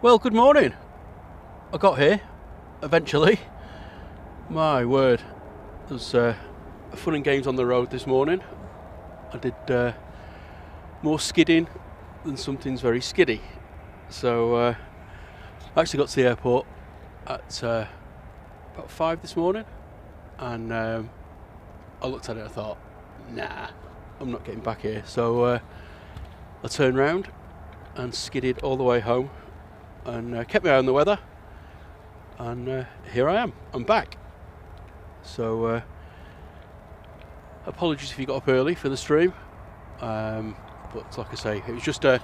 Well, good morning. I got here, eventually. My word. There's fun and games on the road this morning. I did more skidding than something's very skiddy. So I actually got to the airport at about 5 this morning, and I looked at it and I thought, nah, I'm not getting back here. So I turned round and skidded all the way home and kept my eye on the weather, and here I am. I'm back. So apologies if you got up early for the stream, but like I say, it was just a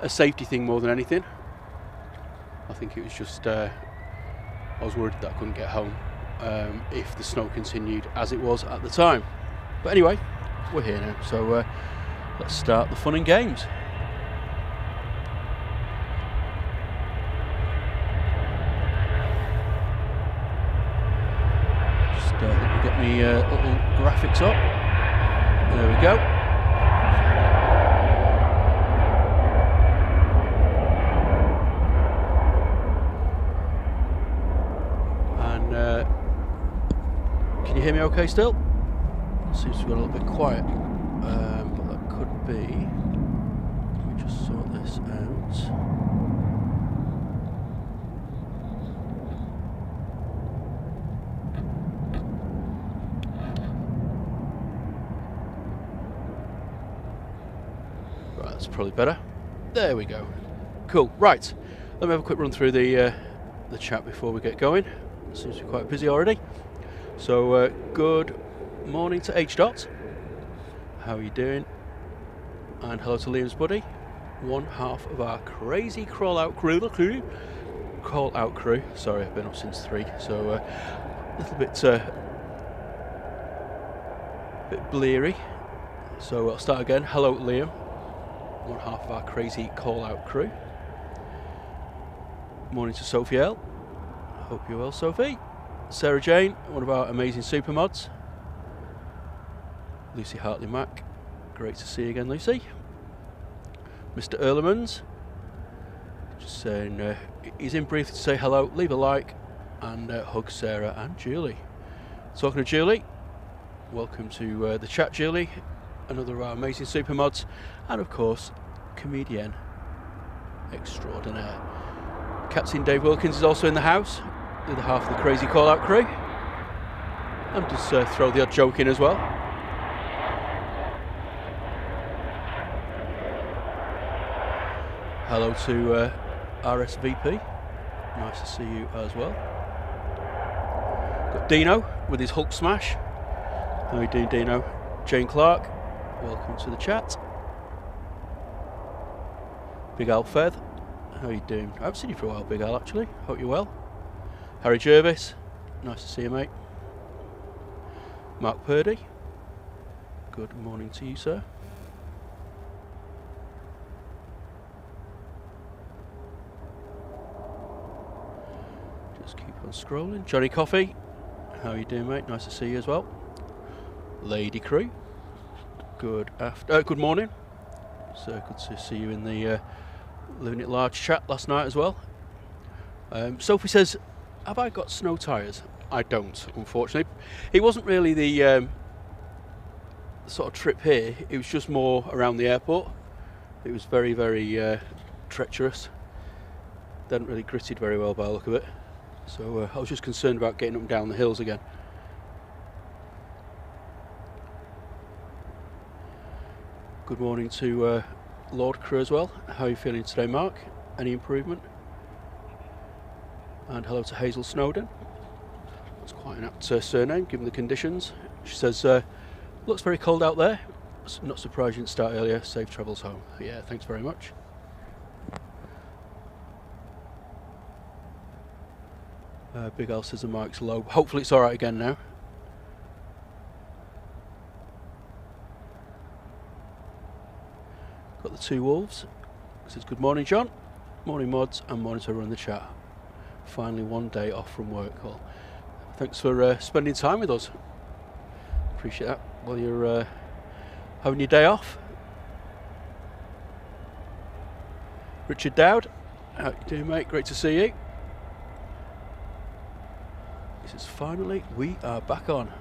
safety thing more than anything. I think it was just I was worried that I couldn't get home if the snow continued as it was at the time. But anyway, we're here now, so let's start the fun and games. Let me get me little graphics up. There we go. And can you hear me okay still? Seems to be a little bit quiet, but that could be. Let me just sort this out. That's probably better. There we go. Cool. Right. Let me have a quick run through the chat before we get going. Seems to be quite busy already. So good morning to H Dot. How are you doing? And hello to Liam's buddy, one half of our crazy crawl out crew. Sorry, I've been up since 3, so a little bit bleary. So I'll start again. Hello, Liam. One half of our crazy call-out crew. Morning to Sophie L. Hope you're well, Sophie. Sarah Jane, one of our amazing super mods. Lucy Hartley Mack, great to see you again, Lucy. Mr. Erlemans, just saying he's in briefly to say hello, leave a like, and hug Sarah and Julie. Talking to Julie, welcome to the chat, Julie. Another of our amazing super mods, and of course, comedian extraordinaire. Captain Dave Wilkins is also in the house, the other half of the crazy call-out crew, and just throw the odd joke in as well. Hello to RSVP, nice to see you as well. Got Dino with his Hulk smash. How are you doing, Dino? Jane Clark, welcome to the chat. Big Al Fed, how are you doing? I haven't seen you for a while, Big Al, actually. Hope you're well. Harry Jervis, nice to see you, mate. Mark Purdy, good morning to you, sir. Just keep on scrolling. Johnny Coffee, how are you doing, mate? Nice to see you as well. Lady Crew, good morning. So good to see you in the Living It Large chat last night as well. Sophie says, have I got snow tyres? I don't, unfortunately. It wasn't really the sort of trip here, it was just more around the airport. It was very, very treacherous. They hadn't really gritted very well by the look of it. So I was just concerned about getting up and down the hills again. Good morning to Lord Crew as well. How are you feeling today, Mark? Any improvement? And hello to Hazel Snowden. That's quite an apt surname given the conditions. She says, looks very cold out there. Not surprised you didn't start earlier. Safe travels home. Yeah, thanks very much. Big Al says the mic's low. Hopefully it's alright again now. Got the two wolves. Says good morning, John. Morning, mods, and morning to everyone in the chat. Finally, one day off from work. Well, thanks for spending time with us. Appreciate that. While you're having your day off. Richard Dowd, How you doing, mate? Great to see you. This is finally, we are back on.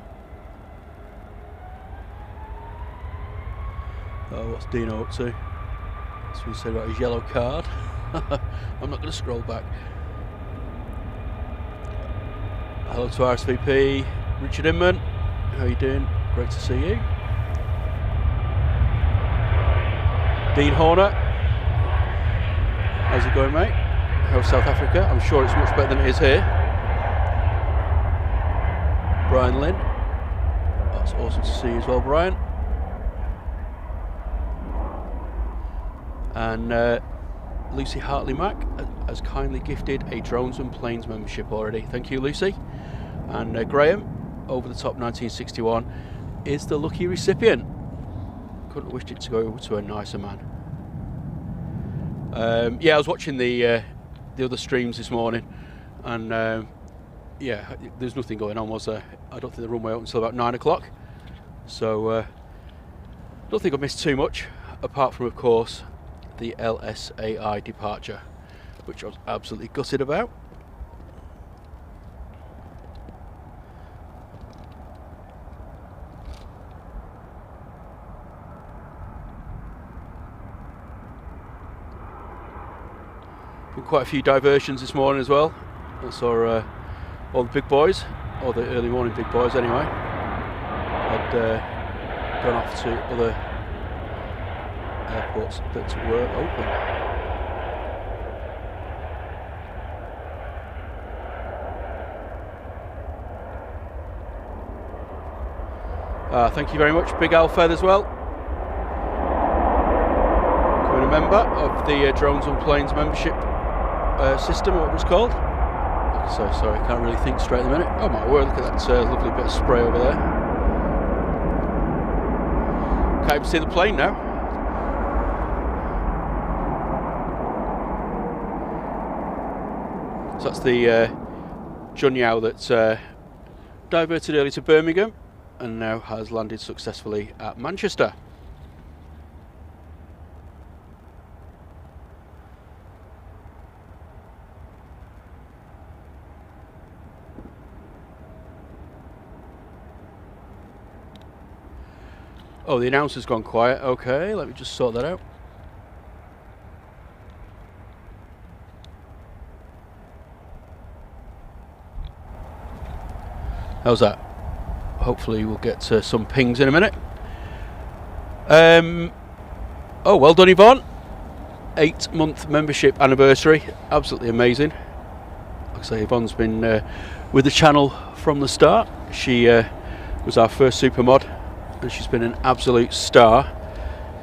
Oh, what's Dino up to? That's what he said about his yellow card. I'm not going to scroll back. Hello to RSVP, Richard Inman. How are you doing? Great to see you. Dean Horner. How's it going, mate? How's South Africa? I'm sure it's much better than it is here. Brian Lynn. That's awesome to see you as well, Brian. And Lucy Hartley Mack has kindly gifted a Drones and Planes membership already. Thank you, Lucy. And Graham, over the top 1961, is the lucky recipient. Couldn't have wished it to go to a nicer man. Yeah, I was watching the other streams this morning, and yeah, there's nothing going on, was there? I don't think the runway opened until about 9 o'clock, so I don't think I missed too much, apart from, of course, the GLSAI departure, which I was absolutely gutted about. Been quite a few diversions this morning as well. I saw all the big boys, or the early morning big boys anyway, had gone off to other airports that were open. Thank you very much, Big Al Fed as well. Becoming a member of the Drones and Planes membership system, or what it was called. So sorry, I can't really think straight at the minute. Oh my word, look at that lovely bit of spray over there. Can't even see the plane now. So that's the Junyao that's diverted early to Birmingham and now has landed successfully at Manchester. Oh, the announcer's gone quiet. Okay, let me just sort that out. How's that? Hopefully we'll get some pings in a minute. Oh, well done, Yvonne. 8-month membership anniversary. Absolutely amazing. Like I say, Yvonne's been with the channel from the start. She was our first super mod, and she's been an absolute star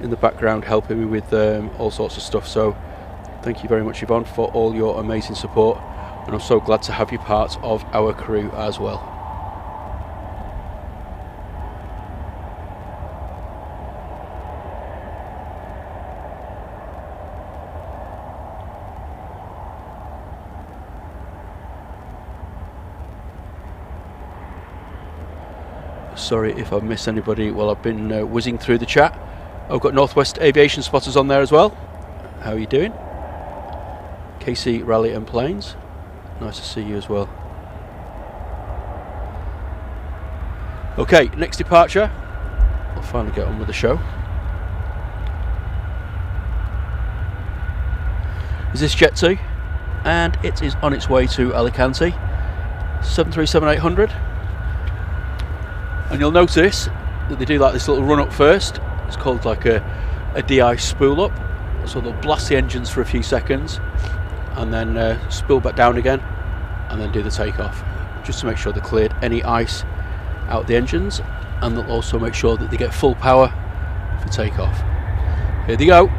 in the background, helping me with all sorts of stuff. So thank you very much, Yvonne, for all your amazing support, and I'm so glad to have you part of our crew as well. Sorry if I've missed anybody while I've been whizzing through the chat. I've got Northwest Aviation Spotters on there as well. How are you doing? KC Rally and Planes. Nice to see you as well. Okay, next departure. I'll finally get on with the show. Is this Jet2? And it is on its way to Alicante. 737-800. And you'll notice that they do like this little run up first. It's called like a DI spool up. So they'll blast the engines for a few seconds and then spool back down again and then do the takeoff, just to make sure they cleared any ice out the engines, and they'll also make sure that they get full power for takeoff. Here they go.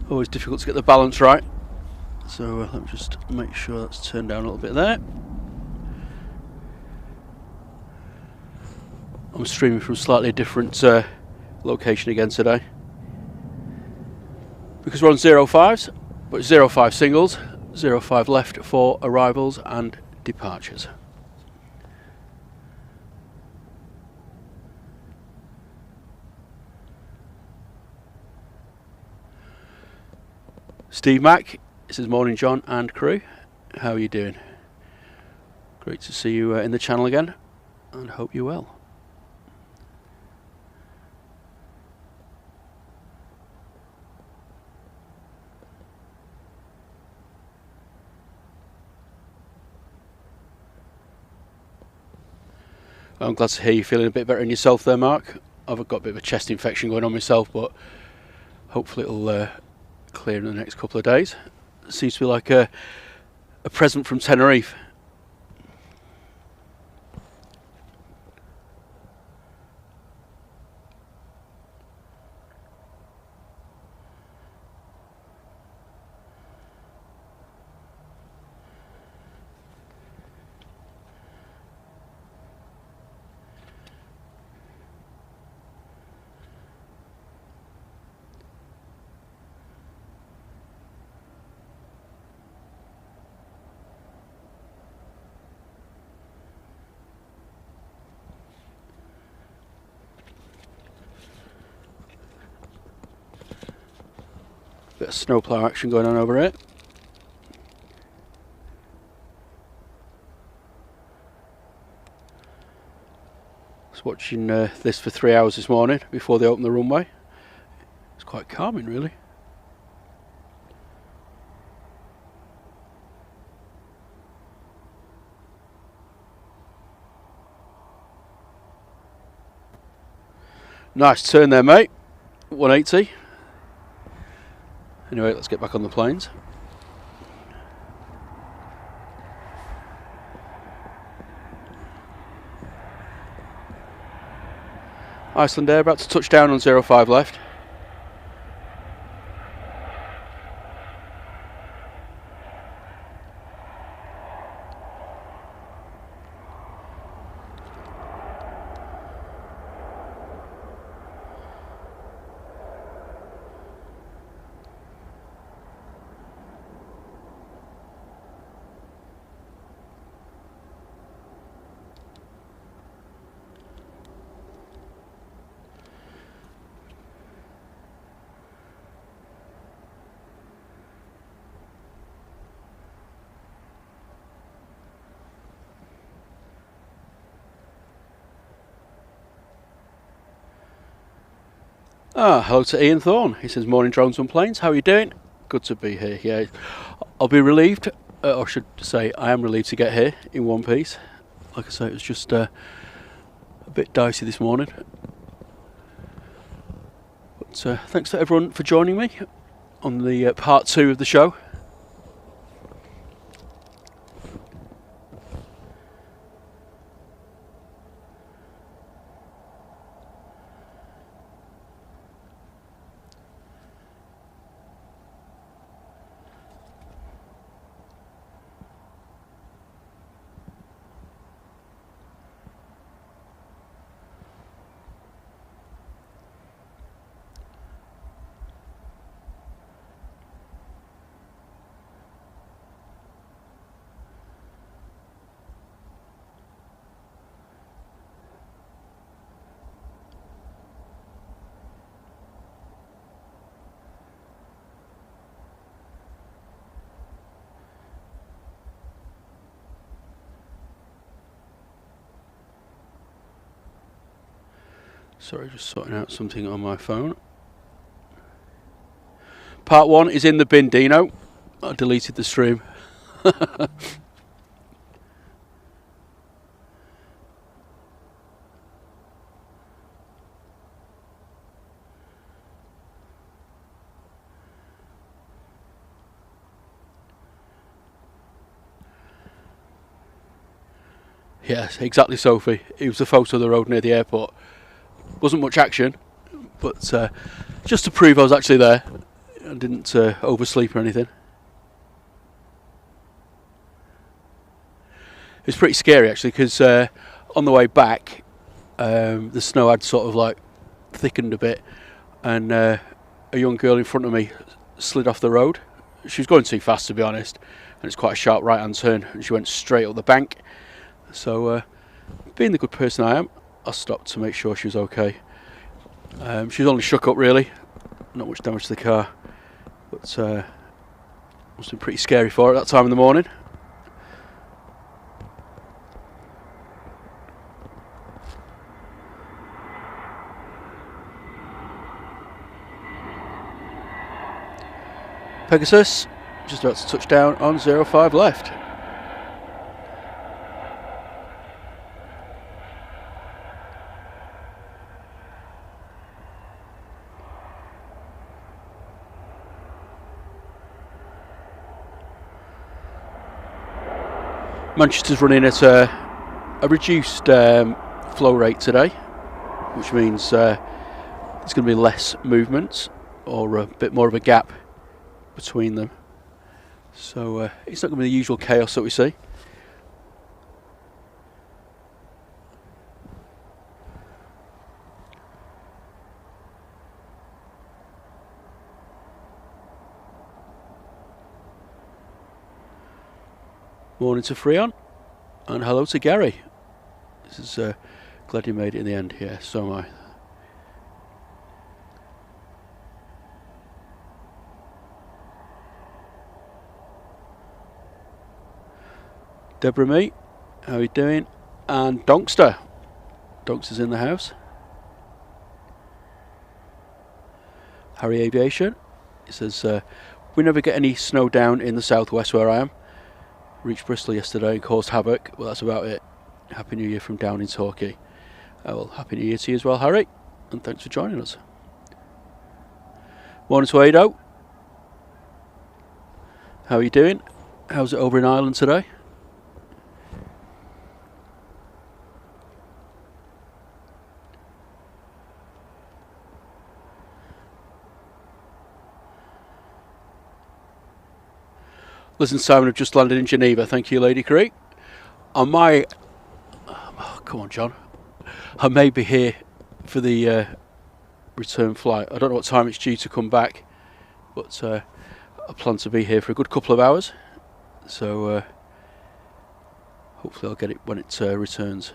Always difficult to get the balance right. So let me just make sure that's turned down a little bit there. I'm streaming from slightly different location again today, because we're on 05s, but 05 singles, 05 left for arrivals and departures. Steve Mack, this is morning John and crew. How are you doing? Great to see you in the channel again, and hope you're well. I'm glad to hear you feeling a bit better in yourself there, Mark. I've got a bit of a chest infection going on myself, but hopefully it'll clear in the next couple of days. It seems to be like a present from Tenerife. Bit of snowplow action going on over here. I was watching this for 3 hours this morning before they opened the runway. It's quite calming, really. Nice turn there, mate. 180. Anyway, let's get back on the planes. Iceland Air about to touch down on 05 left. Hello to Ian Thorne. He says, morning drones and planes, how are you doing? Good to be here. Yeah, I'll be relieved, or should say I am relieved to get here in one piece. Like I say, it was just a bit dicey this morning. But thanks to everyone for joining me on the part 2 of the show. Sorry, just sorting out something on my phone. Part 1 is in the bin, Dino. I deleted the stream. Yes, exactly, Sophie. It was a photo of the road near the airport. Wasn't much action, but just to prove I was actually there, I didn't oversleep or anything. It was pretty scary actually, because on the way back the snow had sort of like thickened a bit, and a young girl in front of me slid off the road. She was going too fast, to be honest, and it's quite a sharp right hand turn, and she went straight up the bank. So being the good person I am, I stopped to make sure she was okay. She was only shook up really, not much damage to the car, but must have been pretty scary for her at that time in the morning. Pegasus just about to touch down on 05 left. Manchester's running at a reduced flow rate today, which means there's going to be less movement, or a bit more of a gap between them. So it's not going to be the usual chaos that we see. Morning to Freon, and hello to Gary. This is glad you made it in the end. Yeah, so am I. Deborah Me, how are you doing? And Donkster. Donkster's in the house. Harry Aviation, he says, we never get any snow down in the southwest where I am. Reached Bristol yesterday and caused havoc. Well, that's about it. Happy New Year from down in Torquay. Well, Happy New Year to you as well, Harry, and thanks for joining us. Morning to Ado. How are you doing? How's it over in Ireland today? Liz and Simon have just landed in Geneva. Thank you, Lady Creek. I might... Oh, come on, John. I may be here for the return flight. I don't know what time it's due to come back, but I plan to be here for a good couple of hours. So hopefully I'll get it when it returns.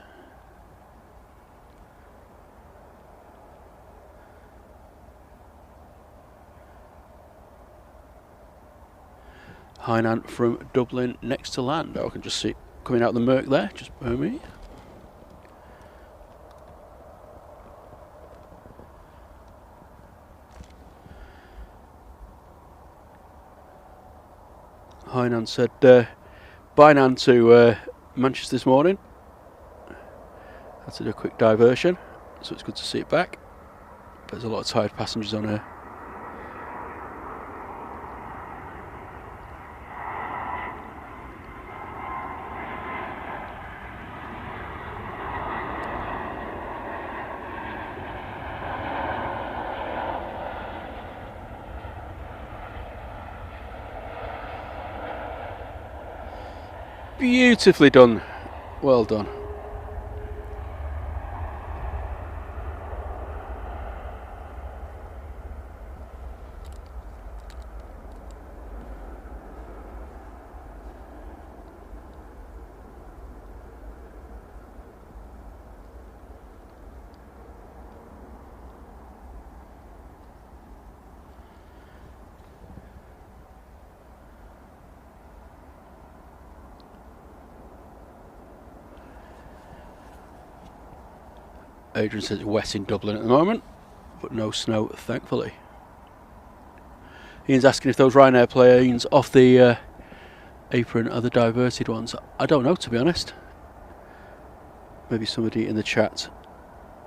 Hainan from Dublin next to land. I can just see it coming out of the murk there, just below me. Hainan said bye Nan to Manchester this morning. Had to do a quick diversion, so it's good to see it back. But there's a lot of tired passengers on here. Beautifully done. Well done. Adrian says it's wet in Dublin at the moment, but no snow, thankfully. Ian's asking if those Ryanair planes off the apron are the diverted ones. I don't know, to be honest. Maybe somebody in the chat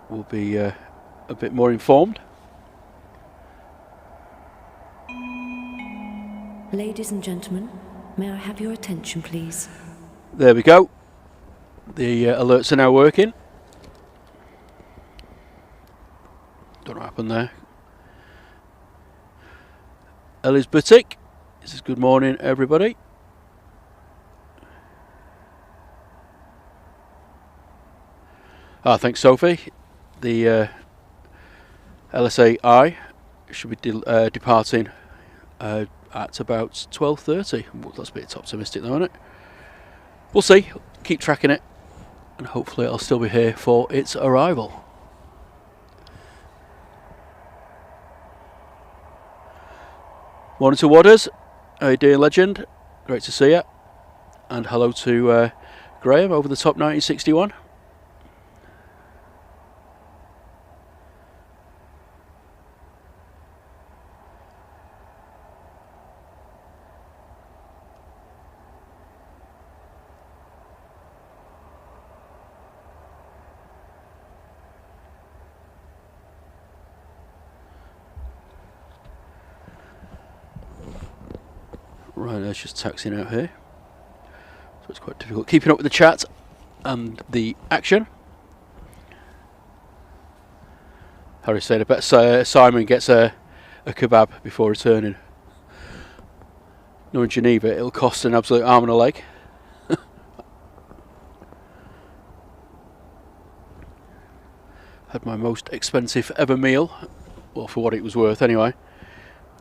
will be a bit more informed. Ladies and gentlemen, may I have your attention, please? There we go. The alerts are now working. Don't know what happened there. Ellie's Boutique. This is good morning, everybody. Thanks, Sophie. The GLSAI should be departing at about 12:30. Well, that's a bit optimistic, though, isn't it? We'll see. Keep tracking it, and hopefully I'll still be here for its arrival. Morning to Wadders. How you doing, legend? Great to see you. And hello to Graham over the top 1961. Right, there's just taxiing out here. So it's quite difficult keeping up with the chat and the action. Harry said, I bet Simon gets a kebab before returning. No, in Geneva, it'll cost an absolute arm and a leg. Had my most expensive ever meal, well, for what it was worth anyway,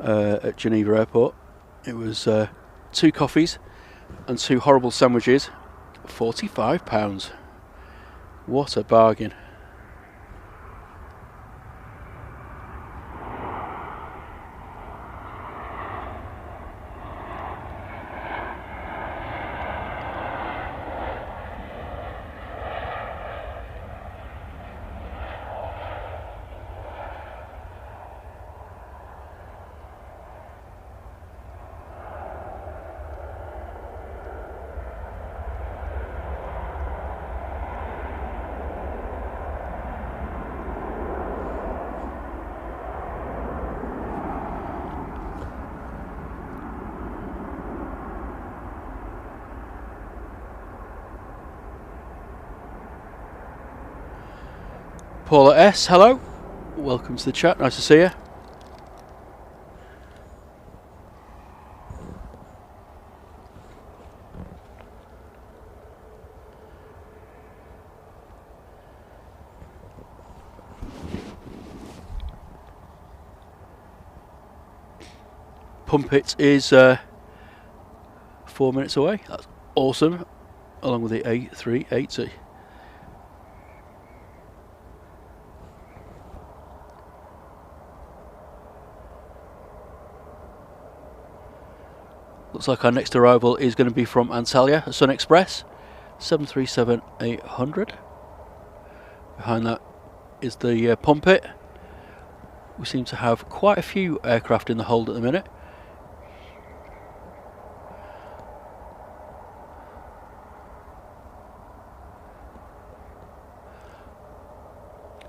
at Geneva Airport. It was 2 coffees and 2 horrible sandwiches, £45. What a bargain. Paula S, hello. Welcome to the chat, nice to see you. Pumpit is 4 minutes away. That's awesome. Along with the A380. Looks like our next arrival is going to be from Antalya, Sun Express, 737-800. Behind that is the Pumpit. We seem to have quite a few aircraft in the hold at the minute.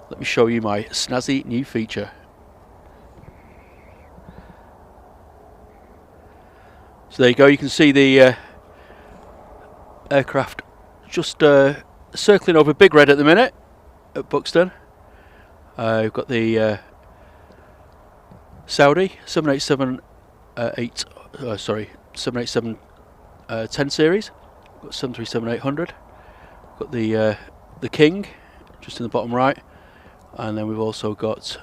Let me show you my snazzy new feature. So there you go, you can see the aircraft just circling over Big Red at the minute at Buxton. We've got the Saudi 787 10 series. We've got 737-800. Got the King just in the bottom right, and then we've also got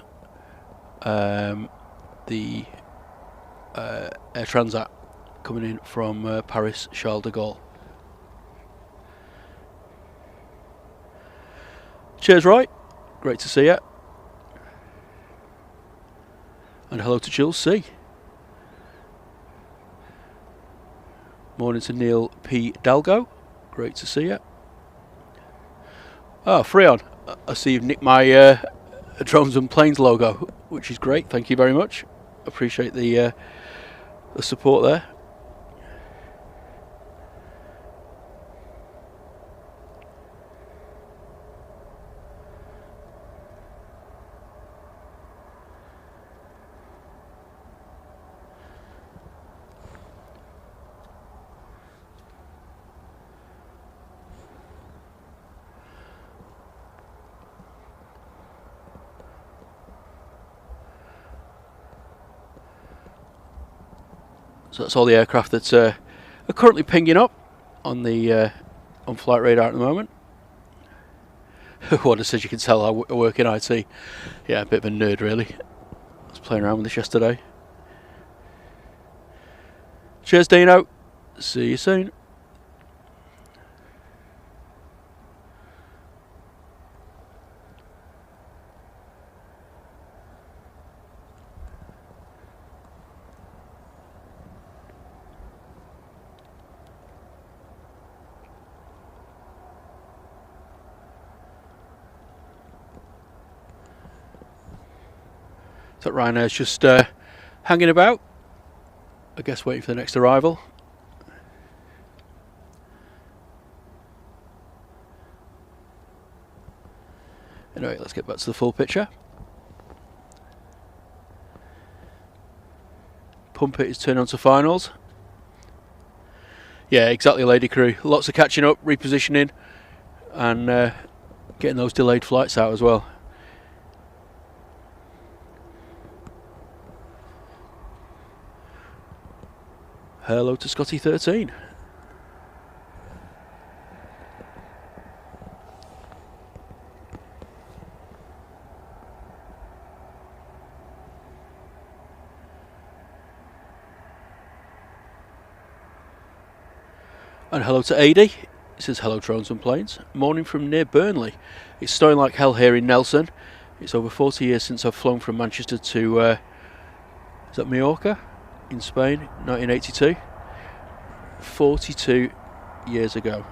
the Air Transat coming in from Paris Charles de Gaulle. Cheers, Roy. Great to see you. And hello to Jill C. Morning to Neil P. Dalgo. Great to see you. Oh, Freon. I see you've nicked my Drones and Planes logo, which is great. Thank you very much. Appreciate the support there. So that's all the aircraft that are currently pinging up on the on flight radar at the moment. What says you can tell I work in IT. Yeah, a bit of a nerd really. I was playing around with this yesterday. Cheers, Dino. See you soon. So Ryanair's just hanging about, I guess waiting for the next arrival. Anyway, let's get back to the full picture. Pump it is turned on to finals. Yeah, exactly, lady crew. Lots of catching up, repositioning, and getting those delayed flights out as well. Hello to Scotty 13. And hello to AD. It says hello drones and planes. Morning from near Burnley. It's snowing like hell here in Nelson. It's over 40 years since I've flown from Manchester to is that Mallorca in Spain, 1982. 42 years ago.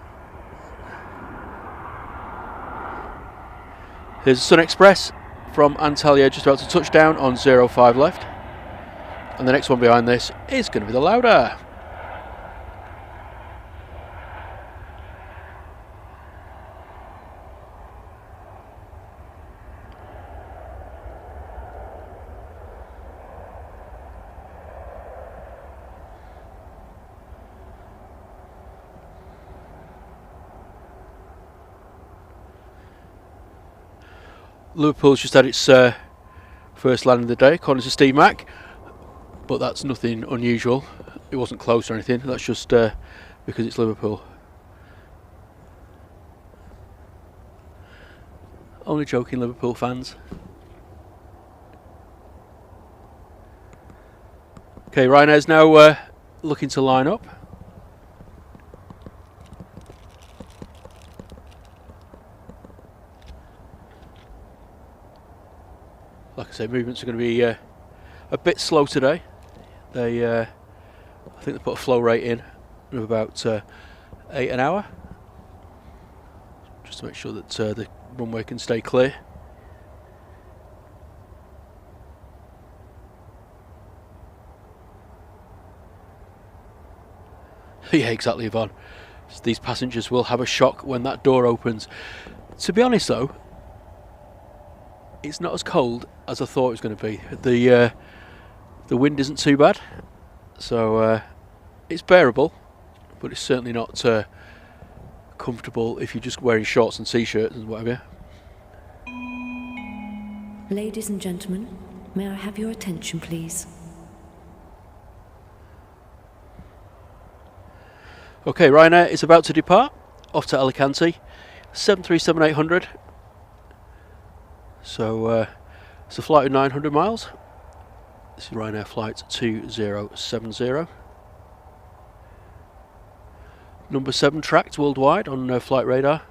Here's the Sun Express from Antalya, just about to touch down on 05 left. And the next one behind this is going to be the Lauda. Liverpool's just had its first landing of the day, according to Steve Mack, but that's nothing unusual. It wasn't close or anything, that's just because it's Liverpool. Only joking, Liverpool fans. Okay, Ryanair's now looking to line up. Like I say, movements are going to be a bit slow today. They, I think they put a flow rate in of about 8 an hour, just to make sure that the runway can stay clear. Yeah, exactly, Yvonne. So these passengers will have a shock when that door opens. To be honest, though, it's not as cold as I thought it was going to be. The wind isn't too bad, so it's bearable, but it's certainly not comfortable if you're just wearing shorts and t-shirts and whatever. Ladies and gentlemen, may I have your attention, please? Okay, Ryanair is about to depart, off to Alicante, 737-800. So it's a flight of 900 miles. This is Ryanair flight 2070. Number 7 tracked worldwide on flight radar.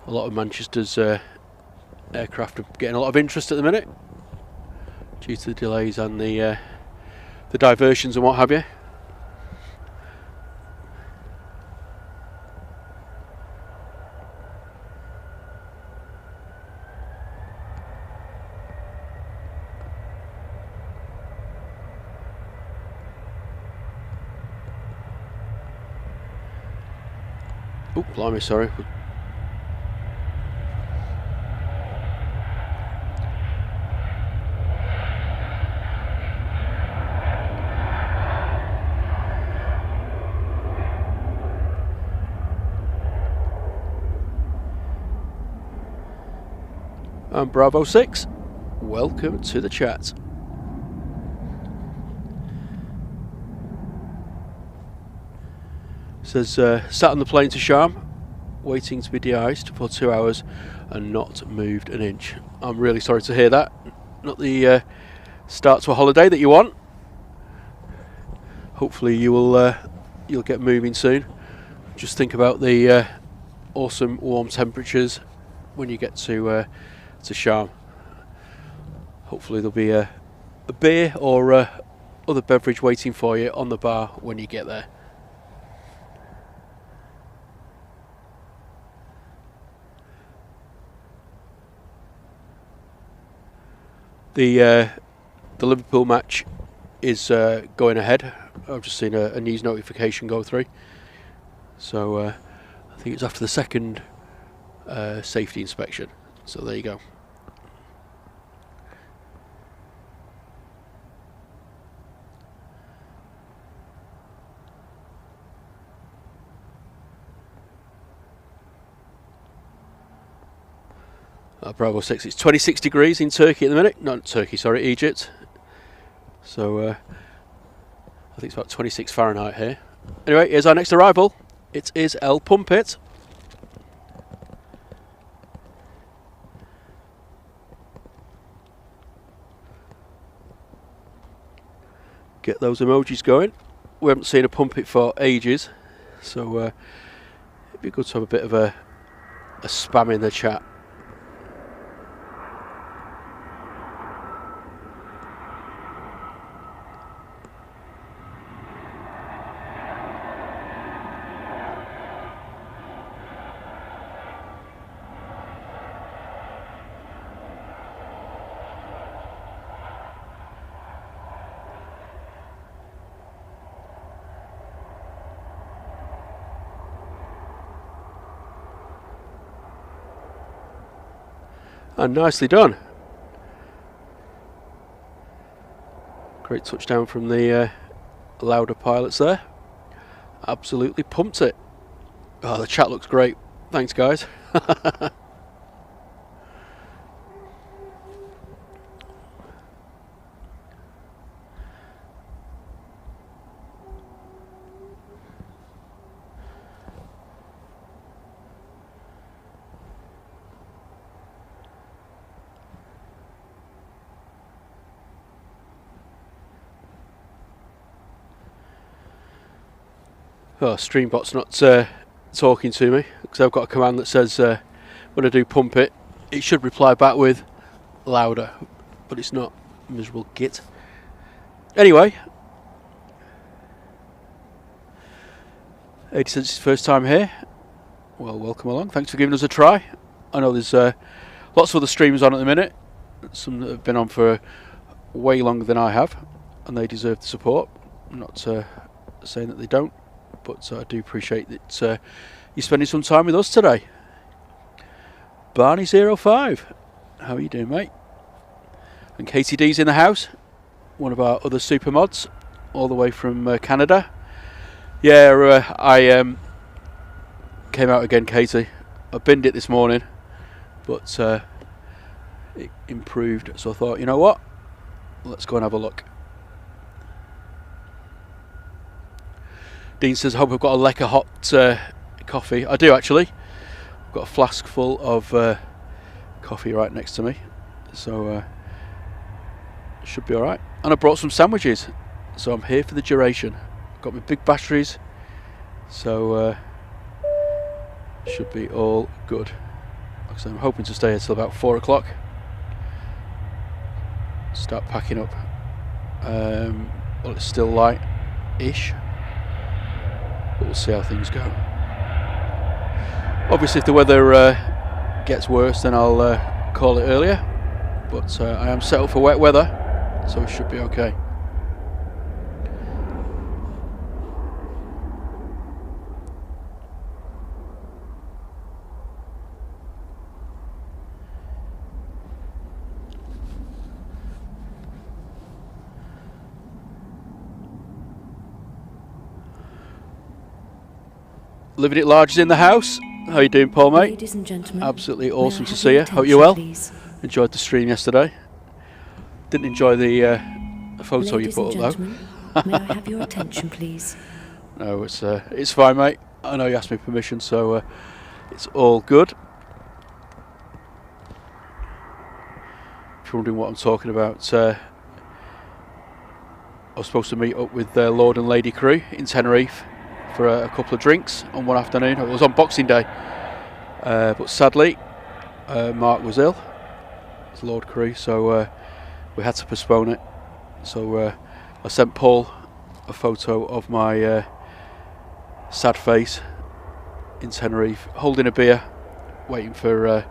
A lot of Manchester's aircraft are getting a lot of interest at the minute due to the delays and the diversions and what have you. Oh, blimey, sorry. I'm Bravo 6. Welcome to the chat. Says, sat on the plane to Sharm, waiting to be de-iced for 2 hours and not moved an inch. I'm really sorry to hear that. Not the start to a holiday that you want. Hopefully you will you'll get moving soon. Just think about the awesome warm temperatures when you get to Sharm. Hopefully there'll be a beer or other beverage waiting for you on the bar when you get there. The Liverpool match is going ahead. I've just seen a news notification go through. So I think it's after the second safety inspection. So there you go. Bravo 6, it's 26 degrees in Turkey at the minute. Not Turkey, sorry, Egypt. So I think it's about 26 Fahrenheit here. Anyway, here's our next arrival. It is El Pumpit. Get those emojis going. We haven't seen a Pumpit for ages, so it'd be good to have a bit of a spam in the chat. And nicely done. Great touchdown from the Lauda pilots there. Absolutely pumped it. Oh, the chat looks great. Thanks, guys. Oh, Streambot's not talking to me because I've got a command that says when I do pump it, it should reply back with louder, but it's not. Miserable git. Anyway, 80 cents is first time here. Well, welcome along. Thanks for giving us a try. I know there's lots of other streams on at the minute. Some that have been on for way longer than I have, and they deserve the support. I'm not saying that they don't. But I do appreciate that you're spending some time with us today. Barney05, how are you doing, mate? And KTD's in the house, one of our other super mods, all the way from Canada. Yeah, I came out again, Katie. I binned it this morning, but it improved. So I thought, you know what? Let's go and have a look. Dean says, I hope I've got a lekker hot coffee. I do, actually. I've got a flask full of coffee right next to me. So it should be alright. And I brought some sandwiches. So I'm here for the duration. Got my big batteries. So should be all good. Like I said, I'm hoping to stay here till about 4 o'clock. Start packing up. Well, it's still light-ish. But we'll see how things go. Obviously, if the weather gets worse, then I'll call it earlier. But I am set up for wet weather, so it should be okay. Living It Large is in the house. How you doing, Paul, mate? Ladies and gentlemen, absolutely awesome to see you. Hope you're well. Please? Enjoyed the stream yesterday. Didn't enjoy the photo you put up though. May I have your attention, please? No, it's fine, mate. I know you asked me permission, so it's all good. If you're wondering what I'm talking about, I was supposed to meet up with Lord and Lady crew in Tenerife for a couple of drinks on one afternoon. It was on Boxing Day, but sadly Mark was ill, it's Lord crew, so we had to postpone it. So I sent Paul a photo of my sad face in Tenerife, holding a beer, waiting for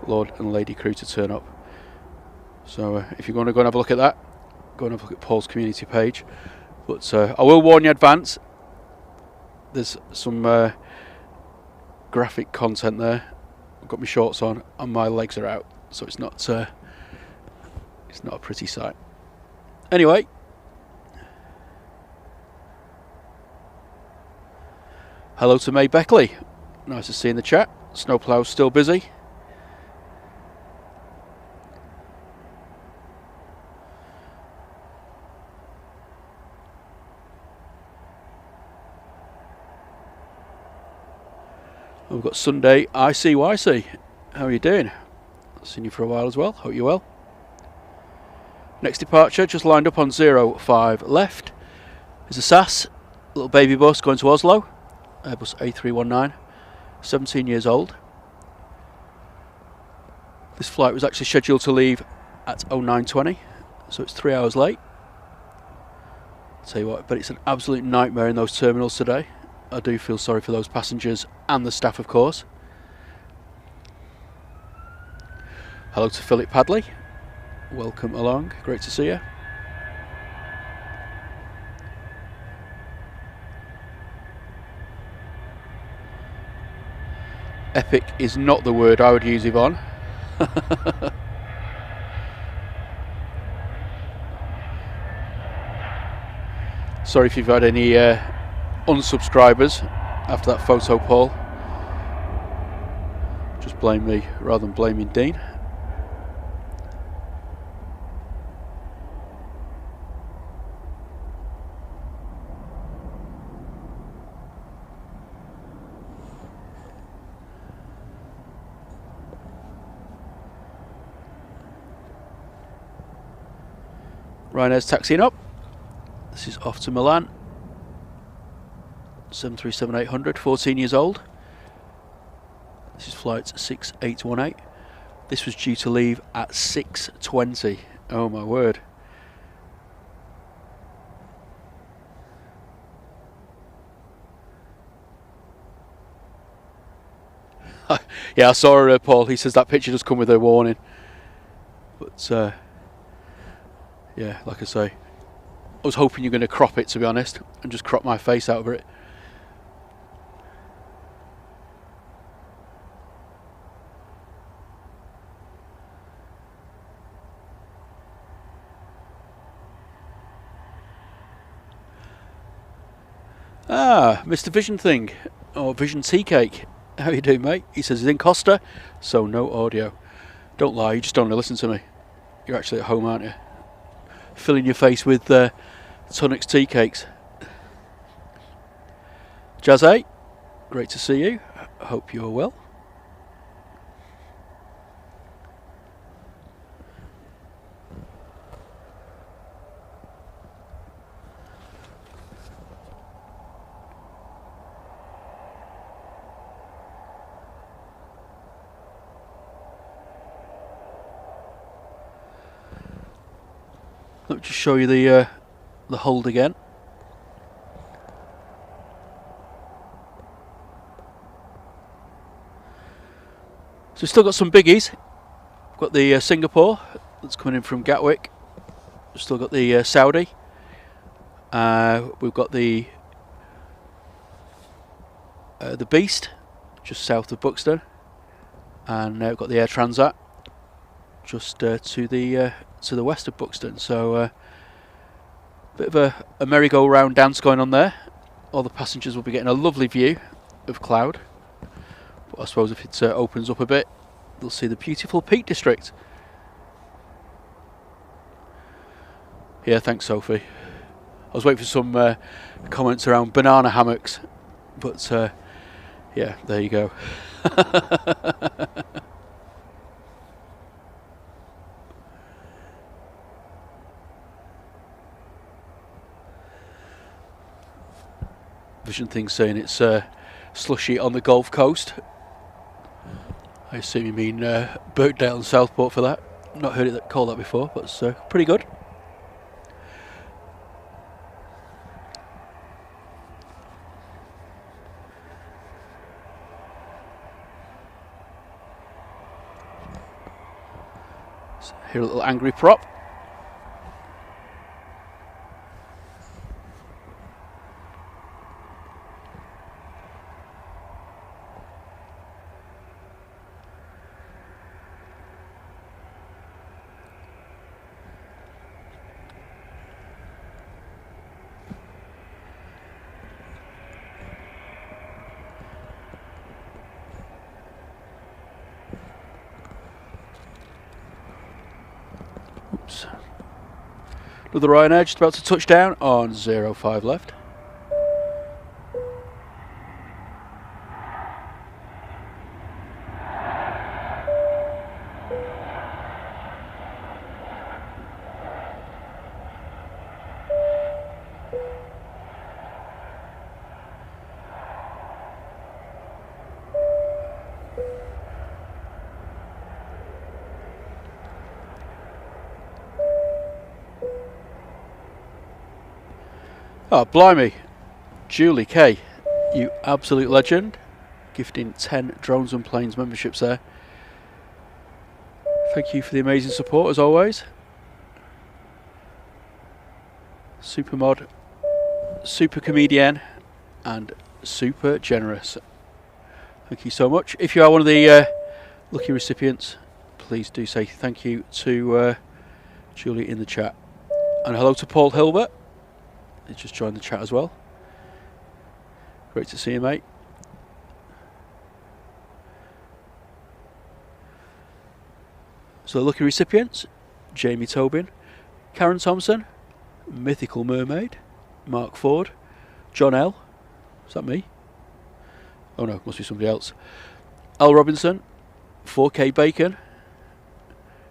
Lord and Lady crew to turn up. So if you're going to go and have a look at that, go and have a look at Paul's community page. But I will warn you in advance, there's some graphic content there. I've got my shorts on and my legs are out, so it's not a pretty sight. Anyway, hello to May Beckley. Nice to see you in the chat. Snowplow's still busy. We've got Sunday ICYC. How are you doing? I've seen you for a while as well. Hope you're well. Next departure just lined up on 05 left is a SAS, little baby bus going to Oslo. Airbus A319, 17 years old. This flight was actually scheduled to leave at 09:20, so it's 3 hours late. I'll tell you what, but it's an absolute nightmare in those terminals today. I do feel sorry for those passengers and the staff, of course. Hello to Philip Padley. Welcome along. Great to see you. Epic is not the word I would use, Yvonne. Sorry if you've had any unsubscribers after that photo, Paul. Just blame me rather than blaming Dean. Ryanair's taxiing up. This is off to Milan. 737-800, 14 years old. This is flight 6818. This was due to leave at 6:20. Oh my word. Yeah, I saw Paul. He says that picture does come with a warning. But yeah, like I say, I was hoping you're going to crop it, to be honest, and just crop my face out over it. Ah, Mr. Vision Thing, or Vision Tea Cake. How you doing, mate? He says he's in Costa, so no audio. Don't lie, you just don't want to listen to me. You're actually at home, aren't you? Filling your face with Tonics tea cakes. GLSAI, great to see you. Hope you're well. Let me just show you the hold again. So we've still got some biggies. We've got the Singapore that's coming in from Gatwick. We've still got the Saudi. We've got the Beast just south of Buxton, and we've got the Air Transat just to the west of Buxton. So bit of a merry-go-round dance going on there. All the passengers will be getting a lovely view of cloud. But I suppose if it opens up a bit, they'll see the beautiful Peak District. Yeah, thanks, Sophie. I was waiting for some comments around banana hammocks, but yeah, there you go. Vision thing saying it's slushy on the Gulf Coast. I assume you mean Birkdale and Southport for that. Not heard it called that before, but it's pretty good. So here a little angry prop. Oops. Another Ryanair just about to touch down on 05 left. Oh, blimey. Julie K, you absolute legend. Gifting 10 Drones and Planes memberships there. Thank you for the amazing support as always. Super mod, super comedian, and super generous. Thank you so much. If you are one of the lucky recipients, please do say thank you to Julie in the chat. And hello to Paul Hilbert. He's just joined the chat as well. Great to see you, mate. So the lucky recipients: Jamie Tobin, Karen Thompson, Mythical Mermaid, Mark Ford, John L. Is that me? Oh no, must be somebody else. Al Robinson, 4K Bacon,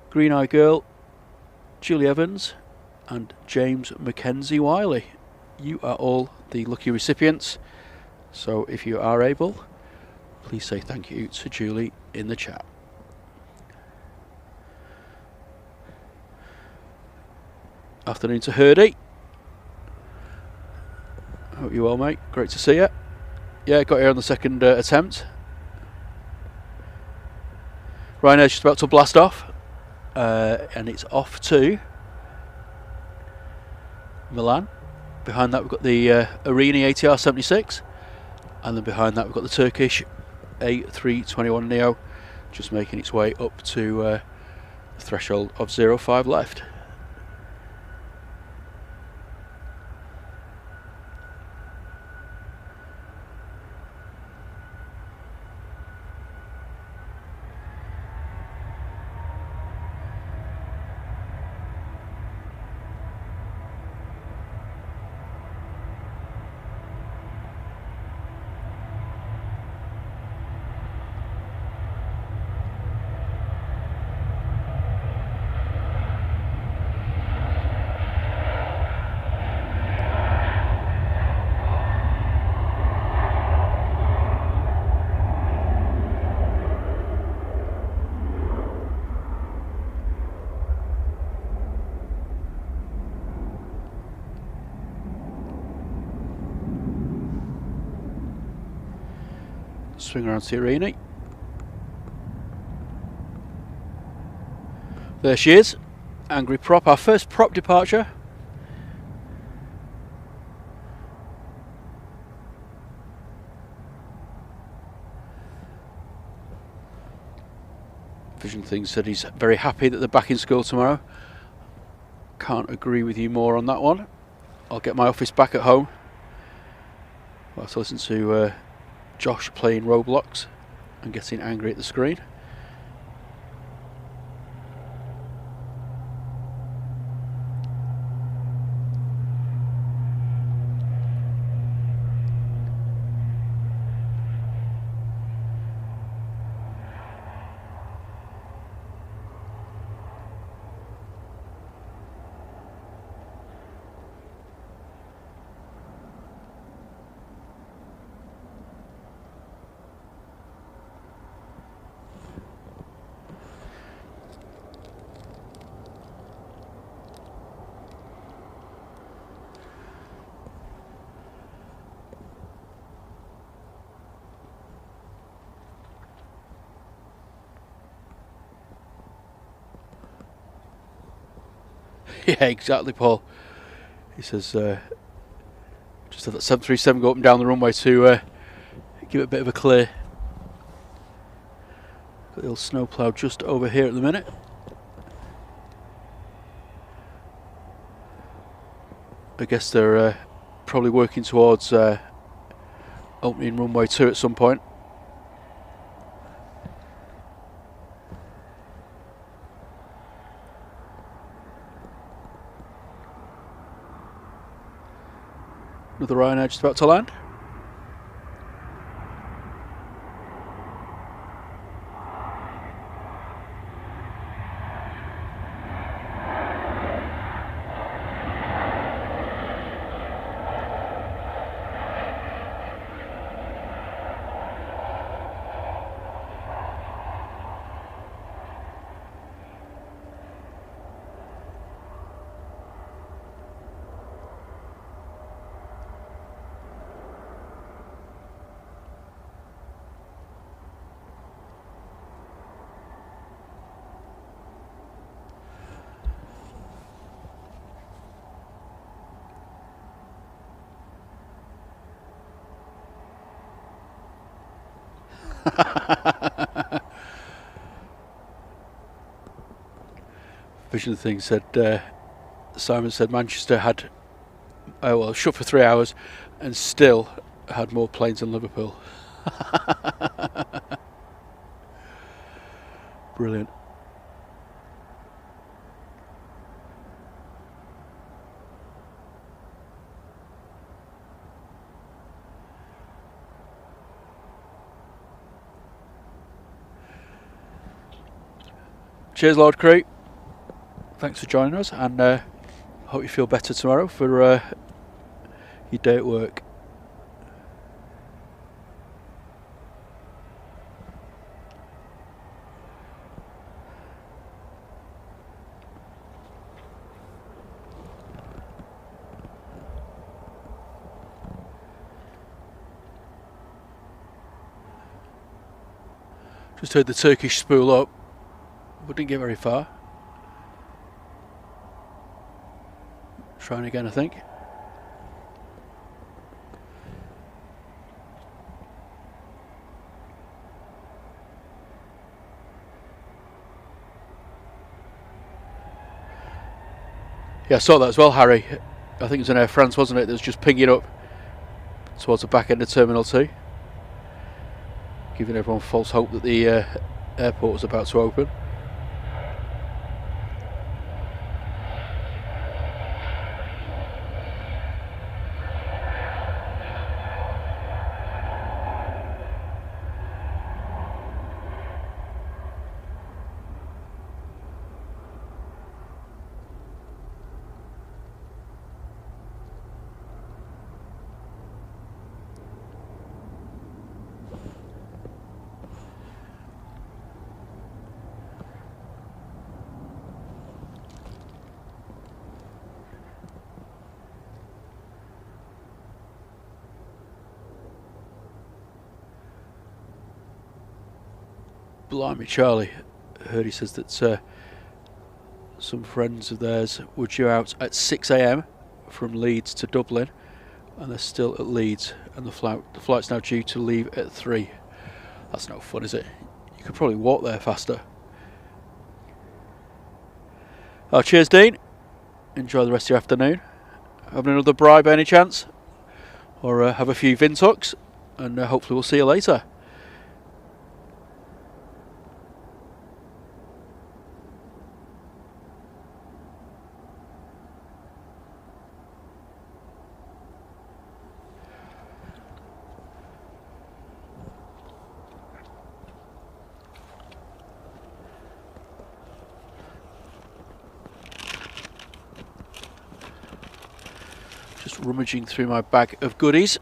Green Eye Girl, Julie Evans, and James Mackenzie Wiley. You are all the lucky recipients. So if you are able, please say thank you to Julie in the chat. Afternoon to Hurdy. Hope you're well, mate. Great to see you. Yeah, got here on the second attempt. Ryanair's just about to blast off. And it's off to Milan. Behind that we've got the Arini ATR 76. And then behind that we've got the Turkish A321 Neo. Just making its way up to the threshold of 05 left. Swing around to Irini. There she is. Angry prop. Our first prop departure. Vision Thing said he's very happy that they're back in school tomorrow. Can't agree with you more on that one. I'll get my office back at home. I'll have to listen to Josh playing Roblox and getting angry at the screen. Yeah, exactly, Paul. He says just have that 737 go up and down the runway to give it a bit of a clear. Got the little snowplow just over here at the minute. I guess they're probably working towards opening runway 2 at some point. Another Ryanair just about to land. Vision thing said, Simon said Manchester had, well, shut for 3 hours and still had more planes than Liverpool. Brilliant. Cheers, Lord Crew. Thanks for joining us, and hope you feel better tomorrow for your day at work. Just heard the Turkish spool up, but didn't get very far. Trying again, I think. Yeah, I saw that as well, Harry. I think it was in Air France, wasn't it? That was just pinging up towards the back end of Terminal 2. Giving everyone false hope that the airport was about to open. Blimey, Charlie. I heard he says that some friends of theirs were due out at 6 AM from Leeds to Dublin, and they're still at Leeds, and the flight's now due to leave at 3. That's no fun, is it? You could probably walk there faster. Oh, cheers, Dean. Enjoy the rest of your afternoon. Having another bribe by any chance? Or have a few Vintucks, and hopefully we'll see you later. Rummaging through my bag of goodies.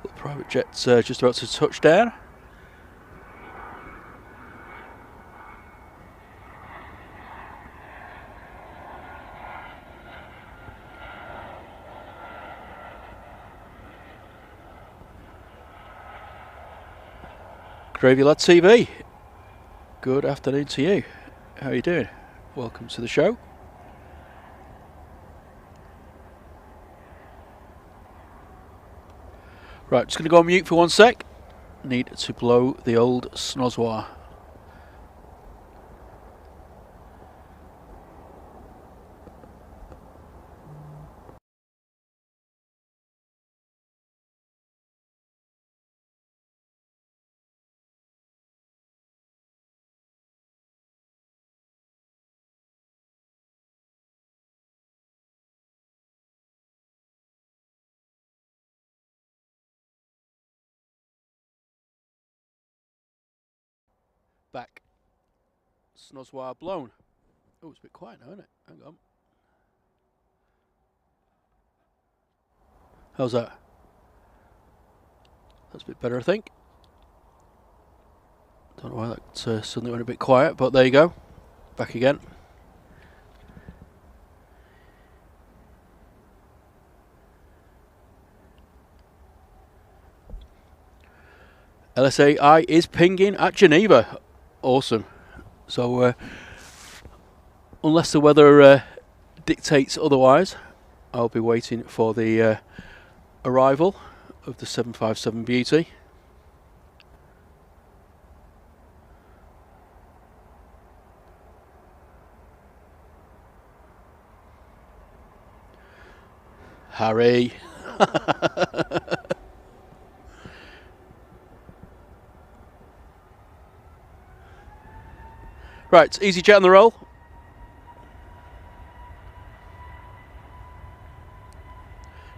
The private jet's just about to touch down. Gravy Lad TV. Good afternoon to you. How are you doing? Welcome to the show. Right, just going to go on mute for 1 sec. Need to blow the old snozzoir. Back. Snozzoir blown. Oh, it's a bit quiet now, isn't it? Hang on. How's that? That's a bit better, I think. Don't know why that suddenly went a bit quiet, but there you go. Back again. GLSAI is pinging at Geneva. Awesome. So, unless the weather dictates otherwise, I'll be waiting for the arrival of the 757 Beauty. Harry. Right, EasyJet on the roll.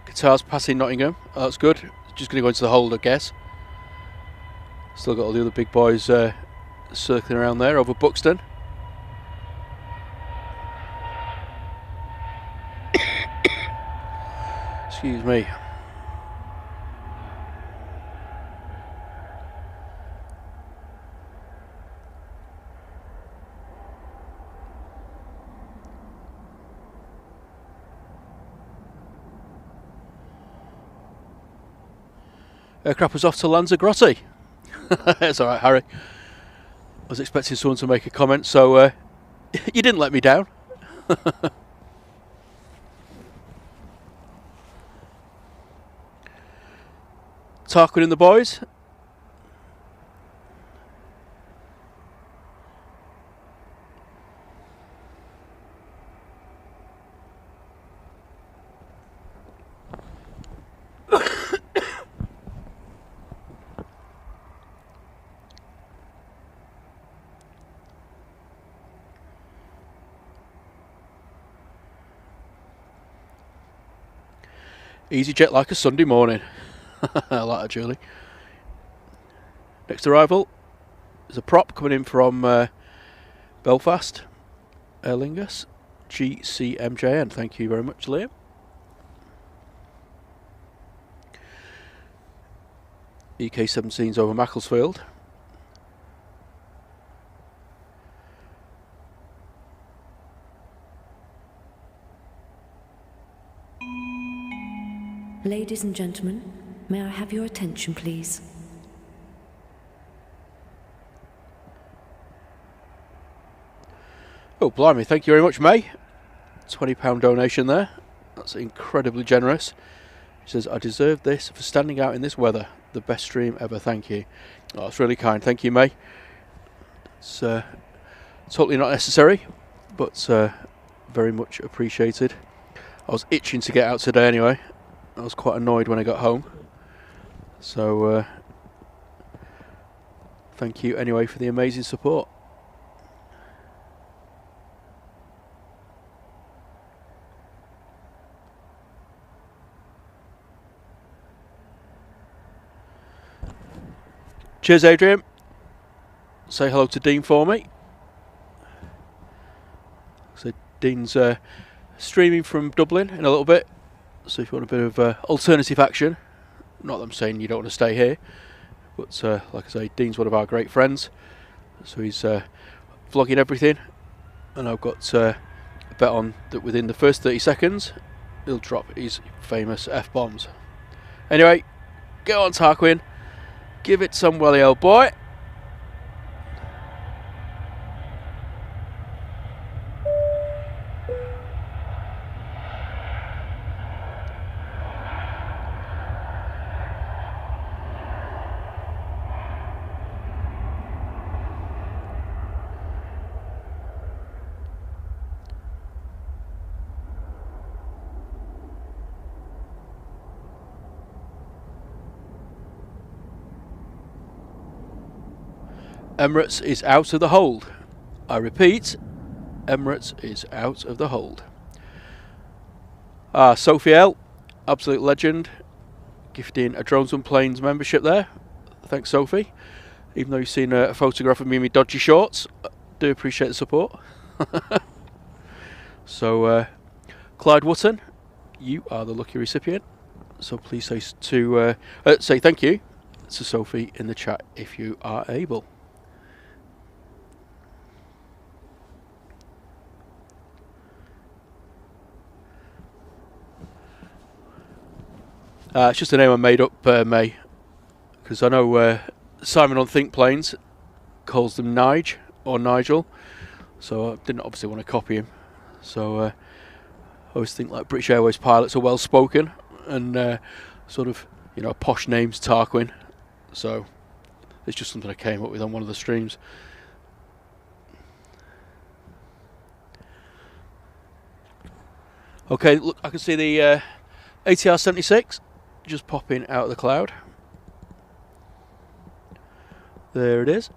Qatar's passing Nottingham. Oh, that's good. Just going to go into the hold, I guess. Still got all the other big boys circling around there over Buxton. Excuse me. Aircraft was off to Lanzarote. It's alright, Harry. I was expecting someone to make a comment, so you didn't let me down. Tarquin and the boys. EasyJet like a Sunday morning. I like that, Julie. Next arrival is a prop coming in from Belfast, Aer Lingus, GCMJN. Thank you very much, Liam. EK17's over Macclesfield. Ladies and gentlemen, may I have your attention, please? Oh, blimey, thank you very much, May. £20 donation there. That's incredibly generous. She says, I deserve this for standing out in this weather. The best stream ever, thank you. Oh, that's really kind. Thank you, May. It's totally not necessary, but very much appreciated. I was itching to get out today anyway. I was quite annoyed when I got home. So, thank you anyway for the amazing support. Cheers, Adrian. Say hello to Dean for me. So Dean's streaming from Dublin in a little bit. So if you want a bit of alternative action, not that I'm saying you don't want to stay here, but like I say, Dean's one of our great friends. So he's vlogging everything, and I've got a bet on that within the first 30 seconds, he'll drop his famous F-bombs. Anyway, go on, Tarquin. Give it some welly, old boy. Emirates is out of the hold. I repeat, Emirates is out of the hold. Sophie L, absolute legend, gifting a Drones and Planes membership there. Thanks, Sophie. Even though you've seen a photograph of me in my dodgy shorts, I do appreciate the support. So, Clyde Wotton, you are the lucky recipient. So please say thank you to Sophie in the chat if you are able. It's just a name I made up, May, because I know Simon on Think Planes calls them Nige or Nigel, so I didn't obviously want to copy him. So I always think like British Airways pilots are well spoken and sort of, you know, posh names, Tarquin. So it's just something I came up with on one of the streams. Okay, look, I can see the ATR 76 just popping out of the cloud. There it is.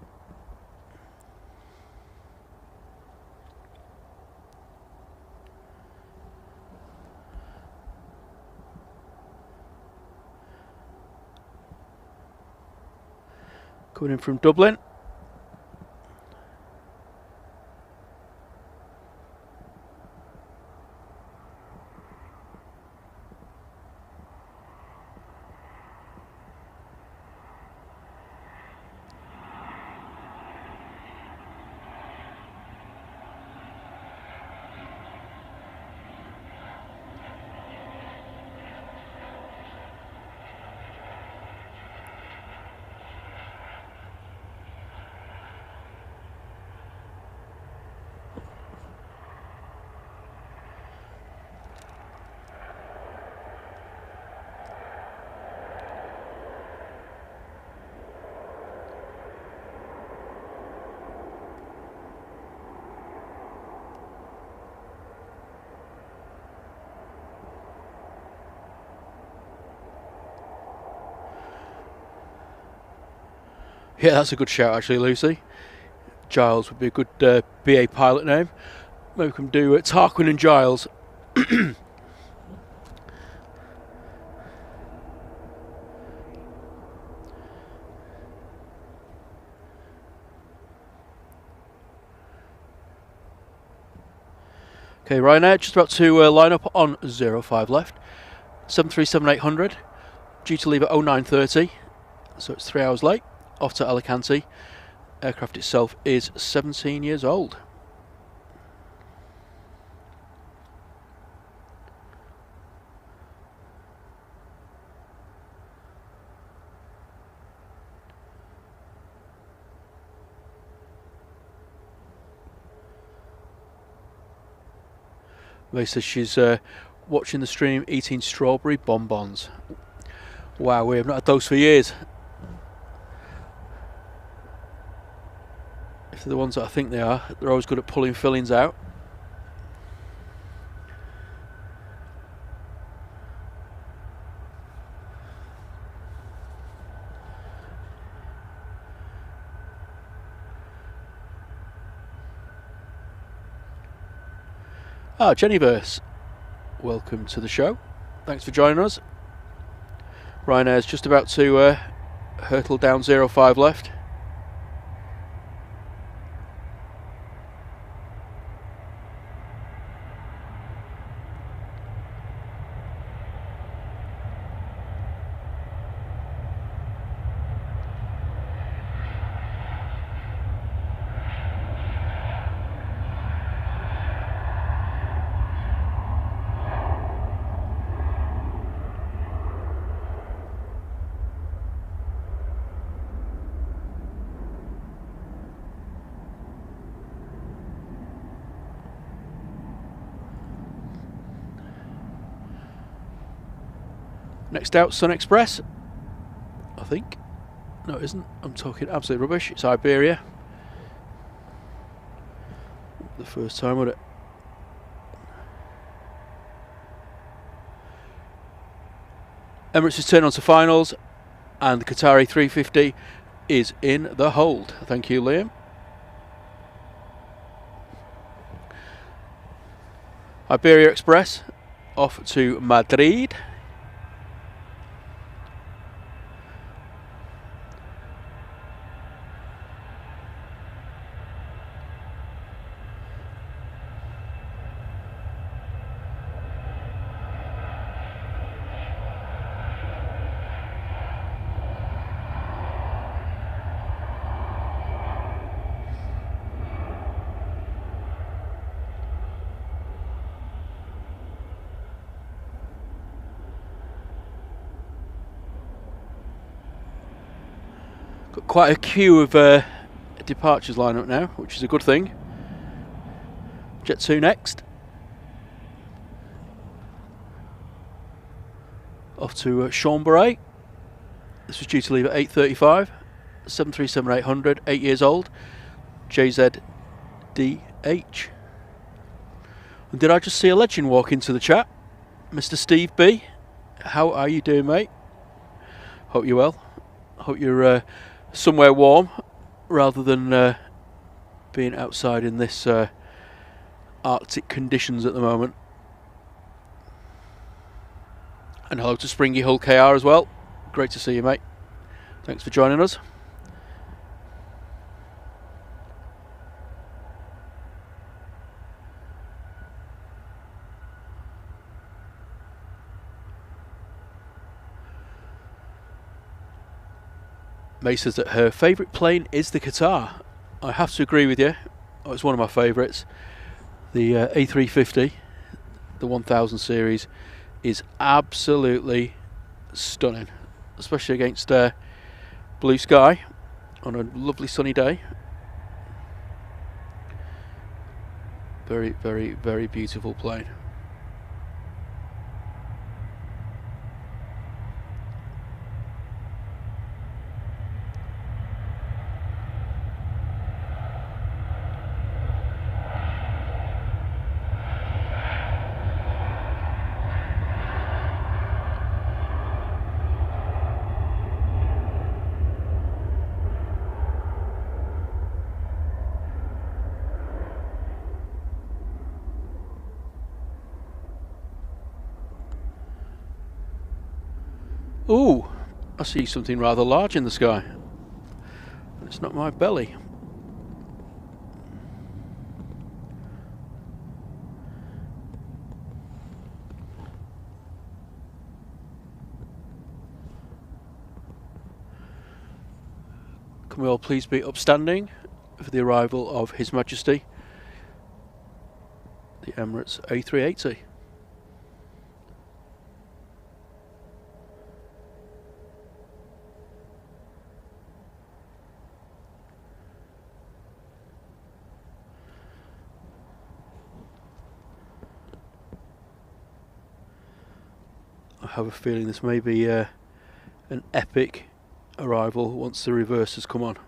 Coming in from Dublin. Yeah, that's a good shout actually, Lucy. Giles would be a good BA pilot name. Maybe we can do Tarquin and Giles. Okay, Ryanair just about to line up on 05 left. 737-800, due to leave at 09:30, so it's 3 hours late. Off to Alicante. Aircraft itself is 17 years old. May says she's watching the stream eating strawberry bonbons. Wow, we have not had those for years. If they're the ones that I think they are, they're always good at pulling fillings out. Geneva, welcome to the show. Thanks for joining us. Ryanair's just about to hurtle down 05 left. Next out, Sun Express, I think. No, it isn't. I'm talking absolute rubbish. It's Iberia. The first time, would it? Emirates has turned on to finals, and the Qatar A350 is in the hold. Thank you, Liam. Iberia Express off to Madrid. Got quite a queue of departures lined up now, which is a good thing. Jet2 next. Off to Chambéry. This was due to leave at 8:35. 737-800, 8 years old. JZDH. And did I just see a legend walk into the chat? Mr. Steve B. How are you doing, mate? Hope you're well. Hope you're somewhere warm rather than being outside in this Arctic conditions at the moment. And hello to Springy Hull KR as well. Great to see you, mate. Thanks for joining us. May says that her favourite plane is the Qatar. I have to agree with you. Oh, it's one of my favourites. The A350, the 1000 series, is absolutely stunning, especially against blue sky on a lovely sunny day. Very, very, very beautiful plane. Ooh, I see something rather large in the sky. It's not my belly. Can we all please be upstanding for the arrival of His Majesty, the Emirates A380. I have a feeling this may be an epic arrival once the reverse has come on.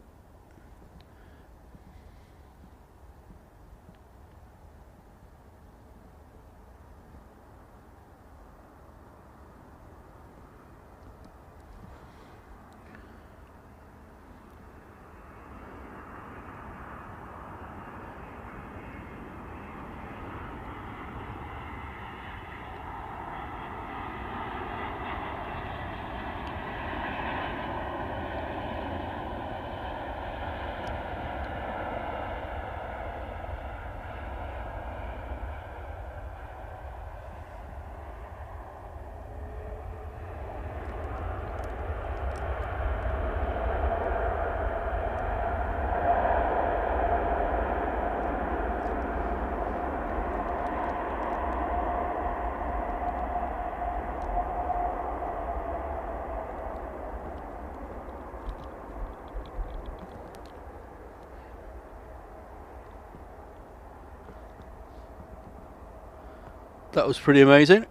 That was pretty amazing.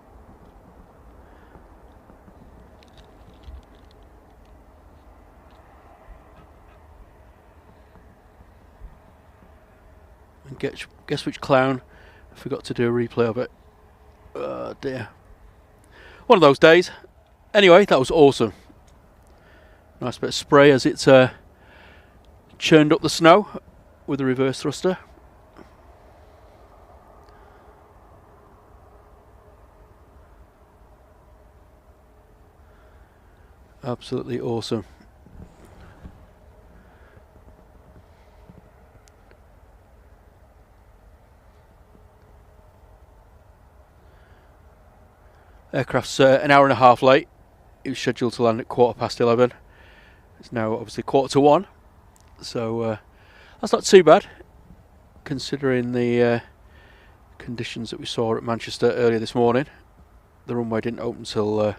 And guess which clown forgot to do a replay of it. Oh dear. One of those days. Anyway, that was awesome. Nice bit of spray as it churned up the snow with the reverse thruster. Absolutely awesome. Aircraft's an hour and a half late. It was scheduled to land at 11:15. It's now obviously 1:45, so that's not too bad considering the conditions that we saw at Manchester earlier this morning. The runway didn't open until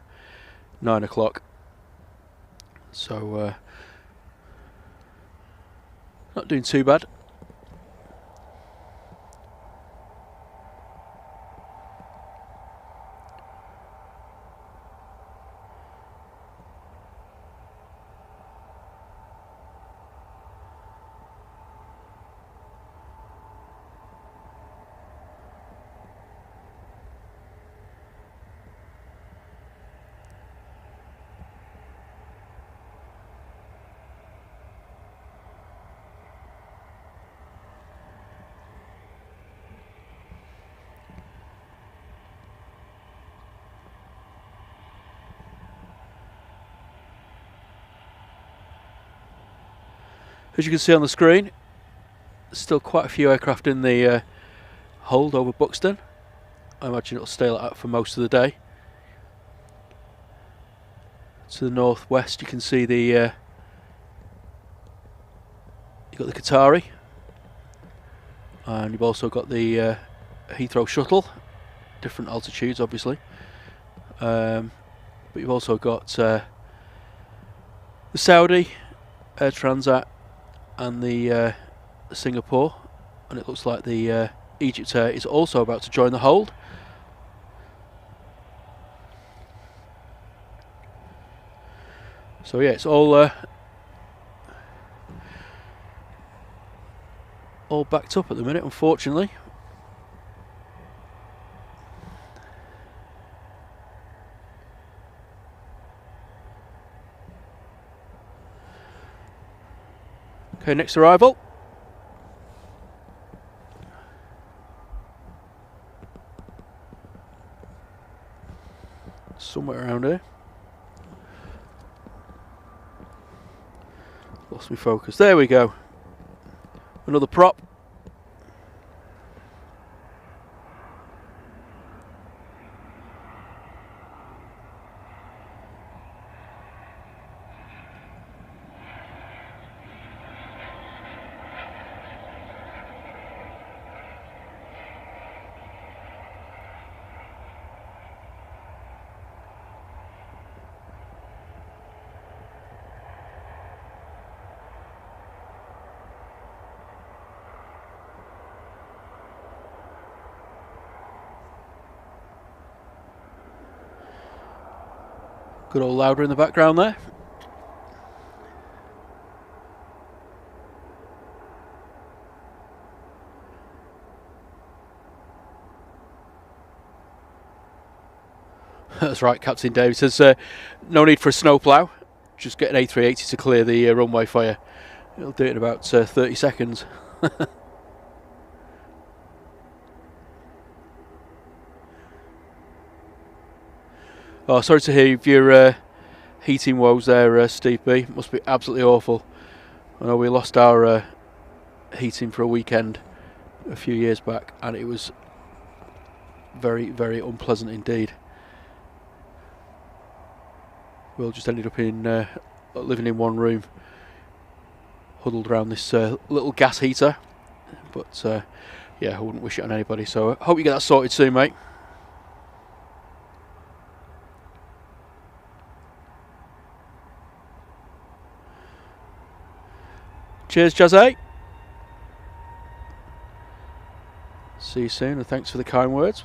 9 o'clock, so not doing too bad. As you can see on the screen, there's still quite a few aircraft in the hold over Buxton. I imagine it'll stay like that for most of the day. To the northwest you can see the you've got the Qatari, and you've also got the Heathrow shuttle, different altitudes obviously, but you've also got the Saudi Air Transat and the Singapore, and it looks like the Egypt Air is also about to join the hold. So yeah, it's all backed up at the minute, unfortunately. Okay, next arrival. Somewhere around here. Lost my focus. There we go. Another prop. Good old Louder in the background there. That's right, Captain David says no need for a snowplow, just get an A380 to clear the runway for you. It'll do it in about 30 seconds. Oh, sorry to hear of your heating woes there, Steve B. Must be absolutely awful. I know we lost our heating for a weekend a few years back, and it was very, very unpleasant indeed. We all just ended up in living in one room, huddled around this little gas heater. But yeah, I wouldn't wish it on anybody. So I hope you get that sorted soon, mate. Cheers, Jazzy. See you soon, and thanks for the kind words.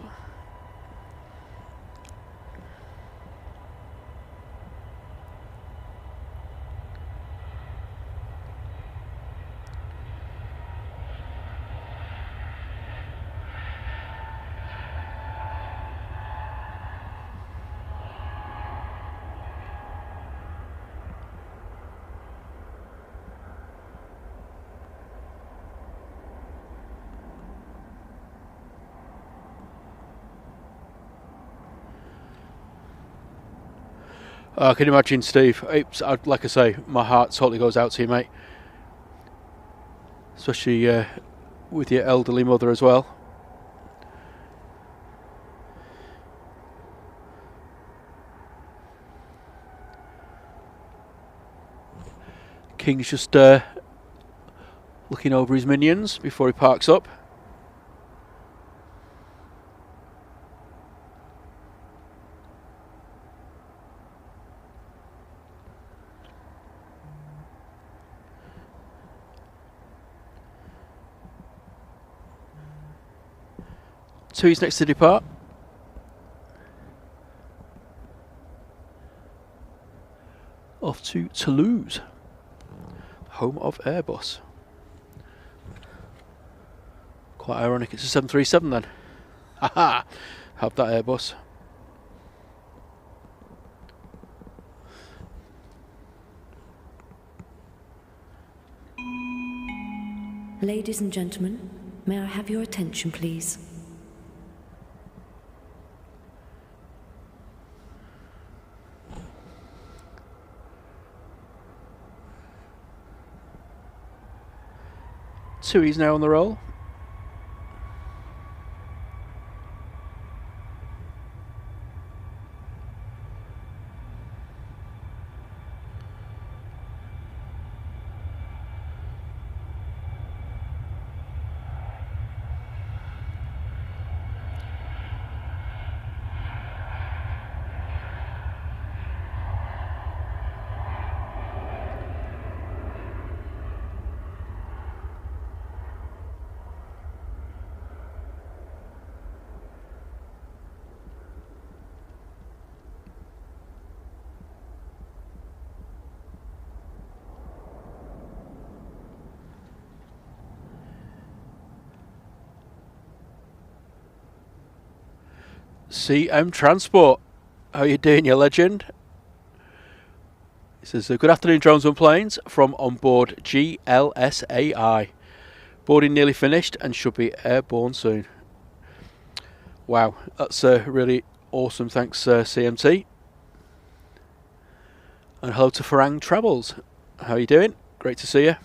I can imagine, Steve. Like I say, my heart totally goes out to you, mate. Especially with your elderly mother as well. King's just looking over his minions before he parks up. So he's next to depart. Off to Toulouse, home of Airbus. Quite ironic, it's a 737 then. Haha, have that Airbus. Ladies and gentlemen, may I have your attention, please? Tui's now on the roll. CM Transport, how you doing, you legend? He says, good afternoon, drones and planes, from on board GLSAI. Boarding nearly finished and should be airborne soon. Wow, that's really awesome. Thanks, CMT. And hello to Farang Travels. How you doing? Great to see you.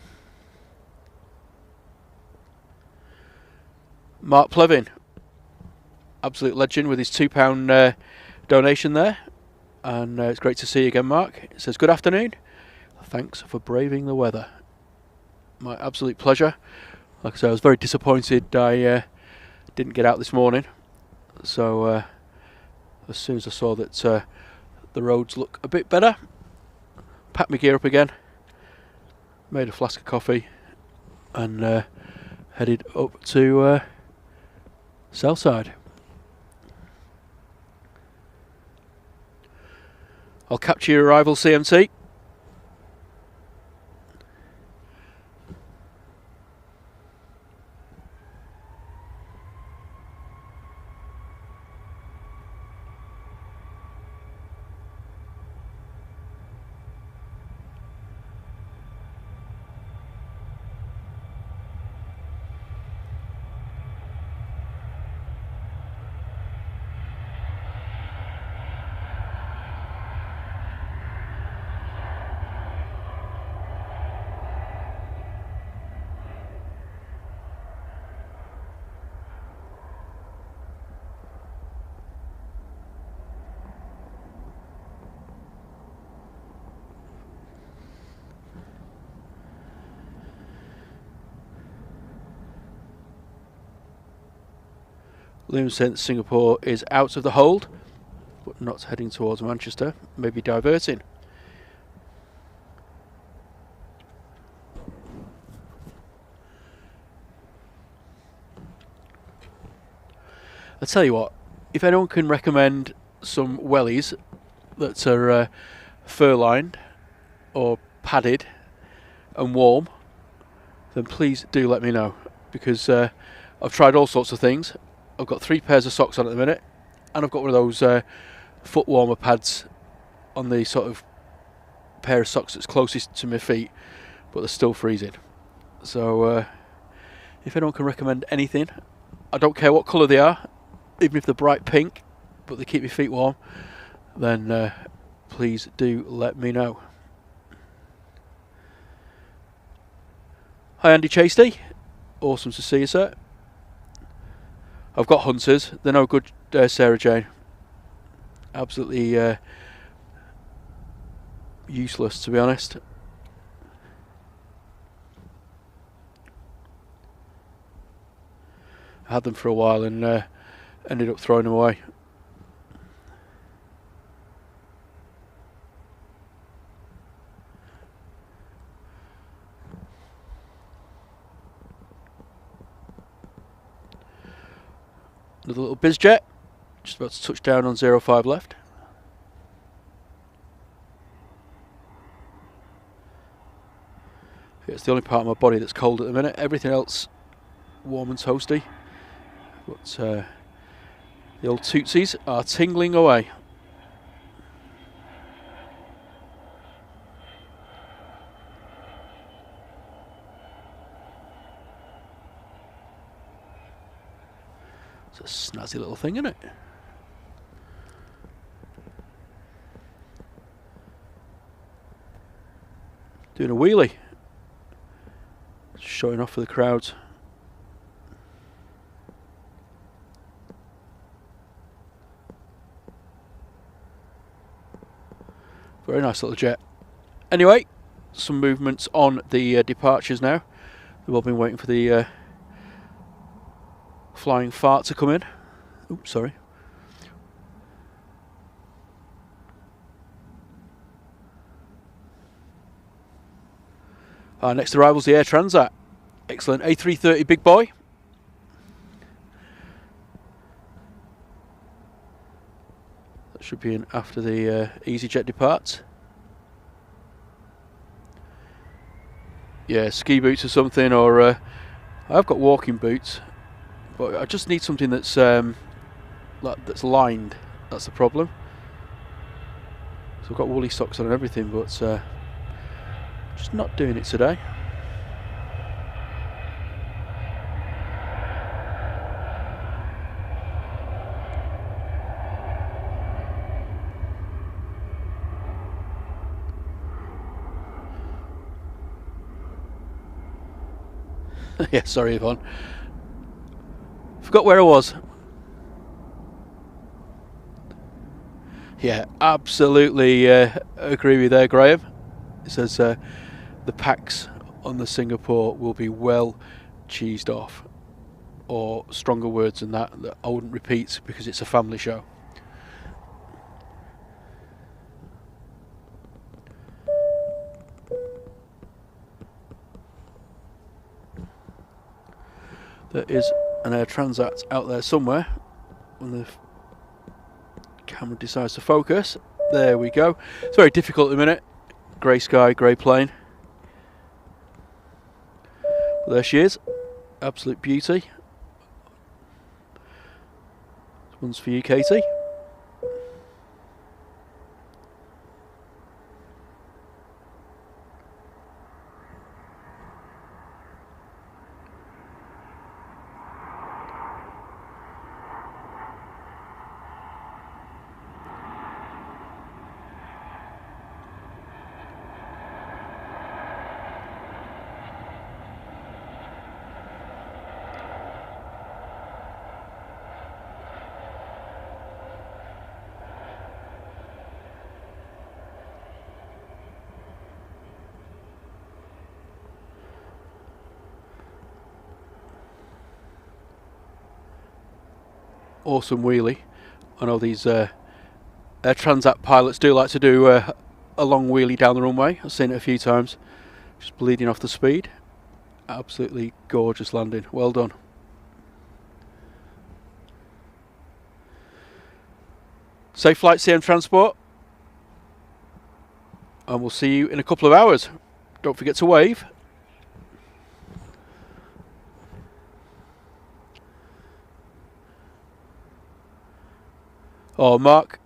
Mark Plevin, absolute legend, with his £2 donation there. And it's great to see you again, Mark. It says, good afternoon. Thanks for braving the weather. My absolute pleasure. Like I said, I was very disappointed I didn't get out this morning. So as soon as I saw that the roads look a bit better, packed my gear up again, made a flask of coffee, and headed up to Southside. I'll capture your arrival, CMT. Liam sent Singapore is out of the hold, but not heading towards Manchester, maybe diverting. I'll tell you what, if anyone can recommend some wellies that are fur-lined or padded and warm, then please do let me know, because I've tried all sorts of things. I've got 3 pairs of socks on at the minute, and I've got one of those foot warmer pads on the sort of pair of socks that's closest to my feet, but they're still freezing. So if anyone can recommend anything, I don't care what colour they are, even if they're bright pink, but they keep your feet warm, then please do let me know. Hi Andy Chasty, awesome to see you, sir. I've got hunters, they're no good, Sarah Jane. Absolutely useless, to be honest. I had them for a while and ended up throwing them away. Another little bizjet, just about to touch down on 05 left. It's the only part of my body that's cold at the minute. Everything else warm and toasty. But the old tootsies are tingling away. It's a snazzy little thing, isn't it? Doing a wheelie. Showing off for the crowds. Very nice little jet. Anyway, some movements on the departures now. We've all been waiting for the flying fart to come in. Oops, sorry. Our next arrival is the Air Transat. Excellent A330 big boy. That should be in after the EasyJet departs. Yeah, ski boots or something, or I've got walking boots, but I just need something that's that's lined. That's the problem. So I've got woolly socks on and everything, but just not doing it today. Yeah, sorry Yvonne. Forgot where I was. Yeah, absolutely agree with you there, Graham. It says the packs on the Singapore will be well cheesed off, or stronger words than that I wouldn't repeat because it's a family show. There is an Air Transat out there somewhere when the camera decides to focus. There we go. It's very difficult at the minute. Grey sky, grey plane. But there she is. Absolute beauty. This one's for you, Katie. Awesome wheelie. I know these Air Transat pilots do like to do a long wheelie down the runway. I've seen it a few times. Just bleeding off the speed. Absolutely gorgeous landing. Well done. Safe flight, CM Transport. And we'll see you in a couple of hours. Don't forget to wave. Oh, Mark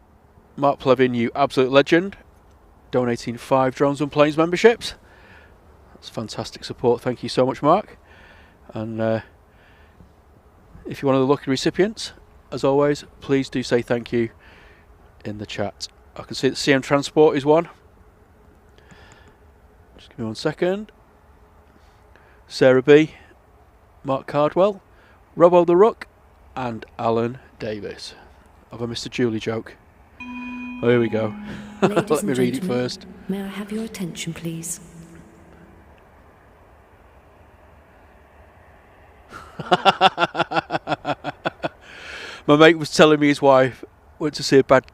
Plevin, you absolute legend, donating 5 Drones and Planes memberships. That's fantastic support. Thank you so much, Mark. And if you're one of the lucky recipients, as always, please do say thank you in the chat. I can see that CM Transport is one. Just give me 1 second. Sarah B, Mark Cardwell, Robbo the Ruck, and Alan Davis. Have I missed a Julie joke? Oh, here we go. Let me read it first. May I have your attention, please? My mate was telling me his wife went to see a bad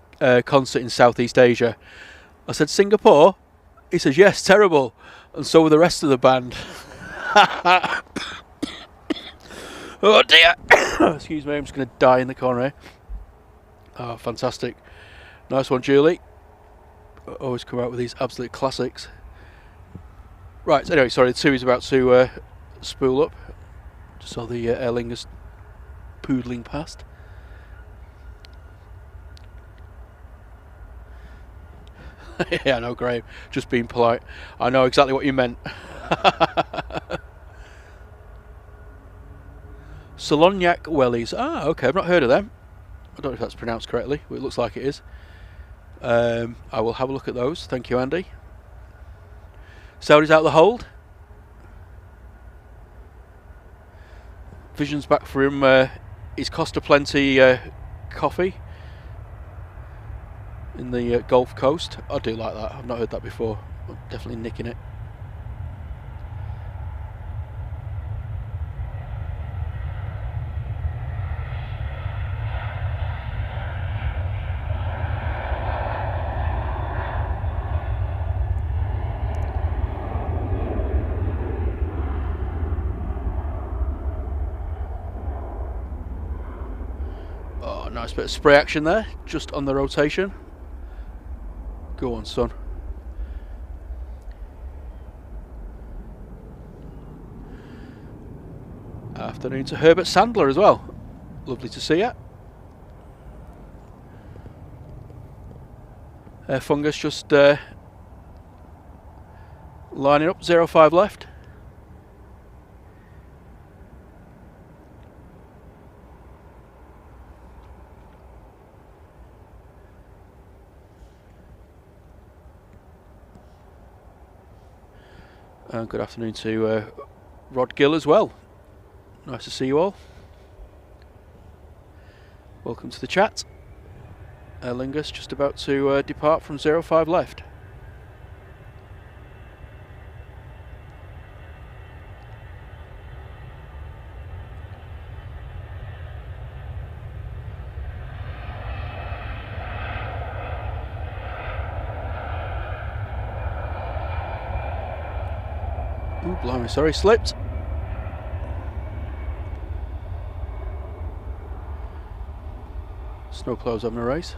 concert in Southeast Asia. I said, Singapore? He says, yes, terrible. And so were the rest of the band. Oh dear. Excuse me, I'm just going to die in the corner here. Oh, fantastic. Nice one, Julie. Always come out with these absolute classics. Right, anyway, sorry, the 2 is about to spool up. Just saw the Aer Lingus poodling past. Yeah, I know, Graham. Just being polite. I know exactly what you meant. Solognac Wellies. Ah, okay, I've not heard of them. I don't know if that's pronounced correctly, but it looks like it is. I will have a look at those. Thank you, Andy. Saudi's out the hold. Vision's back for him. His Costa Plenty coffee in the Gulf Coast. I do like that. I've not heard that before. I'm definitely nicking it. Oh, nice bit of spray action there, just on the rotation. Go on, son. Afternoon to Herbert Sandler as well. Lovely to see you. Fungus just lining up, 05 left. Good afternoon to Rod Gill as well. Nice to see you all. Welcome to the chat. Aer Lingus just about to depart from 05 left. Ooh, blimey, sorry, slipped. Snowplow's having a race.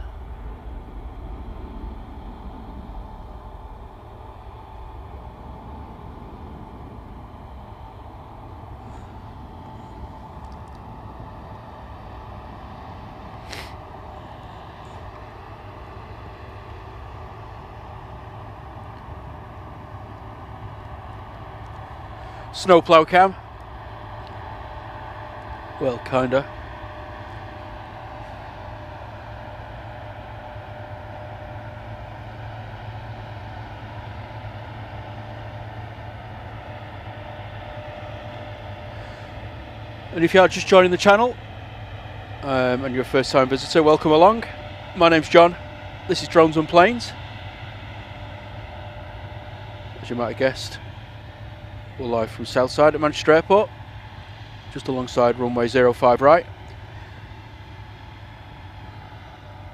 Snowplow cam. Well, kinda. And if you are just joining the channel and you're a first time visitor, welcome along. My name's John, this is Drones and Planes. As you might have guessed, we're live from Southside at Manchester Airport, just alongside runway 05 right.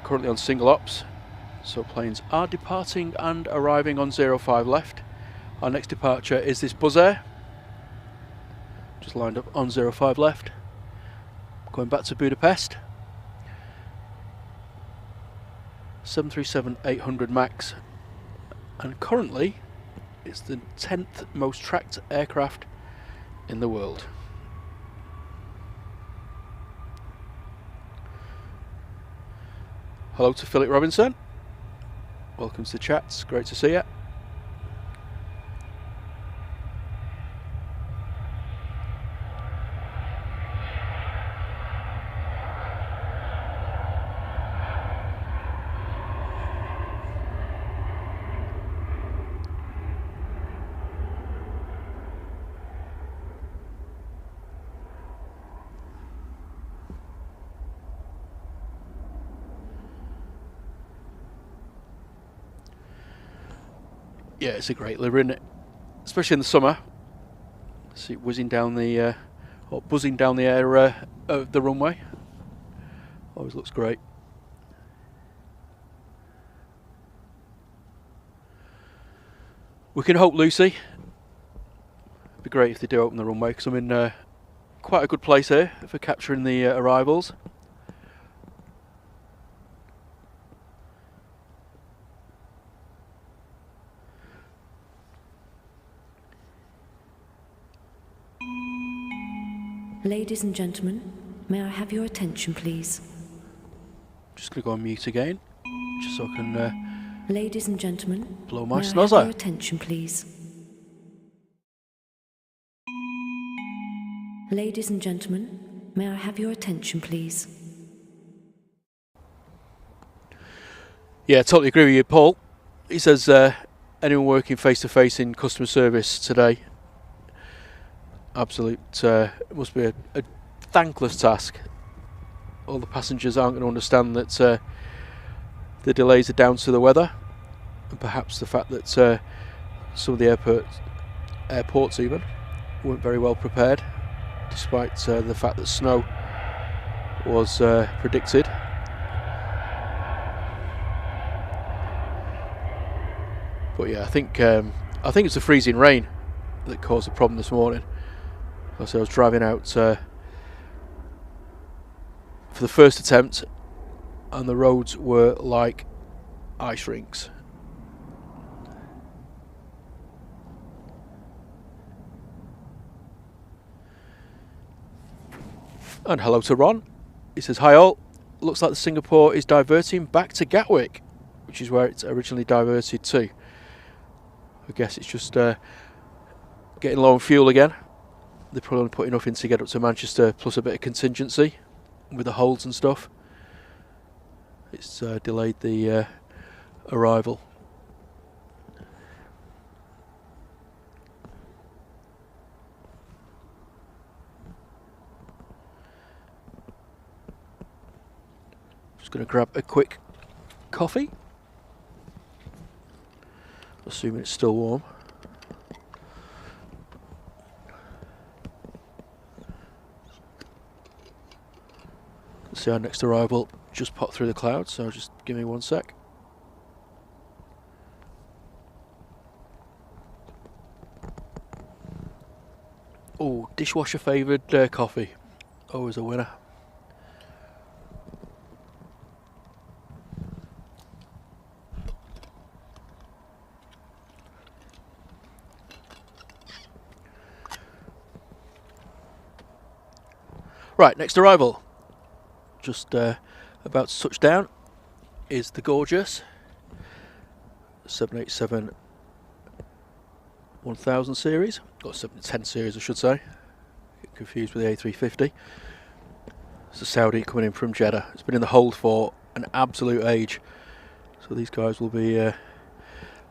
Currently on single ops, so planes are departing and arriving on 05 left. Our next departure is this Buzz Air. Just lined up on 05 left, going back to Budapest. 737-800 MAX, and currently it's the 10th most tracked aircraft in the world. Hello to Philip Robinson, welcome to the chats, great to see you. Yeah, it's a great livery, isn't it? Especially in the summer. See it whizzing down the, or buzzing down the air of the runway. Always looks great. We can hope, Lucy. It'd be great if they do open the runway, because I'm in quite a good place here for capturing the arrivals. Ladies and gentlemen, may I have your attention, please? Just going to go on mute again, just so I can Ladies and gentlemen, blow my may I have snozzer. your attention, please? Ladies and gentlemen, may I have your attention, please? Yeah, totally agree with you, Paul. He says anyone working face-to-face in customer service today, absolute, it must be a thankless task. All the passengers aren't going to understand that the delays are down to the weather, and perhaps the fact that some of the airports even weren't very well prepared, despite the fact that snow was predicted. But yeah, I think it's the freezing rain that caused the problem this morning. Because I was driving out for the first attempt, and the roads were like ice rinks. And hello to Ron. He says, hi all. Looks like the Singapore is diverting back to Gatwick, which is where it's originally diverted to. I guess it's just getting low on fuel again. They're probably only put enough in to get up to Manchester, plus a bit of contingency with the holds and stuff. It's delayed the arrival. Just going to grab a quick coffee, assuming it's still warm. See our next arrival just popped through the clouds, so just give me 1 sec. Oh, dishwasher favoured coffee. Always a winner. Right, next arrival. Just about to touch down is the gorgeous 787-1000 series, or 710 series I should say, get confused with the A350. It's a Saudi coming in from Jeddah. It's been in the hold for an absolute age, so these guys will be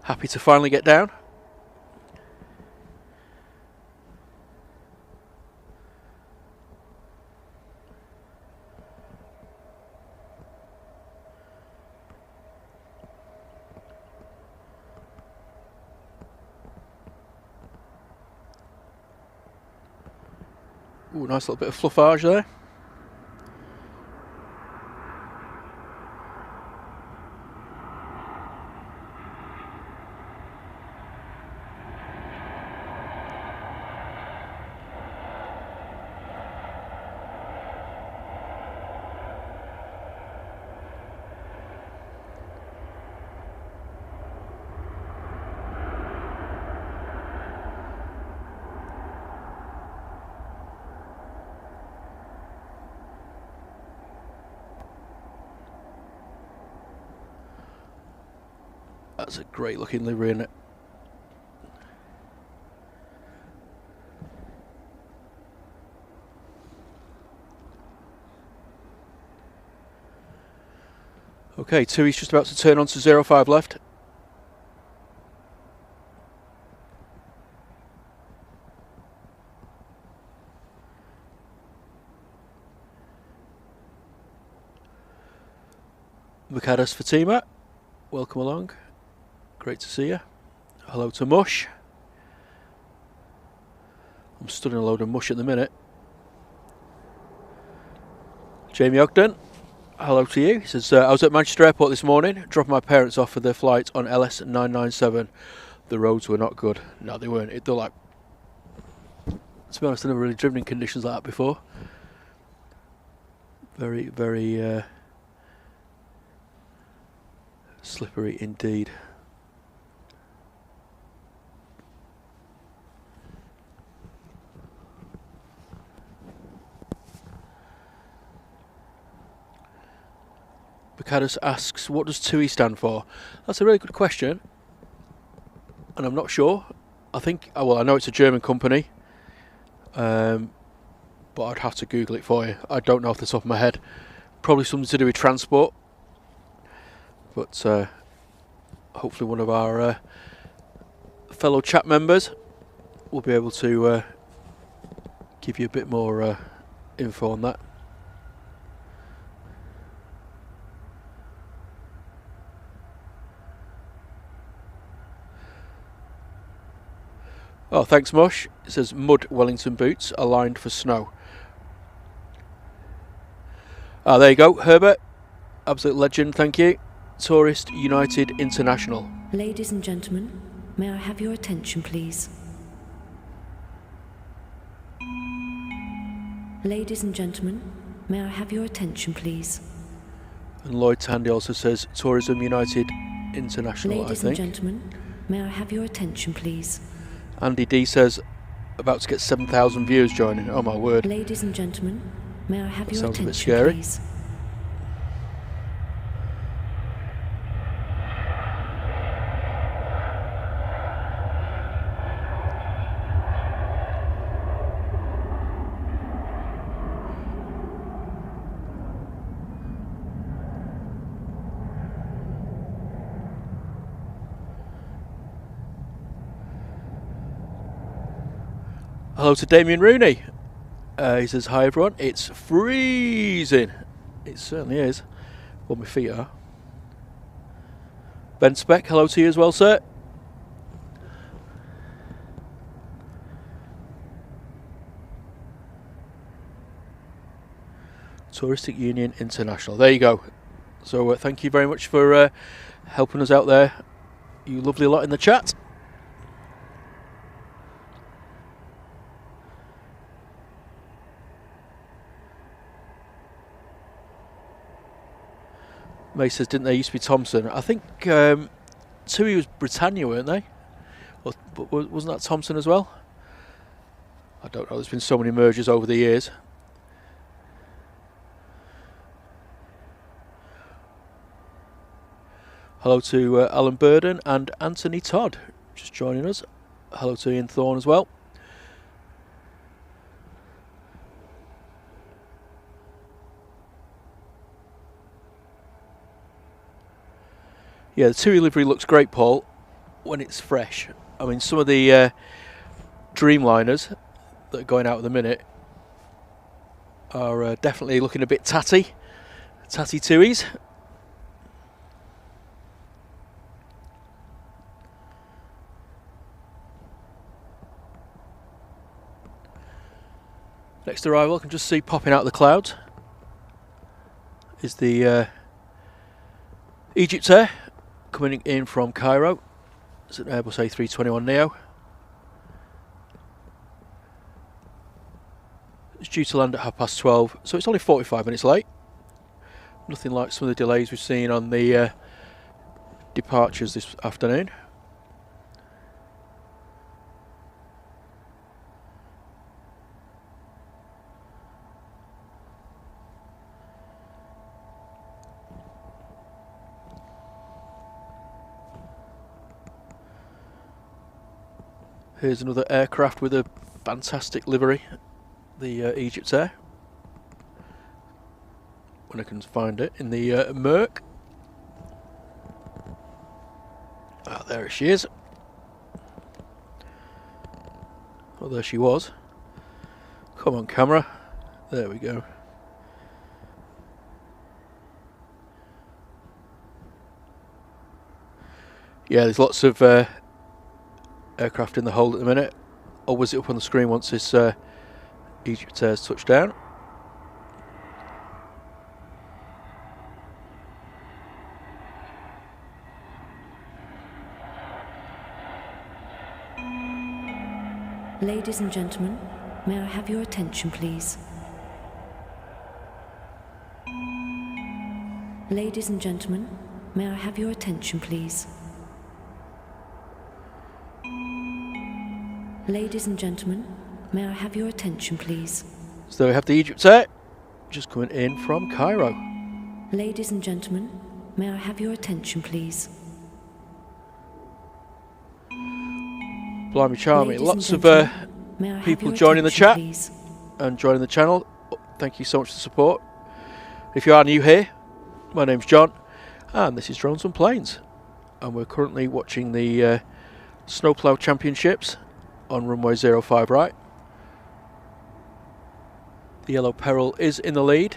happy to finally get down. Ooh, nice little bit of fluffage there. That's a great looking livery, isn't it? Okay, Tui's just about to turn on to 05 left. Mukadas Fatima, welcome along. Great to see you. Hello to Mush. I'm stood in a load of mush at the minute. Jamie Ogden, hello to you. He says, I was at Manchester Airport this morning, dropping my parents off for their flight on LS997. The roads were not good. No, they weren't. They're like, to be honest, I've never really driven in conditions like that before. Very, very slippery indeed. Bacadus asks, what does TUI stand for? That's a really good question, and I'm not sure. I think, well, I know it's a German company, but I'd have to Google it for you. I don't know off the top of my head. Probably something to do with transport, but hopefully one of our fellow chat members will be able to give you a bit more info on that. Oh, thanks, Mush. It says mud Wellington boots are lined for snow. Ah, there you go, Herbert. Absolute legend, thank you. Tourist United International. Ladies and gentlemen, may I have your attention, please? Ladies and gentlemen, may I have your attention, please? And Lloyd Tandy also says Tourism United International, Ladies and gentlemen, may I have your attention, please? Andy D says, about to get 7,000 viewers joining. Oh my word. Ladies and gentlemen, may I have That your sounds a bit attention, scary. please? Hello to Damien Rooney. He says, hi everyone, it's freezing. It certainly is. Well, my feet are. Ben Speck, hello to you as well, sir. Touristic Union International. There you go. So thank you very much for helping us out there, you lovely lot in the chat. May says, didn't they used to be Thomson? I think TUI was Britannia, weren't they? But wasn't that Thomson as well? I don't know, there's been so many mergers over the years. Hello to Alan Burden and Anthony Todd, just joining us. Hello to Ian Thorne as well. Yeah, the TUI livery looks great, Paul, when it's fresh. I mean, some of the Dreamliners that are going out at the minute are definitely looking a bit tatty. Tatty TUIs. Next arrival, I can just see popping out of the clouds is the Egypt Air coming in from Cairo. It's an Airbus A321neo. It's due to land at 12:30, so it's only 45 minutes late. Nothing like some of the delays we've seen on the departures this afternoon. Here's another aircraft with a fantastic livery, the Egypt Air. When I can find it in the Merc. Ah, there she is. Oh, there she was. Come on, camera. There we go. Yeah, there's lots of aircraft in the hold at the minute. I'll whiz it up on the screen once this Egypt Air's touched down. Ladies and gentlemen, may I have your attention, please? Ladies and gentlemen, may I have your attention, please? Ladies and gentlemen, may I have your attention, please? So we have the Egypt Air just coming in from Cairo. Ladies and gentlemen, may I have your attention, please? Blimey charming, Ladies lots and of gentlemen, may I have people your joining the attention, chat please? and joining the channel. Thank you so much for the support. If you are new here, my name's John and this is Drones and Planes, and we're currently watching the Snowplow Championships on runway 05 right. The Yellow Peril is in the lead.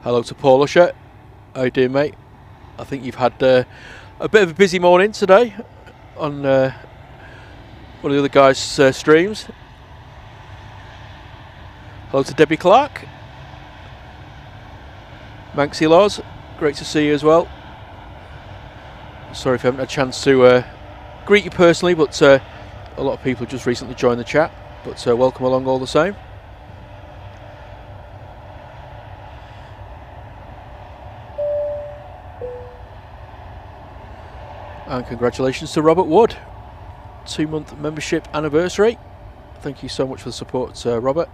Hello to Paul Usher. How you doing, mate? I think you've had a bit of a busy morning today on one of the other guys' streams. Hello to Debbie Clark. Manxie Laws, great to see you as well. Sorry if I haven't had a chance to greet you personally, but a lot of people have just recently joined the chat, but welcome along all the same. And congratulations to Robert Wood, 2-month membership anniversary. Thank you so much for the support, Robert.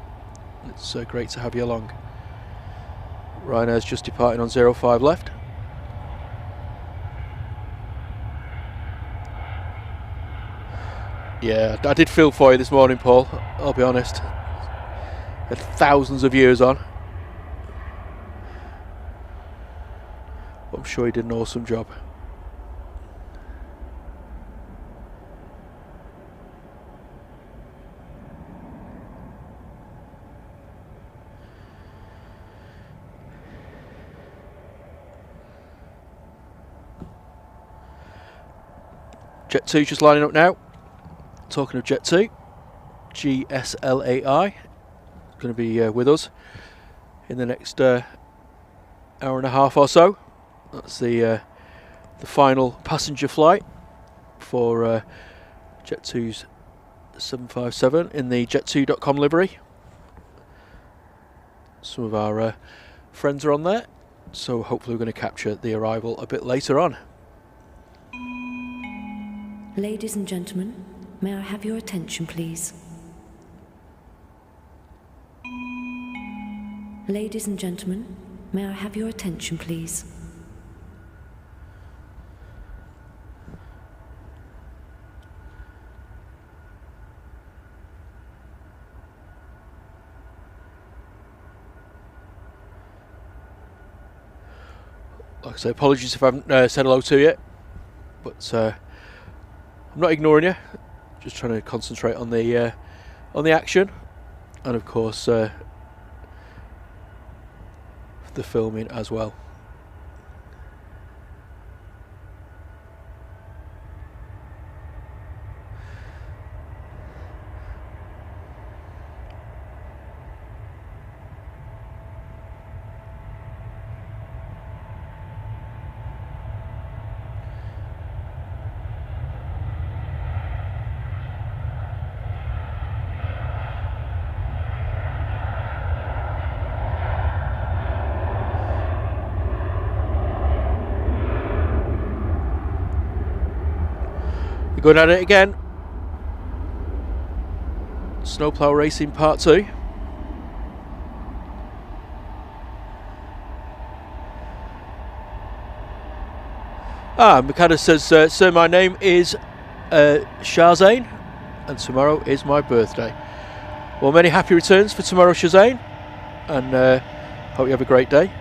It's great to have you along. Ryanair's just departing on 05 left. Yeah, I did feel for you this morning, Paul, I'll be honest. Had thousands of viewers on. I'm sure he did an awesome job. Jet2 just lining up now. Talking of Jet2, GLSAI going to be with us in the next hour and a half or so. That's the final passenger flight for Jet2's 757 in the jet2.com livery. Some of our friends are on there, so hopefully we're going to capture the arrival a bit later on. Ladies and gentlemen, may I have your attention, please? Ladies and gentlemen, may I have your attention, please? Like I say, apologies if I haven't said hello to you, but I'm not ignoring you. Just trying to concentrate on the action, and of course the filming as well. We're going at it again. Snowplow Racing Part 2. Mikada says, sir, my name is Shahzain, and tomorrow is my birthday. Well, many happy returns for tomorrow, Shahzain, and hope you have a great day.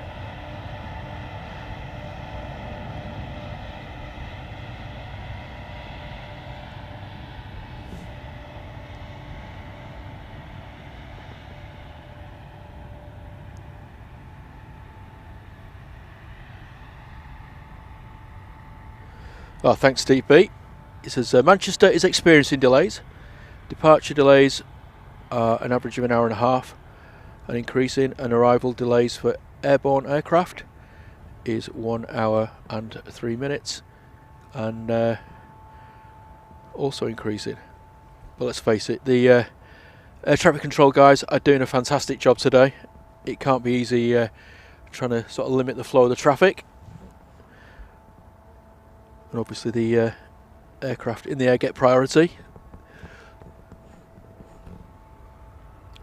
Oh, thanks, Steve B. It says Manchester is experiencing delays. Departure delays are an average of an hour and a half, and increasing, and arrival delays for airborne aircraft is 1 hour and 3 minutes, and also increasing. But let's face it, the air traffic control guys are doing a fantastic job today. It can't be easy trying to sort of limit the flow of the traffic, and obviously the aircraft in the air get priority.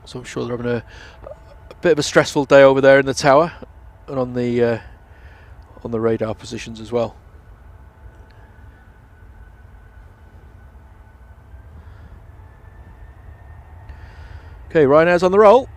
So I'm sure they're having a bit of a stressful day over there in the tower and on the radar positions as well. Okay, Ryanair's on the roll.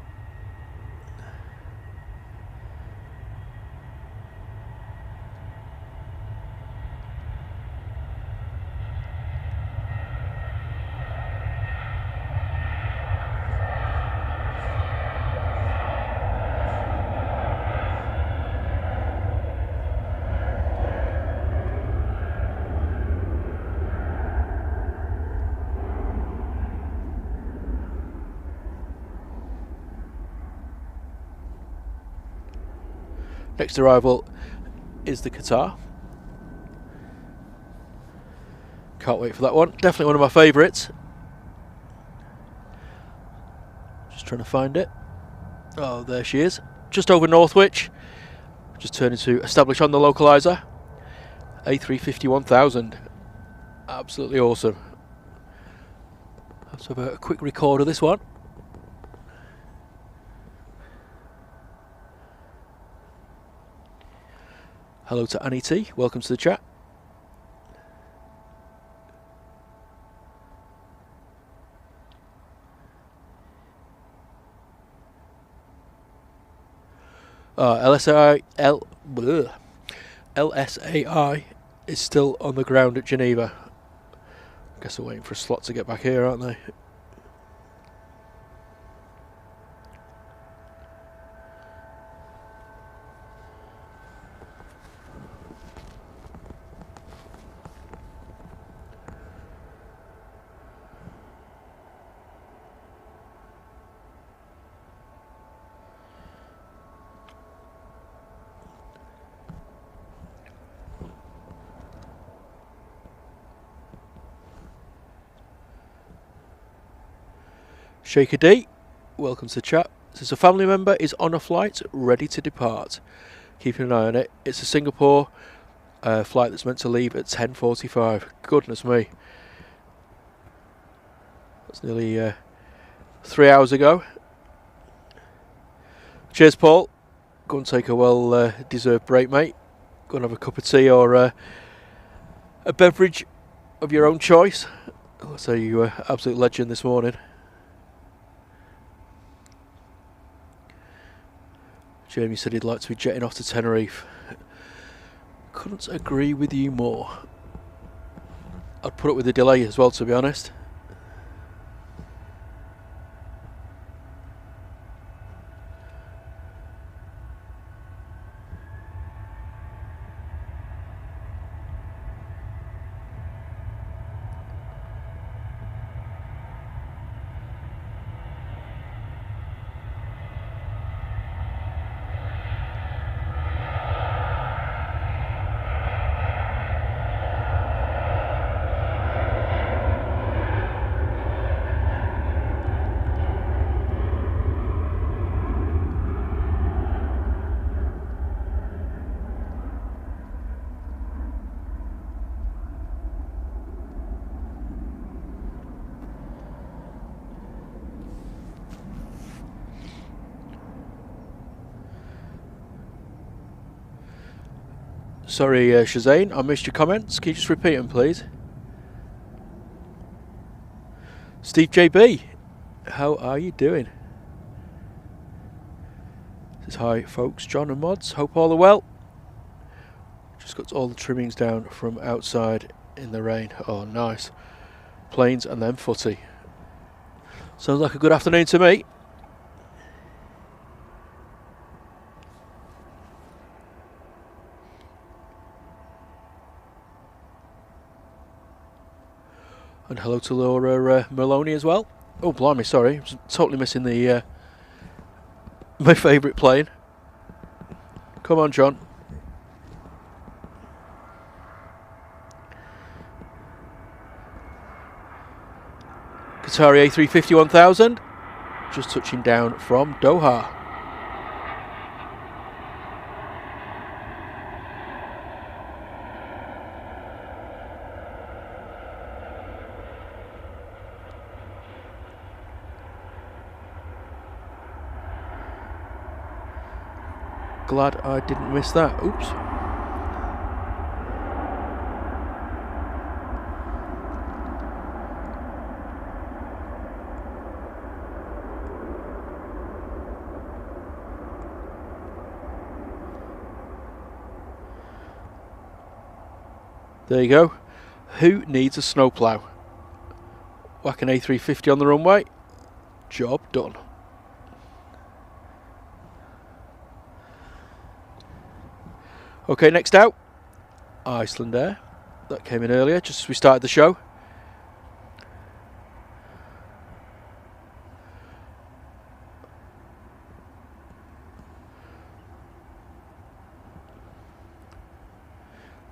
Next arrival is the Qatar. Can't wait for that one. Definitely one of my favourites. Just trying to find it. Oh, there she is. Just over Northwich. Just turning to establish on the localiser. A350-1000. Absolutely awesome. Let's have a quick record of this one. Hello to Annie T, welcome to the chat. LSAI is still on the ground at Geneva. I guess they're waiting for a slot to get back here, aren't they? Shaker D, welcome to the chat. Says a family member is on a flight ready to depart. Keeping an eye on it. It's a Singapore flight that's meant to leave at 10:45. Goodness me. That's nearly 3 hours ago. Cheers, Paul. Go and take a well-deserved break, mate. Go and have a cup of tea or a beverage of your own choice. I'll say you were absolute legend this morning. Jamie said he'd like to be jetting off to Tenerife. Couldn't agree with you more. I'd put up with the delay as well, to be honest. Sorry, Shazane, I missed your comments. Can you just repeat them, please? Steve JB, how are you doing? Says hi, folks. John and Mods. Hope all are well. Just got all the trimmings down from outside in the rain. Oh, nice. Planes and then footy. Sounds like a good afternoon to me. And hello to Laura Maloney as well. Oh, blimey, sorry. I was totally missing the my favourite plane. Come on, John. Qatar A350-1000. Just touching down from Doha. Glad I didn't miss that. Oops. There you go. Who needs a snowplow? Whack an A350 on the runway. Job done. Okay, next out, Iceland Air. That came in earlier, just as we started the show.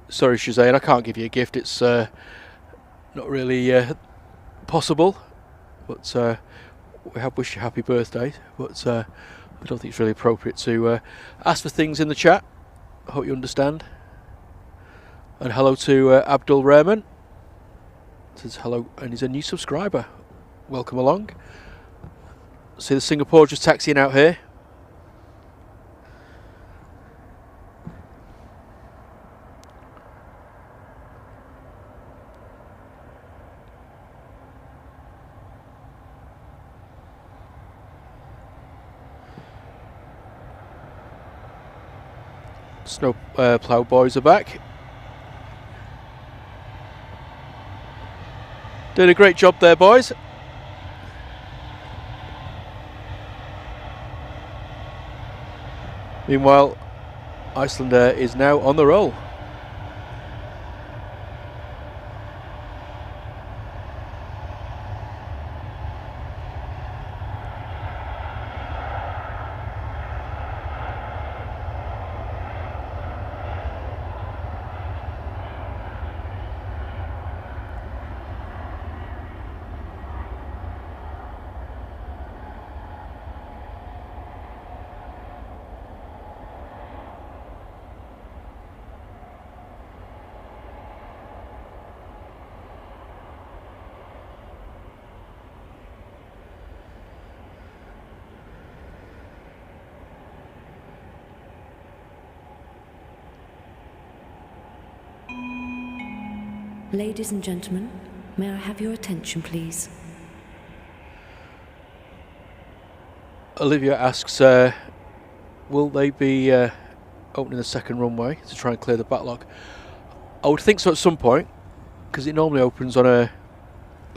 Sorry, Shazane, I can't give you a gift. It's not really possible. But we have wished you happy birthday. But I don't think it's really appropriate to ask for things in the chat. I hope you understand. And hello to Abdul Rahman. Says hello, and he's a new subscriber. Welcome along. See the Singapore just taxiing out here. Snow plough boys are back. Doing a great job there, boys. Meanwhile, Iceland Air is now on the roll. Ladies and gentlemen, may I have your attention, please? Olivia asks, will they be opening the second runway to try and clear the backlog? I would think so at some point, because it normally opens on a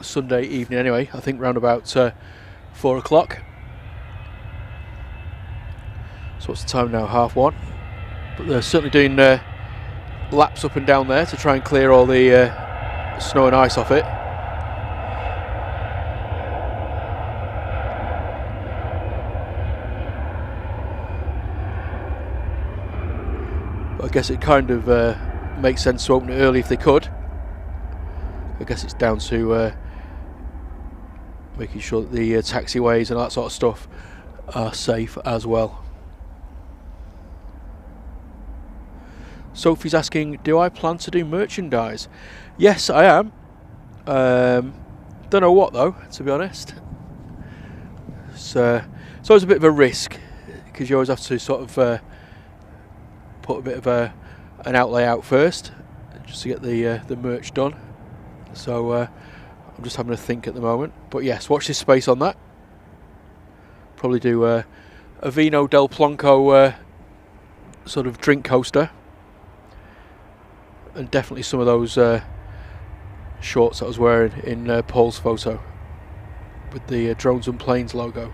Sunday evening anyway. I think round about 4 o'clock. So what's the time now? 1:30. But they're certainly doing laps up and down there to try and clear all the snow and ice off it. But I guess it kind of makes sense to open it early if they could. I guess it's down to making sure that the taxiways and that sort of stuff are safe as well. Sophie's asking, do I plan to do merchandise? Yes, I am. Don't know what though, to be honest. It's always a bit of a risk, because you always have to sort of put a bit of an outlay out first, just to get the merch done. So I'm just having a think at the moment. But yes, watch this space on that. Probably do a Vino del Plonco sort of drink coaster. And definitely some of those shorts that I was wearing in Paul's photo with the Drones and Planes logo.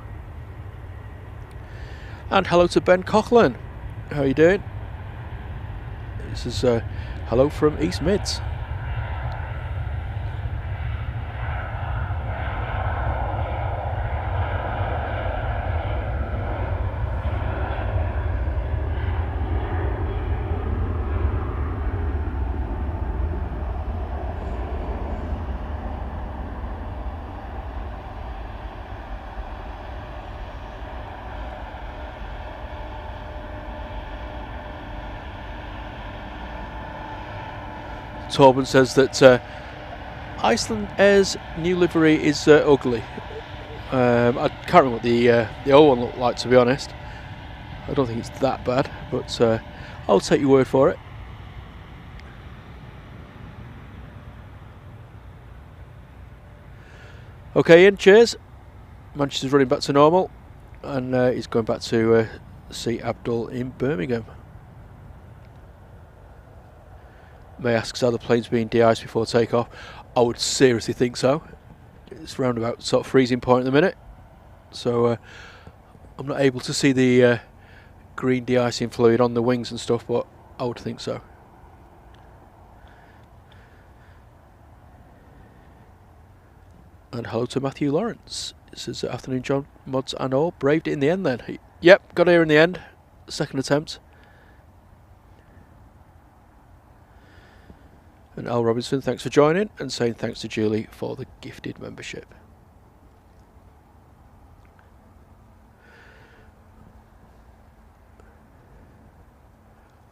And hello to Ben Coughlin. How are you doing? This is hello from East Mids. Torben says that Iceland Air's new livery is ugly. I can't remember what the old one looked like, to be honest. I don't think it's that bad, but I'll take your word for it. Okay, Ian, cheers. Manchester's running back to normal, and he's going back to see Abdul in Birmingham. May asks, are the planes being de-iced before takeoff? I would seriously think so. It's round about sort of freezing point at the minute, so I'm not able to see the green de-icing fluid on the wings and stuff, but I would think so. And hello to Matthew Lawrence. It says, afternoon John, mods and all. Braved it in the end then. Yep, got here in the end. Second attempt. And Al Robinson, thanks for joining, and saying thanks to Julie for the gifted membership.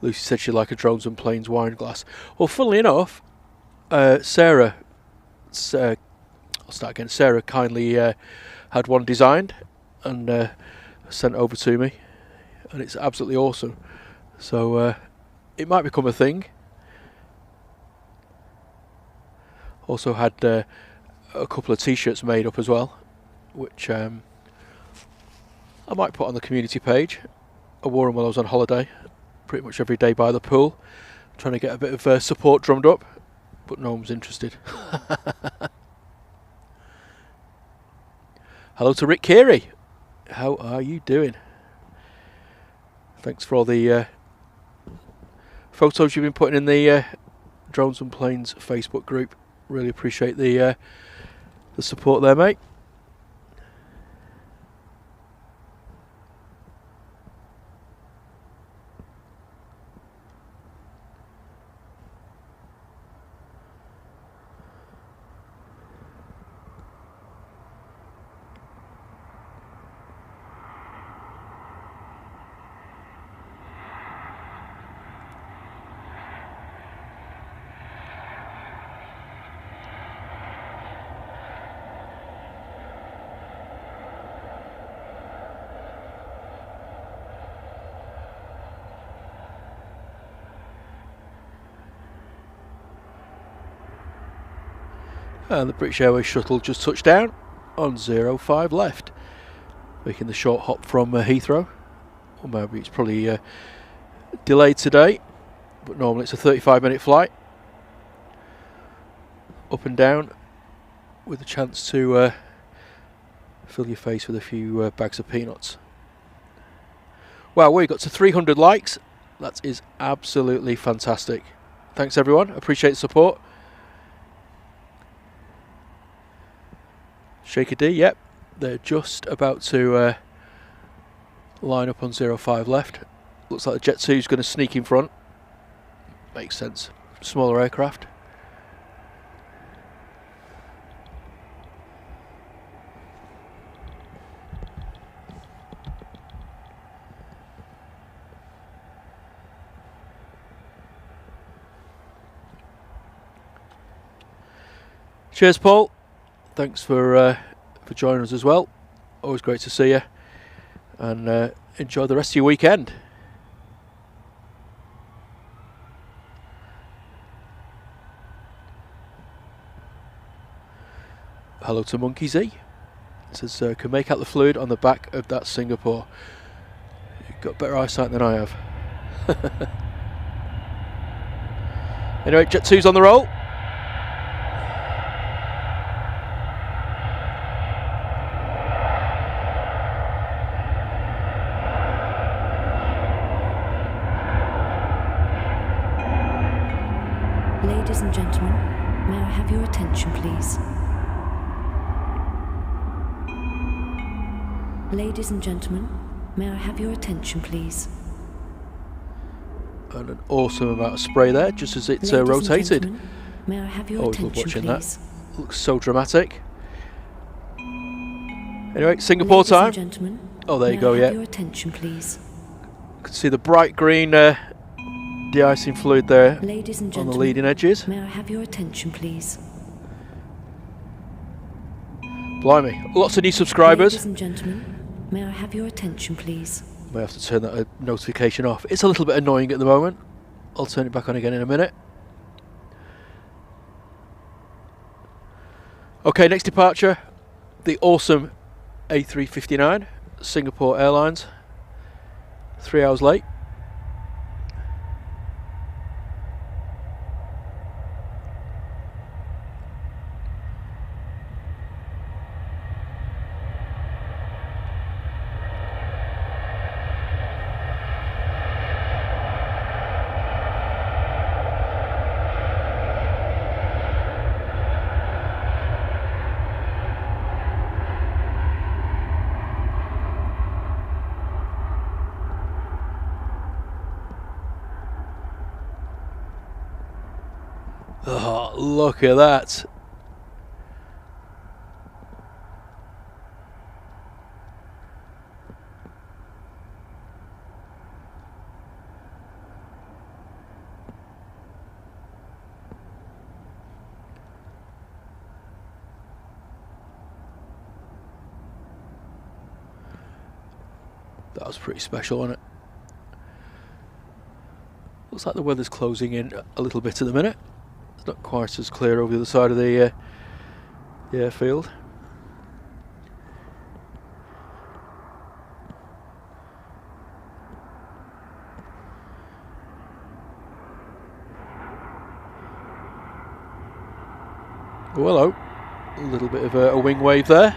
Lucy said she'd like a drones and planes wine glass. Well, funnily enough, Sarah kindly had one designed and sent over to me, and it's absolutely awesome. So it might become a thing. Also had a couple of t-shirts made up as well, which I might put on the community page. I wore them while I was on holiday, pretty much every day by the pool, trying to get a bit of support drummed up, but no one was interested. Hello to Rick Carey. How are you doing? Thanks for all the photos you've been putting in the Drones and Planes Facebook group. Really appreciate the support there, mate. And the British Airways shuttle just touched down on 05 left, making the short hop from Heathrow. Or maybe it's probably delayed today, but normally it's a 35-minute flight. Up and down, with a chance to fill your face with a few bags of peanuts. Wow, we got to 300 likes. That is absolutely fantastic. Thanks everyone, appreciate the support. Shaker D, yep, they're just about to line up on 05 left. Looks like the Jet2's going to sneak in front. Makes sense. Smaller aircraft. Cheers, Paul. Thanks for joining us as well. Always great to see you, and enjoy the rest of your weekend. Hello to Monkey Z. It says, can make out the fluid on the back of that Singapore. You've got better eyesight than I have. Anyway, Jet2's on the roll. Ladies and gentlemen, may I have your attention, please? Ladies and gentlemen, may I have your attention, please? And an awesome amount of spray there, just as it's rotated. May I have your Always love attention, watching please? that. Looks so dramatic. Anyway, Singapore Ladies time. and gentlemen, Oh, there may you go. I Yeah, have your attention, please? you can see the bright green de-icing fluid there Ladies and on gentlemen, the leading edges. may I have your attention, please? Blimey, lots of new subscribers. Ladies and gentlemen, may I have your attention, please? May have to turn that notification off. It's a little bit annoying at the moment. I'll turn it back on again in a minute. Okay, next departure, the awesome A350-1000, Singapore Airlines, 3 hours late. Oh, look at that. That was pretty special, wasn't it? Looks like the weather's closing in a little bit at the minute. It's not quite as clear over the other side of the airfield. Oh, hello. A little bit of a wing wave there.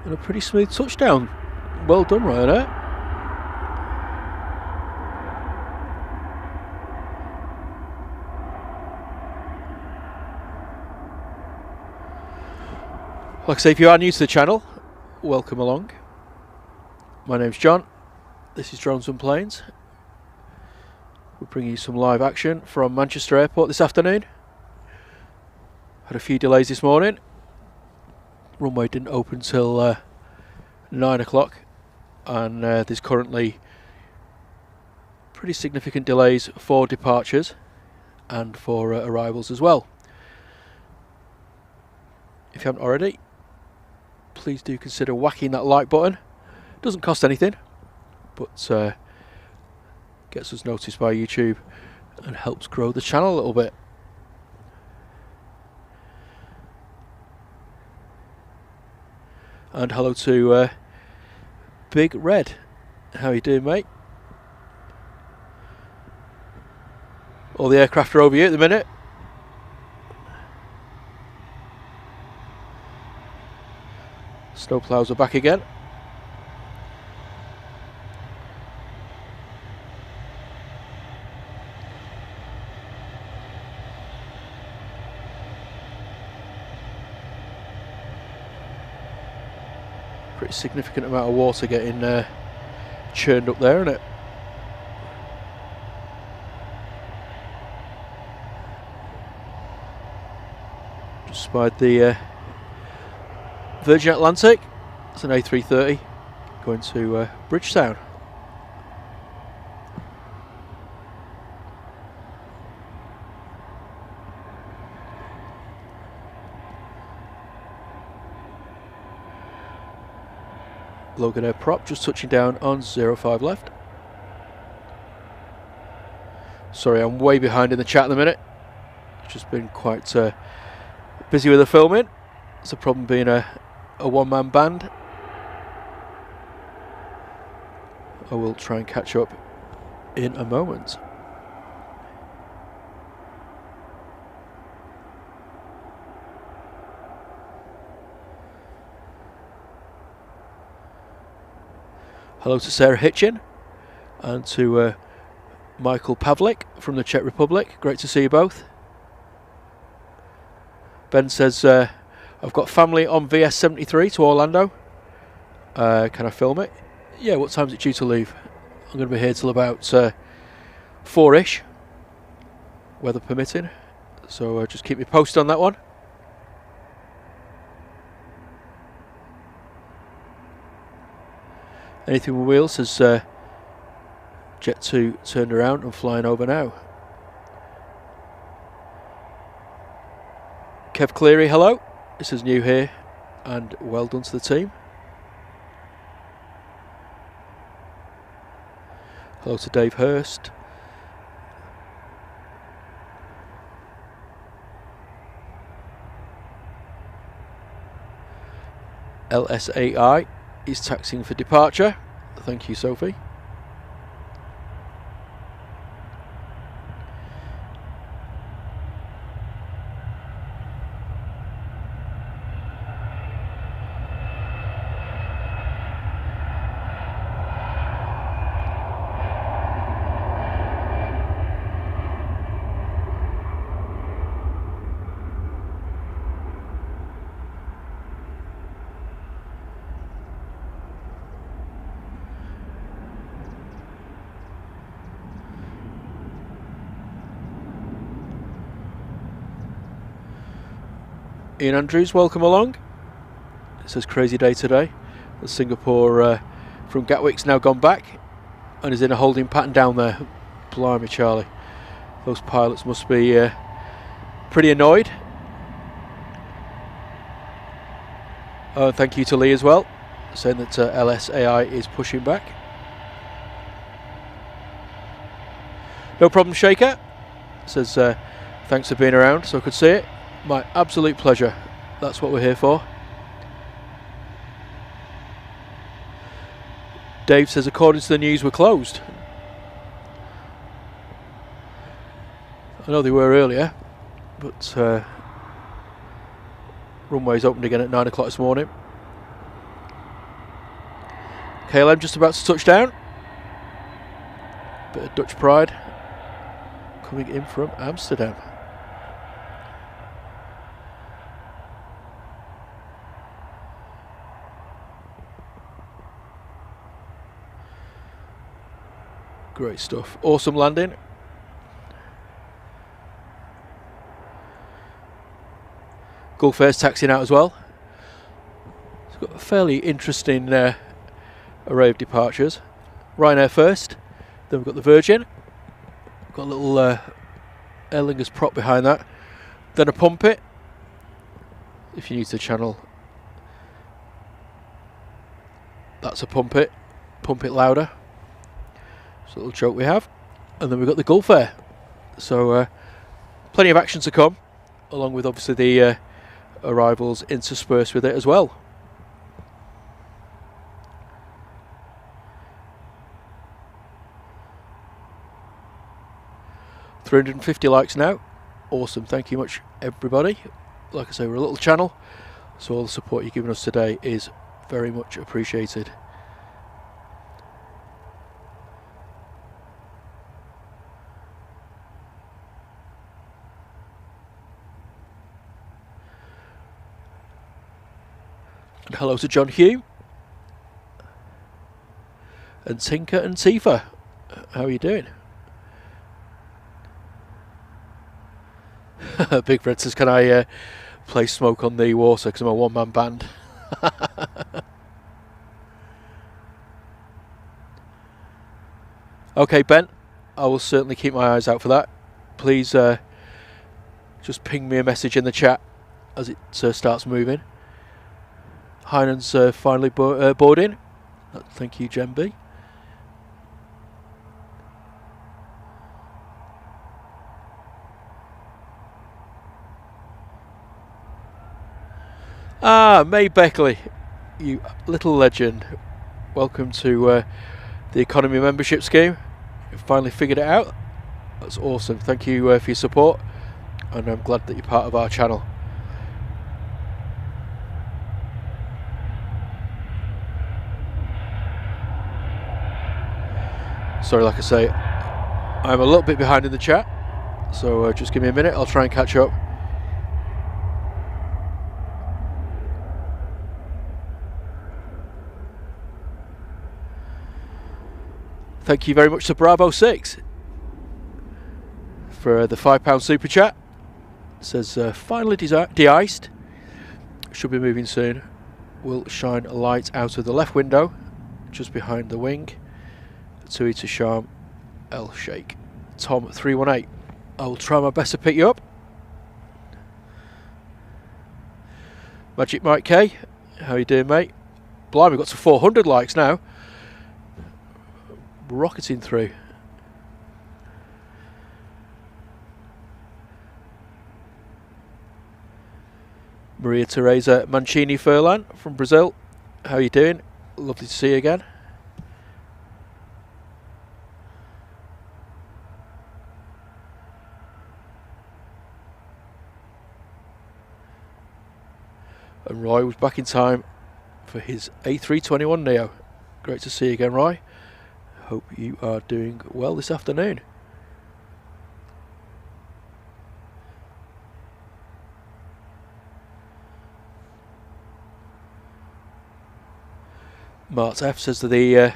And a pretty smooth touchdown. Well done, Ryanair. Like I say, if you are new to the channel, welcome along. My name's John. This is Drones and Planes. We're bringing you some live action from Manchester Airport this afternoon. Had a few delays this morning. Runway didn't open till 9 o'clock, and there's currently pretty significant delays for departures and for arrivals as well. If you haven't already, please do consider whacking that like button. Doesn't cost anything, but gets us noticed by YouTube and helps grow the channel a little bit. And hello to Big Red. How you doing, mate? All the aircraft are over here at the minute. Snowplows are back again. Pretty significant amount of water getting churned up there, isn't it? Just spied the Virgin Atlantic. It's an A330 going to Bridgetown. Logan Air prop just touching down on 05 left. Sorry, I'm way behind in the chat at the minute. Just been quite busy with the filming. It's a problem being a one-man band. I will try and catch up in a moment. Hello to Sarah Hitchin and to Michael Pavlik from the Czech Republic. Great to see you both. Ben says, I've got family on VS73 to Orlando. Can I film it? Yeah, what time's it due to leave? I'm going to be here till about 4-ish. weather permitting. So just keep me posted on that one. Anything with wheels has Jet2 turned around and flying over now. Kev Cleary, hello. This is new here, and well done to the team. Hello to Dave Hurst. GLSAI is taxiing for departure. Thank you, Sophie. Ian Andrews, welcome along. It says crazy day today. The Singapore from Gatwick's now gone back and is in a holding pattern down there. Blimey, Charlie. Those pilots must be pretty annoyed. Thank you to Lee as well, saying that GLSAI is pushing back. No problem, Shaker. Says thanks for being around so I could see it. My absolute pleasure. That's what we're here for. Dave says according to the news we're closed. I know they were earlier, but runway's opened again at 9 o'clock this morning. KLM just about to touch down. Bit of Dutch pride coming in from Amsterdam. Great stuff. Awesome landing. Gulf Air's taxiing out as well. It's got a fairly interesting array of departures. Ryanair first, then we've got the Virgin. We've got a little Aer Lingus prop behind that. Then a pump it. If you're new to the channel, that's a pump it. Pump it louder. It's a little joke we have. And then we've got the Gulf Air. So plenty of action to come, along with obviously the arrivals interspersed with it as well. $350 likes now. Awesome, thank you much everybody. Like I say, we're a little channel, so all the support you're giving us today is very much appreciated. And hello to John Hugh and Tinker and Tifa. How are you doing? Big Fred says, can I play Smoke on the Water because I'm a one-man band? Okay, Ben, I will certainly keep my eyes out for that. Please just ping me a message in the chat as it starts moving. Heinen's finally boarding. Thank you, Jen B. Ah, May Beckley, you little legend. Welcome to the economy membership scheme. You've finally figured it out. That's awesome. Thank you for your support, and I'm glad that you're part of our channel. Sorry, like I say, I'm a little bit behind in the chat, so just give me a minute, I'll try and catch up. Thank you very much to Bravo 6 for the £5 super chat. It says finally de-iced. Should be moving soon. Will shine a light out of the left window, just behind the wing. Tui to Sham, El Sheikh. Tom 318. I will try my best to pick you up. Magic Mike K, how you doing, mate? Blimey, got to 400 likes now. Rocketing through. Maria Teresa Mancini Furlan from Brazil. How you doing? Lovely to see you again. And Roy was back in time for his A321neo. Great to see you again, Roy. Hope you are doing well this afternoon. Mart F says that the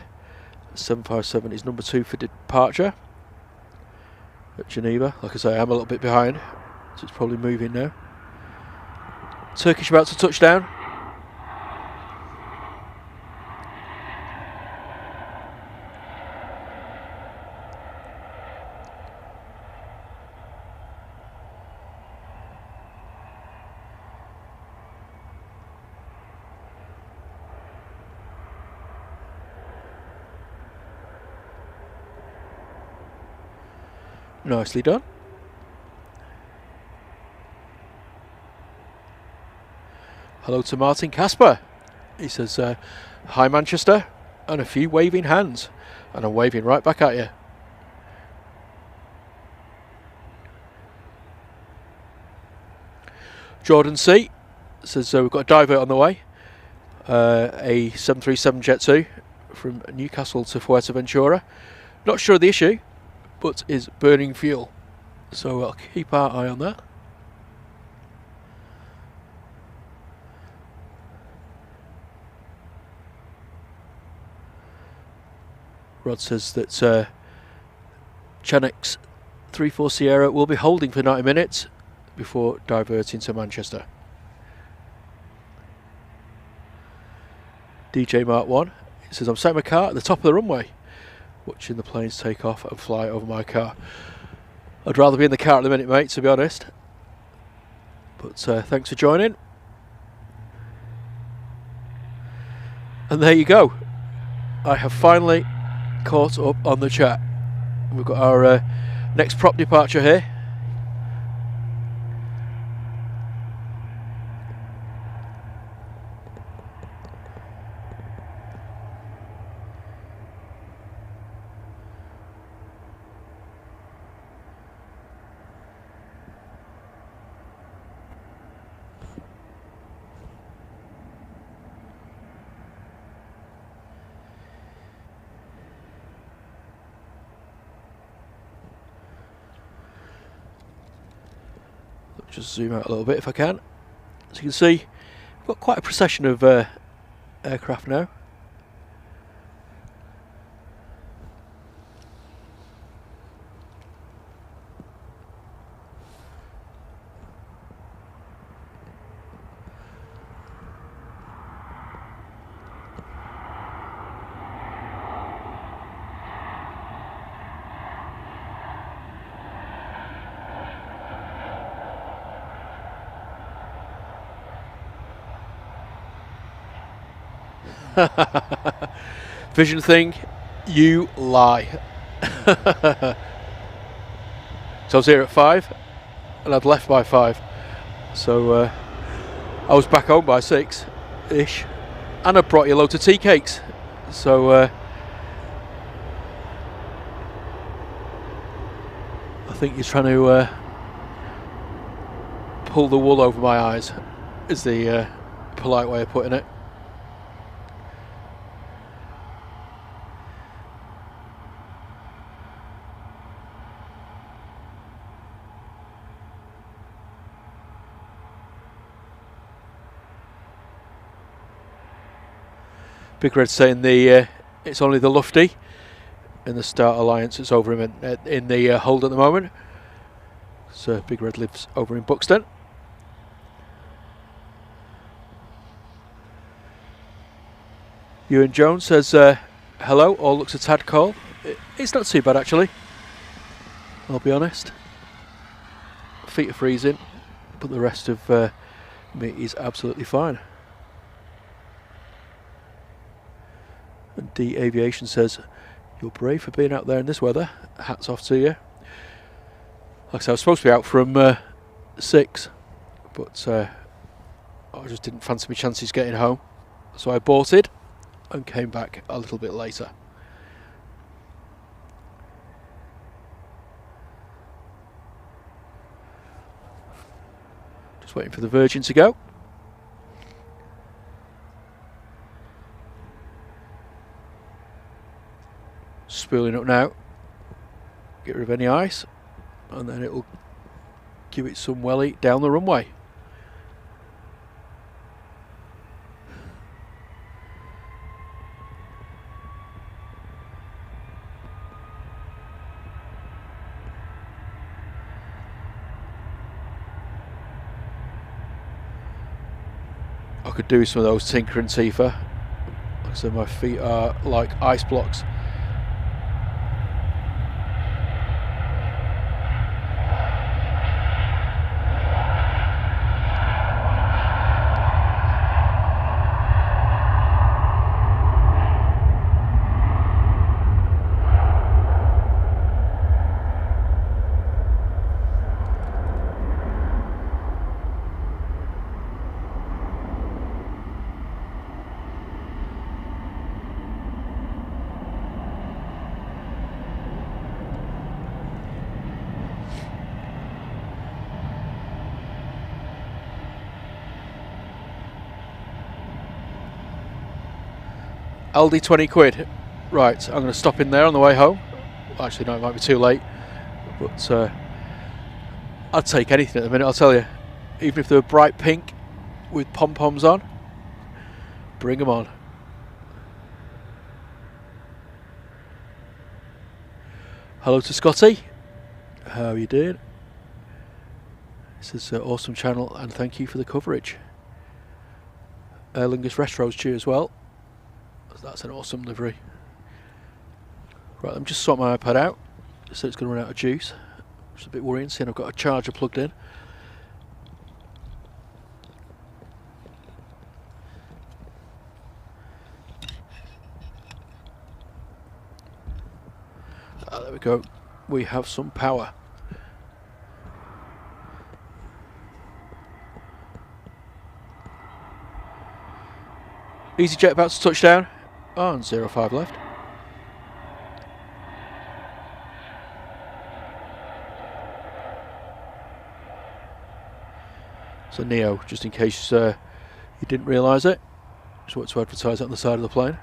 757 is number 2 for departure at Geneva. Like I say, I'm a little bit behind, so it's probably moving now. Turkish about to touch down. Nicely done. Hello to Martin Casper. He says, hi Manchester, and a few waving hands. And I'm waving right back at you. Jordan C says, we've got a divert on the way. A 737 Jet2 from Newcastle to Fuerteventura. Not sure of the issue, but is burning fuel. So I'll keep our eye on that. Rod says that Chanex 34 Sierra will be holding for 90 minutes before diverting to Manchester. DJ Mark 1 says, I'm sat in my car at the top of the runway, watching the planes take off and fly over my car. I'd rather be in the car at the minute, mate, to be honest. But thanks for joining. And there you go. I have finally caught up on the chat. We've got our next prop departure here. Just zoom out a little bit if I can. As you can see, we've got quite a procession of aircraft now. Vision thing, you lie. So I was here at 5 and I'd left by 5, so I was back home by 6-ish, and I brought you a load of tea cakes, so I think you're trying to pull the wool over my eyes, is the polite way of putting it. Big Red saying it's only the Lufty in the Start Alliance that's over him in the hold at the moment. because Big Red lives over in Buxton. Ewan Jones says, hello, all looks a tad cold. It's not too bad actually, I'll be honest. Feet are freezing, but the rest of me is absolutely fine. And D Aviation says, you're brave for being out there in this weather. Hats off to you. Like I said, I was supposed to be out from 6, but I just didn't fancy my chances getting home. So I aborted and came back a little bit later. Just waiting for the Virgin to go. Spooling up now. Get rid of any ice, and then it'll give it some welly down the runway. I could do some of those Tinker and Tifa. Like I said, my feet are like ice blocks. Aldi 20 quid. Right, I'm going to stop in there on the way home. Actually, no, it might be too late. But I'd take anything at the minute, I'll tell you. Even if they were bright pink with pom-poms on, bring them on. Hello to Scotty. How are you doing? This is an awesome channel and thank you for the coverage. Aer Lingus Retro's to you as well. That's an awesome livery. Right, let me just sort my iPad out. So it's going to run out of juice. It's a bit worrying seeing I've got a charger plugged in. There we go. We have some power. EasyJet about to touch down on 05 left. So Neo, just in case you didn't realise it, just want to advertise it on the side of the plane.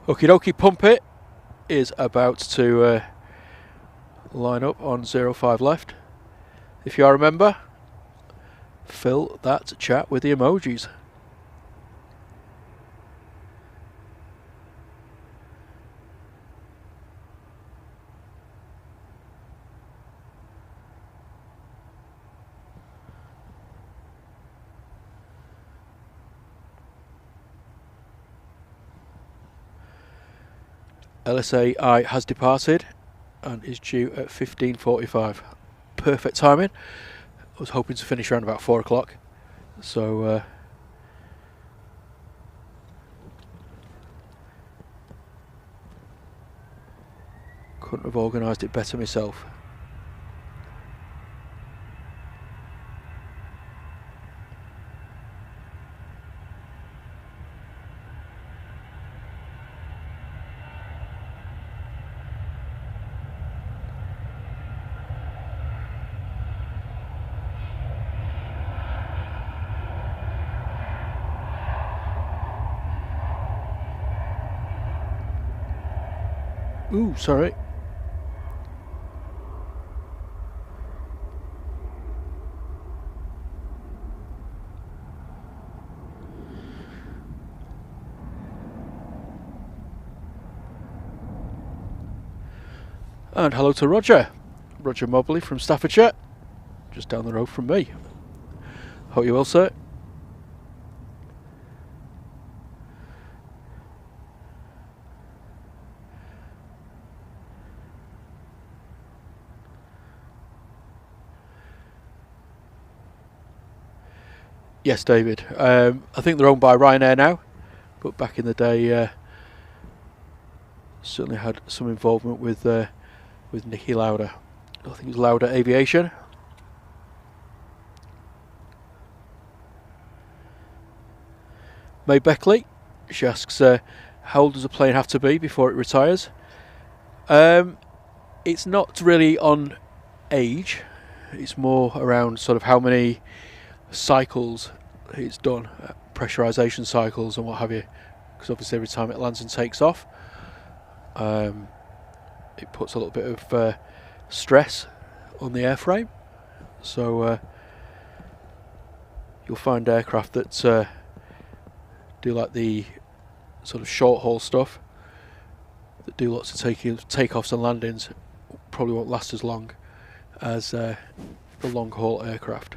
Okie dokie, Pump It is about to line up on 05 left. If you are a member, fill that chat with the emojis. GLSAI has departed and is due at 15:45. Perfect timing. I was hoping to finish around about 4 o'clock, so couldn't have organised it better myself. Ooh, sorry. And hello to Roger Mobley from Staffordshire, just down the road from me. Hope you well, sir. Yes, David. I think they're owned by Ryanair now, but back in the day, certainly had some involvement with Nicky Lauder. I think it was Lauder Aviation. May Beckley, she asks, how old does a plane have to be before it retires? It's not really on age, it's more around sort of how many cycles it's done, pressurisation cycles and what have you, because obviously every time it lands and takes off, it puts a little bit of stress on the airframe. So you'll find aircraft that do like the sort of short haul stuff, that do lots of takeoffs and landings, probably won't last as long as the long haul aircraft.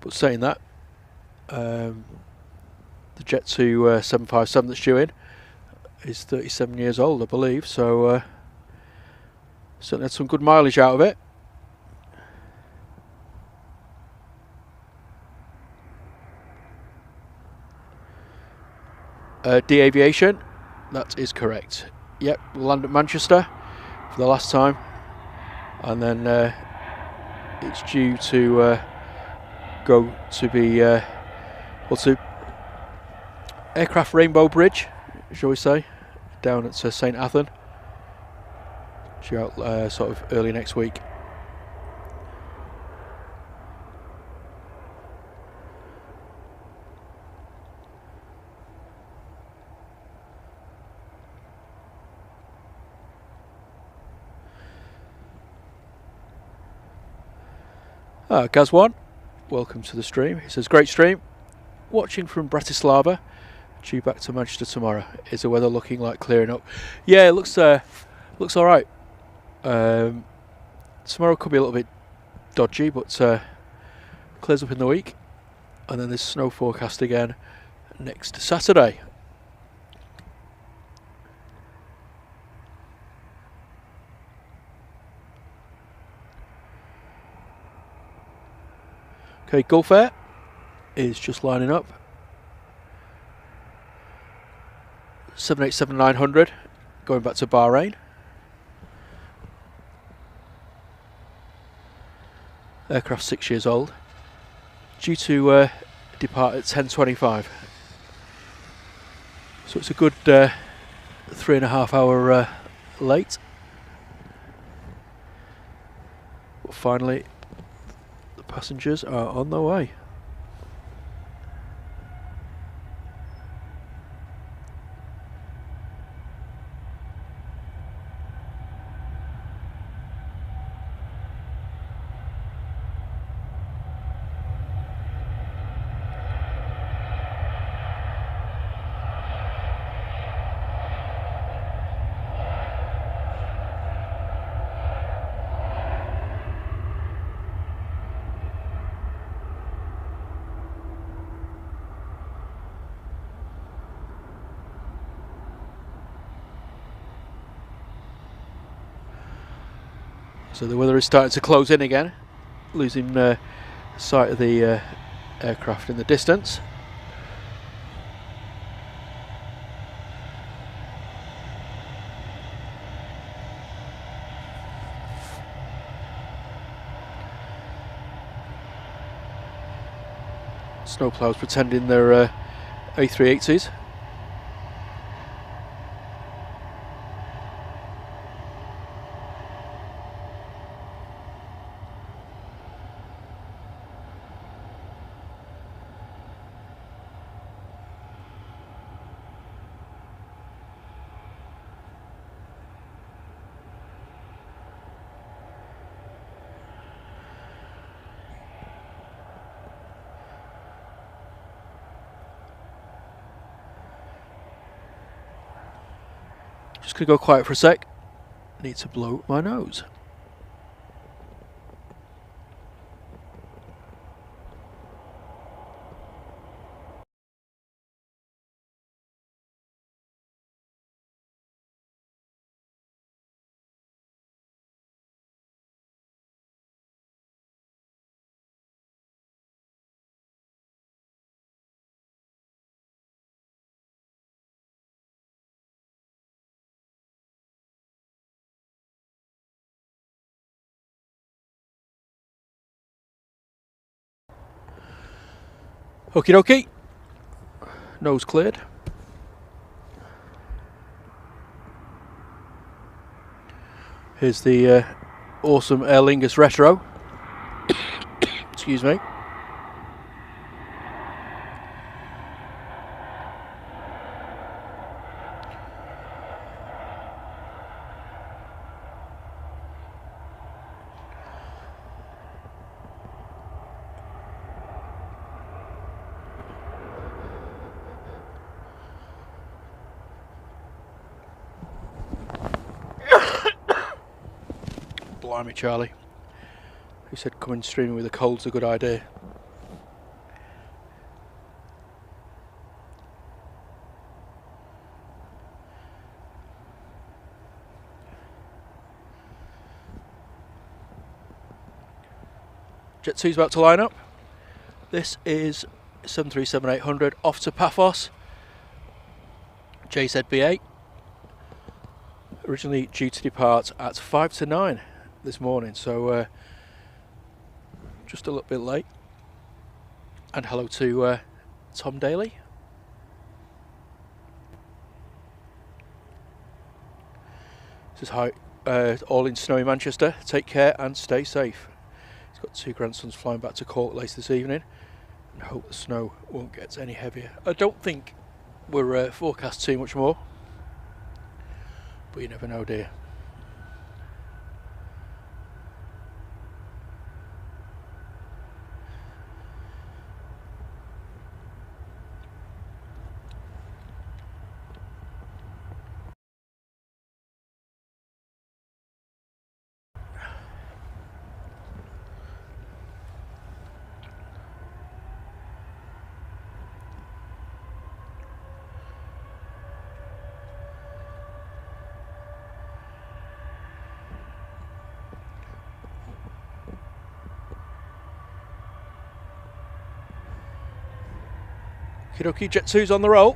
But saying that, the Jet2 757 that's due in is 37 years old, I believe, so certainly had some good mileage out of it. D Aviation, that is correct. Yep, we'll land at Manchester for the last time, and then it's due to go to be to Aircraft Rainbow Bridge, shall we say, down at St Athan, due out sort of early next week. Gaz1, welcome to the stream. He says, great stream. Watching from Bratislava. Due back to Manchester tomorrow. Is the weather looking like clearing up? Yeah, it looks all right. Tomorrow could be a little bit dodgy, but clears up in the week. And then there's snow forecast again next Saturday. Okay, Gulf Air is just lining up. 787-900 going back to Bahrain. Aircraft 6 years old. Due to depart at 10:25. So it's a good 3.5 hour late. But finally, the passengers are on their way. So the weather is starting to close in again, losing sight of the aircraft in the distance. Snowplows pretending they're A380s. Just gonna go quiet for a sec. Need to blow my nose. Okie dokie. Nose cleared. Here's the awesome Aer Lingus Retro. Excuse me. Blimey, Charlie. Who said coming streaming with a cold's a good idea? Jet2's about to line up. This is 737-800 off to Paphos. JZB8. Originally due to depart at 5 to 9 this morning, so just a little bit late. And hello to Tom Daly. This is how all in snowy Manchester. Take care and stay safe. He's got 2 grandsons flying back to Cork later this evening, and hope the snow won't get any heavier. I don't think we're forecast too much more, but you never know, dear. Okie dokie, Jet2's on the roll.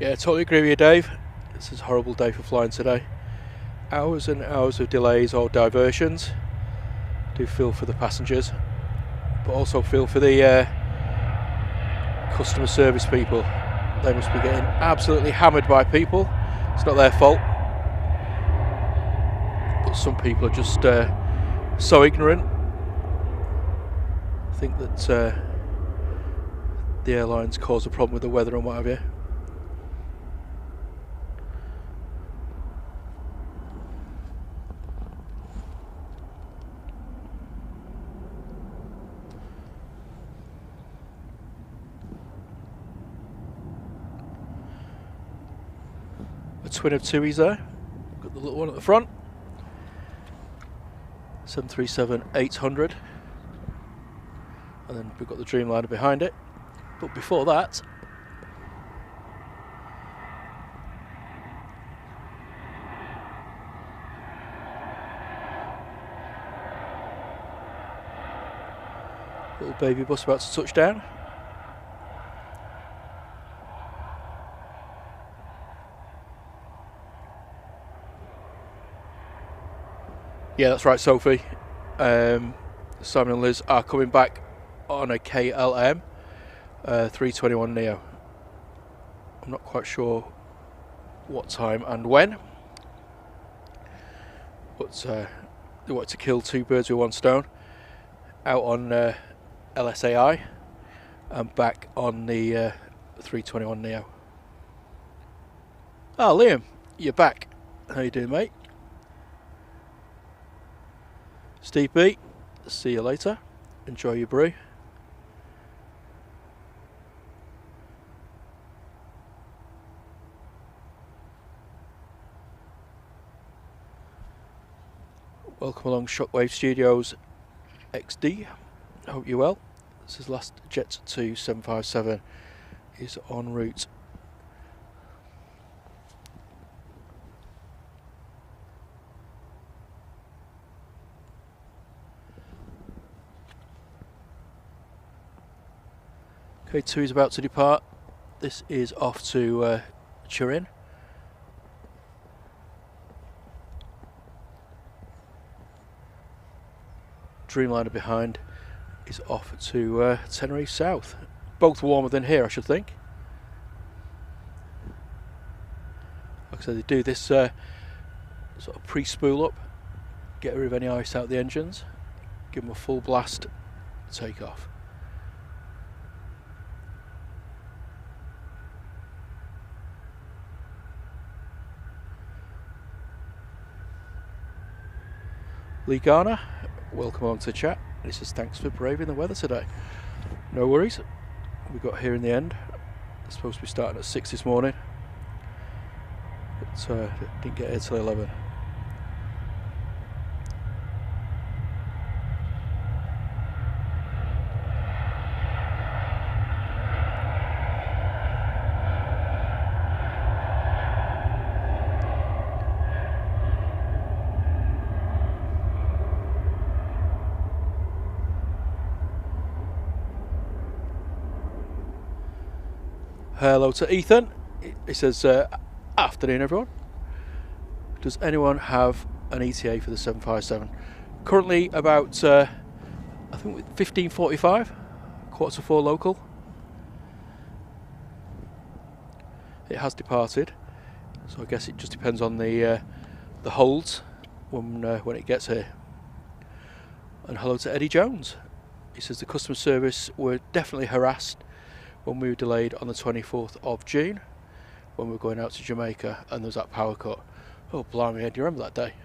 Yeah, totally agree with you, Dave. This is a horrible day for flying today. Hours and hours of delays or diversions. Do feel for the passengers, but also feel for the customer service people. They must be getting absolutely hammered by people. It's not their fault, but some people are just so ignorant. I think that the airlines cause a problem with the weather and what have you. A twin of 2's there. Got the little one at the front. 737-800. And then we've got the Dreamliner behind it. But before that, little baby bus about to touch down. Yeah, that's right, Sophie. Simon and Liz are coming back on a KLM 321 Neo. I'm not quite sure what time and when, but they want to kill 2 birds with 1 stone. Out on LSAI and back on the 321 Neo. Oh, Liam, you're back. How you doing, mate? Steve B, see you later. Enjoy your brew. Welcome along Shockwave Studios XD. I hope you're well. This is last Jet2's 757 is en route. Okay, 2 is about to depart. This is off to Turin. Dreamliner behind is off to Tenerife South. Both warmer than here, I should think. Like I said, they do this sort of pre-spool up, get rid of any ice out the engines, give them a full blast, take off. Lee Garner, welcome on to the chat. He says thanks for braving the weather today. No worries, we got here in the end. It's supposed to be starting at 6 this morning, but didn't get here till 11. Hello to Ethan. He says, afternoon everyone. Does anyone have an ETA for the 757? Currently about, I think 15:45, 3:45 local. It has departed, so I guess it just depends on the holds when it gets here. And hello to Eddie Jones. He says the customer service were definitely harassed when we were delayed on the 24th of June when we were going out to Jamaica and there was that power cut. Oh blimey, Ed, do you remember that day?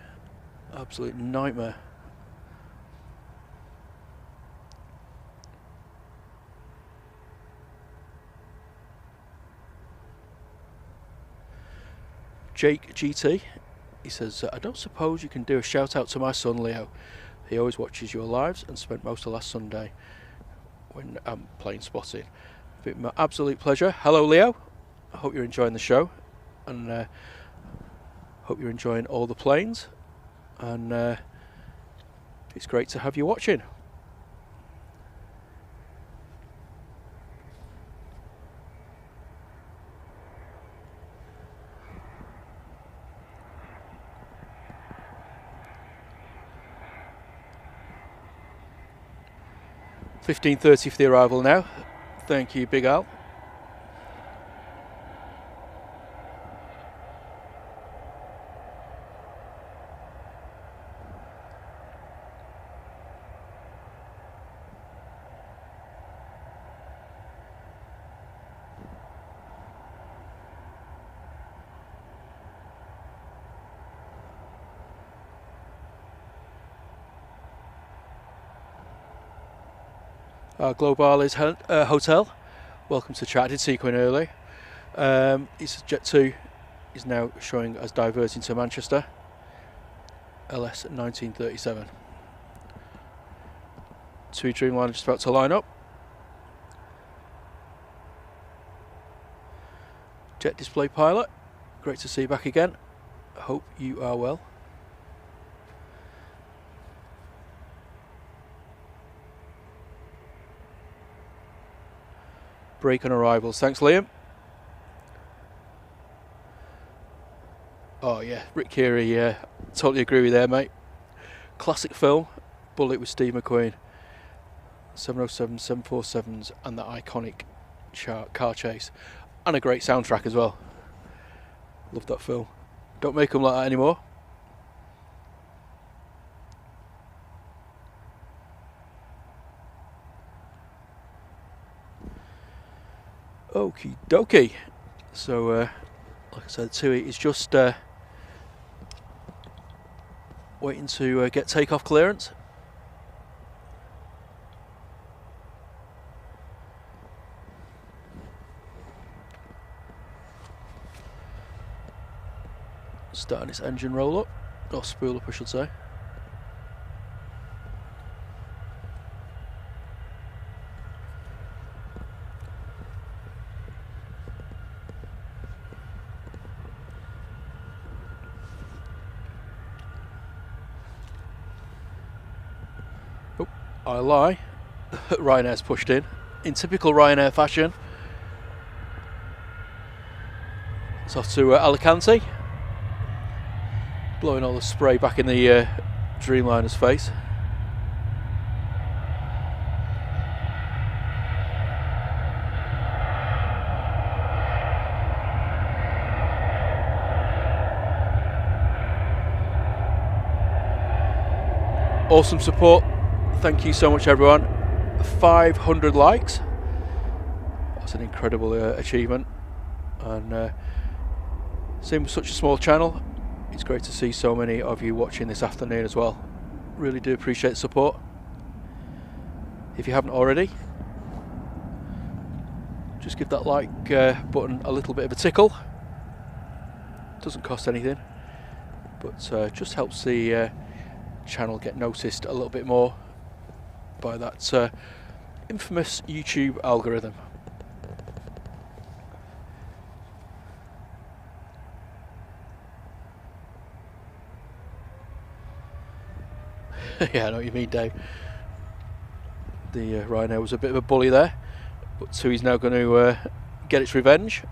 Absolute nightmare. Jake GT, he says, I don't suppose you can do a shout out to my son Leo. He always watches your lives and spent most of last Sunday when plane spotting. My absolute pleasure. Hello Leo, I hope you're enjoying the show and hope you're enjoying all the planes, and it's great to have you watching. $15:30 for the arrival now. Thank you, Big Al. Global is hotel. Welcome to chat. I did see you in early. It's Jet2 is now showing as diverting to Manchester. LS 1937. 2 Dreamliner just about to line up. Jet display pilot, great to see you back again. Hope you are well. Break on arrivals. Thanks, Liam. Oh yeah, Rick Keary, totally agree with you there, mate. Classic film, Bullet with Steve McQueen. 707s, 747s, and that iconic car chase. And a great soundtrack as well. Love that film. Don't make them like that anymore. Okie dokie. So, like I said, Tui is just waiting to get takeoff clearance. Starting its engine roll up, or spool up I should say. I lie. Ryanair's pushed in typical Ryanair fashion. It's off to Alicante, blowing all the spray back in the Dreamliner's face. Awesome support. Thank you so much, everyone. 500 likes. That's an incredible achievement. And same with such a small channel, it's great to see so many of you watching this afternoon as well. Really do appreciate the support. If you haven't already, just give that like button a little bit of a tickle. Doesn't cost anything, but just helps the channel get noticed a little bit more by that infamous YouTube algorithm. Yeah, I know what you mean, Dave. The Ryanair was a bit of a bully there, but TUI's now going to get its revenge.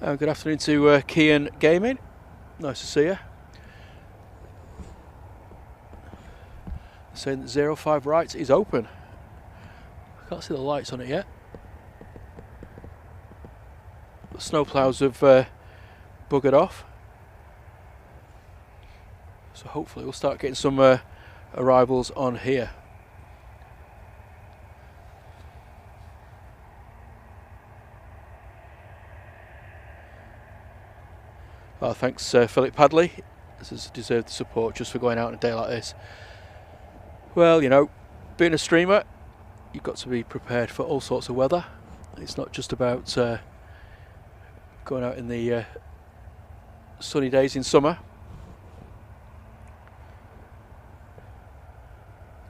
Good afternoon to Kian Gaming. Nice to see you. Saying that 05 right is open. I can't see the lights on it yet. The snowplows have buggered off. So hopefully we'll start getting some arrivals on here. Oh, thanks Philip Padley. This has deserved the support just for going out on a day like this. Well, you know, being a streamer, you've got to be prepared for all sorts of weather. It's not just about going out in the sunny days in summer.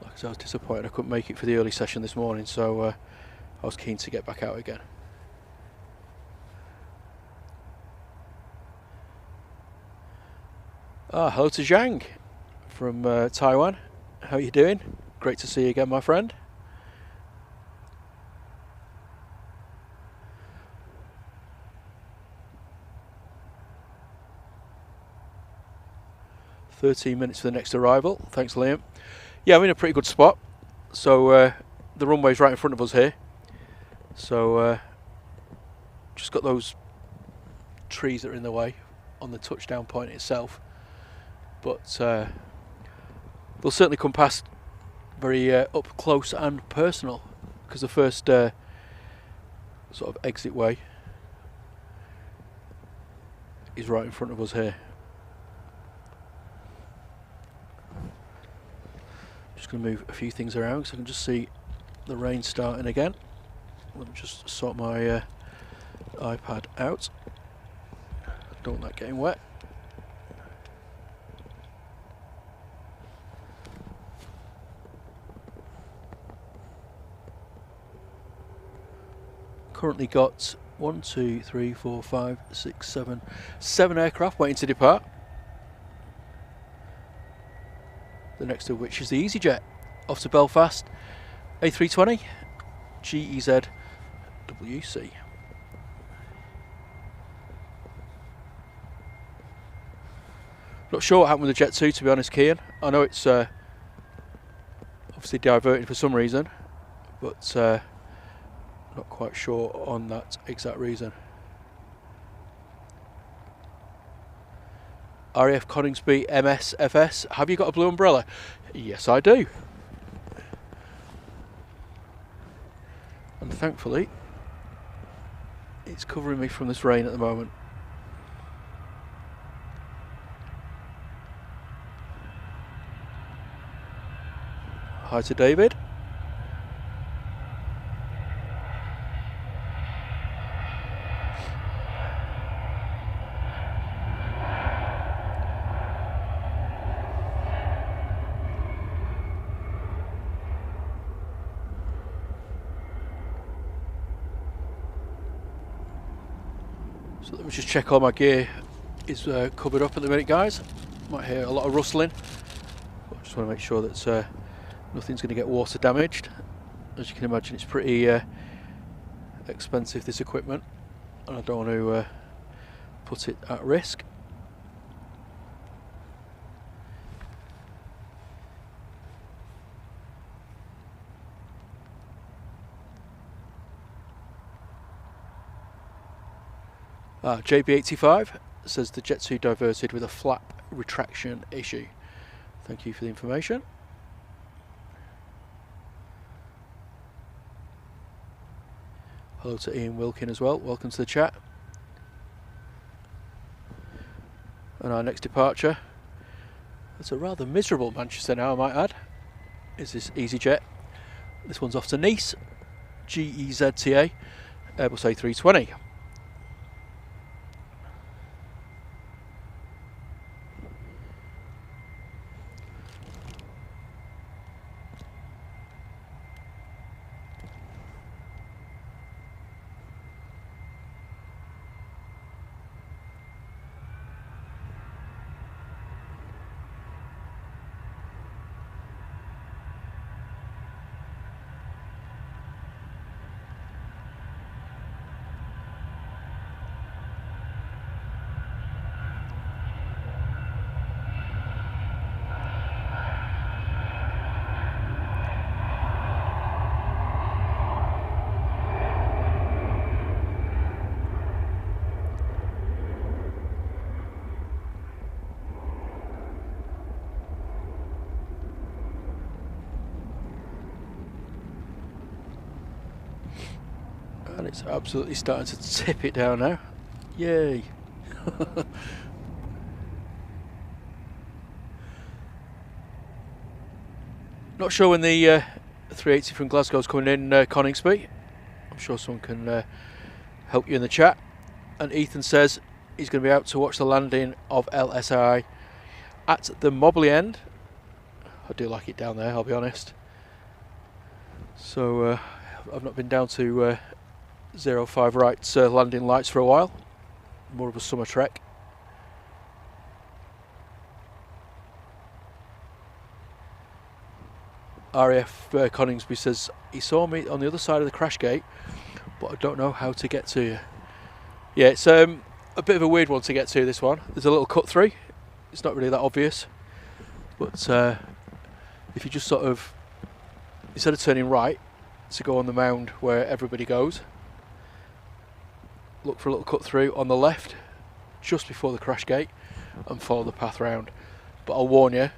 Like I said, I was disappointed I couldn't make it for the early session this morning, so I was keen to get back out again. Hello to Zhang from Taiwan. How are you doing? Great to see you again, my friend. "13 minutes for the next arrival." Thanks, Liam. Yeah, I'm in a pretty good spot. So the runway's right in front of us here. So just got those trees that are in the way on the touchdown point itself. But they'll certainly come past very up close and personal, because the first sort of exit way is right in front of us here. Just going to move a few things around so I can just see the rain starting again. Let me just sort my iPad out. Don't want that getting wet. Currently got 1, 2, 3, 4, 5, 6, 7 aircraft waiting to depart. The next of which is the EasyJet off to Belfast A320 GEZ-WC. Not sure what happened with the Jet2, to be honest, Kian. I know it's obviously diverted for some reason, but not quite sure on that exact reason. RAF Coningsby MSFS, have you got a blue umbrella? Yes, I do. thankfully it's covering me from this rain at the moment. Hi to David. So let me just check all my gear is covered up at the minute, guys. Might hear a lot of rustling, but I just want to make sure that nothing's going to get water damaged. As you can imagine, it's pretty expensive, this equipment, and I don't want to put it at risk. JB85 says the Jet2 diverted with a flap retraction issue. Thank you for the information. Hello to Ian Wilkin as well. Welcome to the chat. And our next departure, it's a rather miserable Manchester now, I might add, is this EasyJet. This one's off to Nice, GLSAI, Airbus A320. And it's absolutely starting to tip it down now. Yay! Not sure when the 380 from Glasgow is coming in, Coningsby. I'm sure someone can help you in the chat. And Ethan says he's going to be out to watch the landing of GLSAI at the Mobley end. I do like it down there, I'll be honest. So I've not been down to 05 Right's landing lights for a while. More of a summer trek. RAF Coningsby says he saw me on the other side of the crash gate, but I don't know how to get to you. Yeah, it's a bit of a weird one to get to, this one. There's a little cut through. It's not really that obvious, but if you just sort of, instead of turning right to go on the mound where everybody goes, look for a little cut through on the left just before the crash gate and follow the path round. But I'll warn you,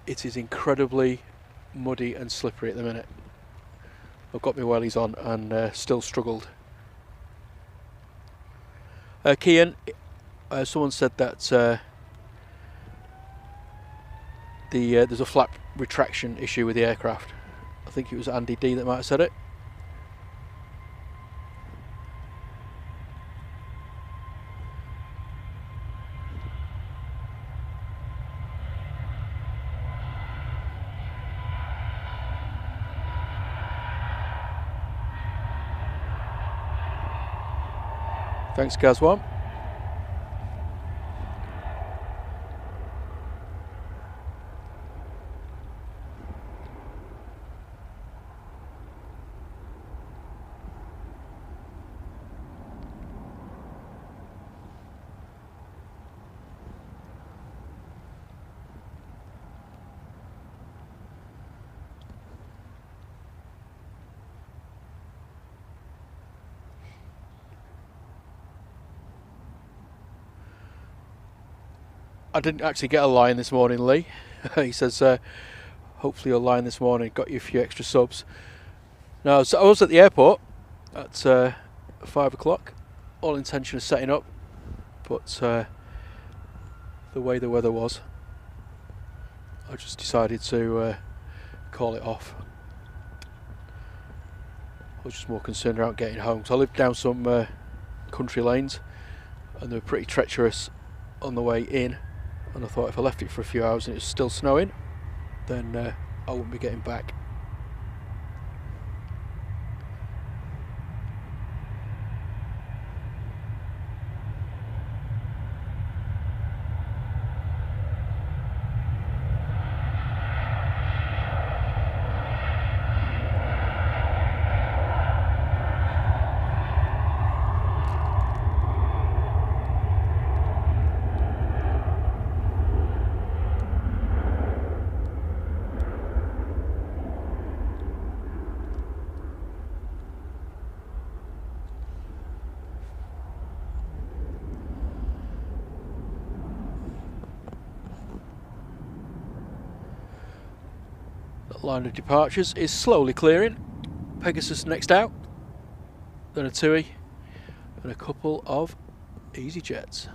it is incredibly muddy and slippery at the minute. I've got my wellies on and still struggled. Kian, someone said that there's a flap retraction issue with the aircraft. I think it was Andy D that might have said it. Thanks, Gazwan. I didn't actually get a line this morning, Lee. He says, hopefully your line this morning got you a few extra subs. No, so I was at the airport at 5 o'clock. All intention of setting up, but the way the weather was, I just decided to call it off. I was just more concerned about getting home. So I lived down some country lanes, and they were pretty treacherous on the way in, and I thought if I left it for a few hours and it was still snowing, then I wouldn't be getting back. Line of departures is slowly clearing. Pegasus next out, then a TUI and a couple of EasyJets.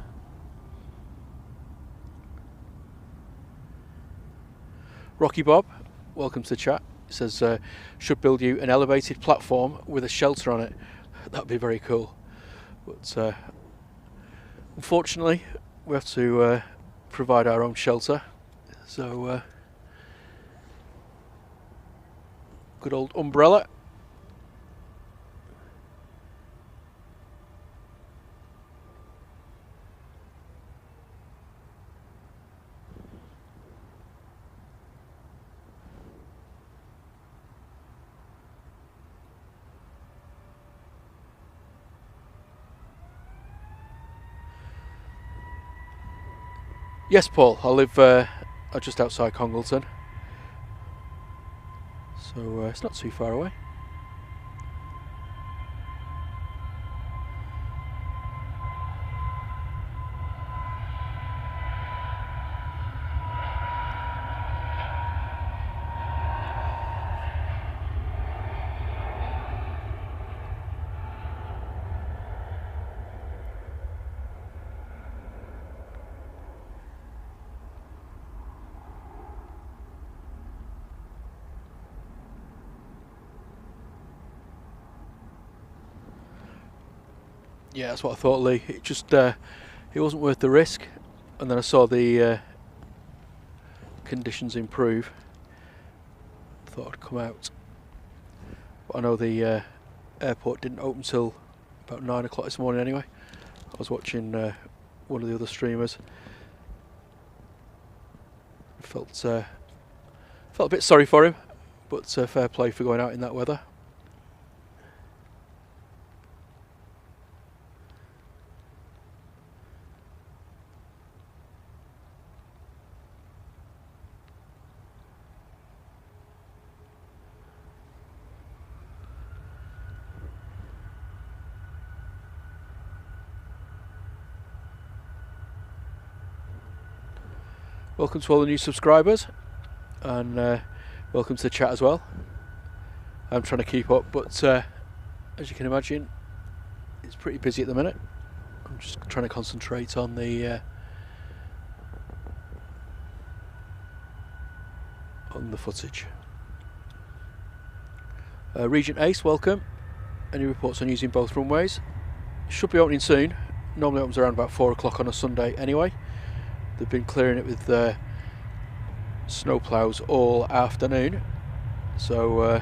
Rocky Bob, welcome to the chat. It says should build you an elevated platform with a shelter on it. That'd be very cool, but unfortunately we have to provide our own shelter, so good old umbrella. Yes, Paul, I live just outside Congleton, so it's not too far away. Yeah, that's what I thought, Lee. It just it wasn't worth the risk, and then I saw the conditions improve. Thought I'd come out, but I know the airport didn't open till about 9 o'clock this morning anyway. I was watching one of the other streamers. Felt a bit sorry for him, but fair play for going out in that weather. Welcome to all the new subscribers, and welcome to the chat as well. I'm trying to keep up, but as you can imagine, it's pretty busy at the minute. I'm just trying to concentrate on the footage. Regent Ace, welcome. Any reports on using both runways? Should be opening soon. Normally opens around about 4 o'clock on a Sunday anyway. They've been clearing it with snow ploughs all afternoon, so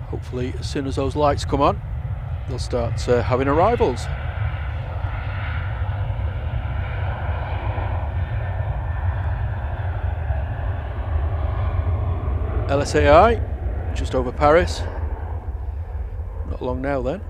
hopefully as soon as those lights come on, they'll start having arrivals. GLSAI, just over Paris. Not long now then.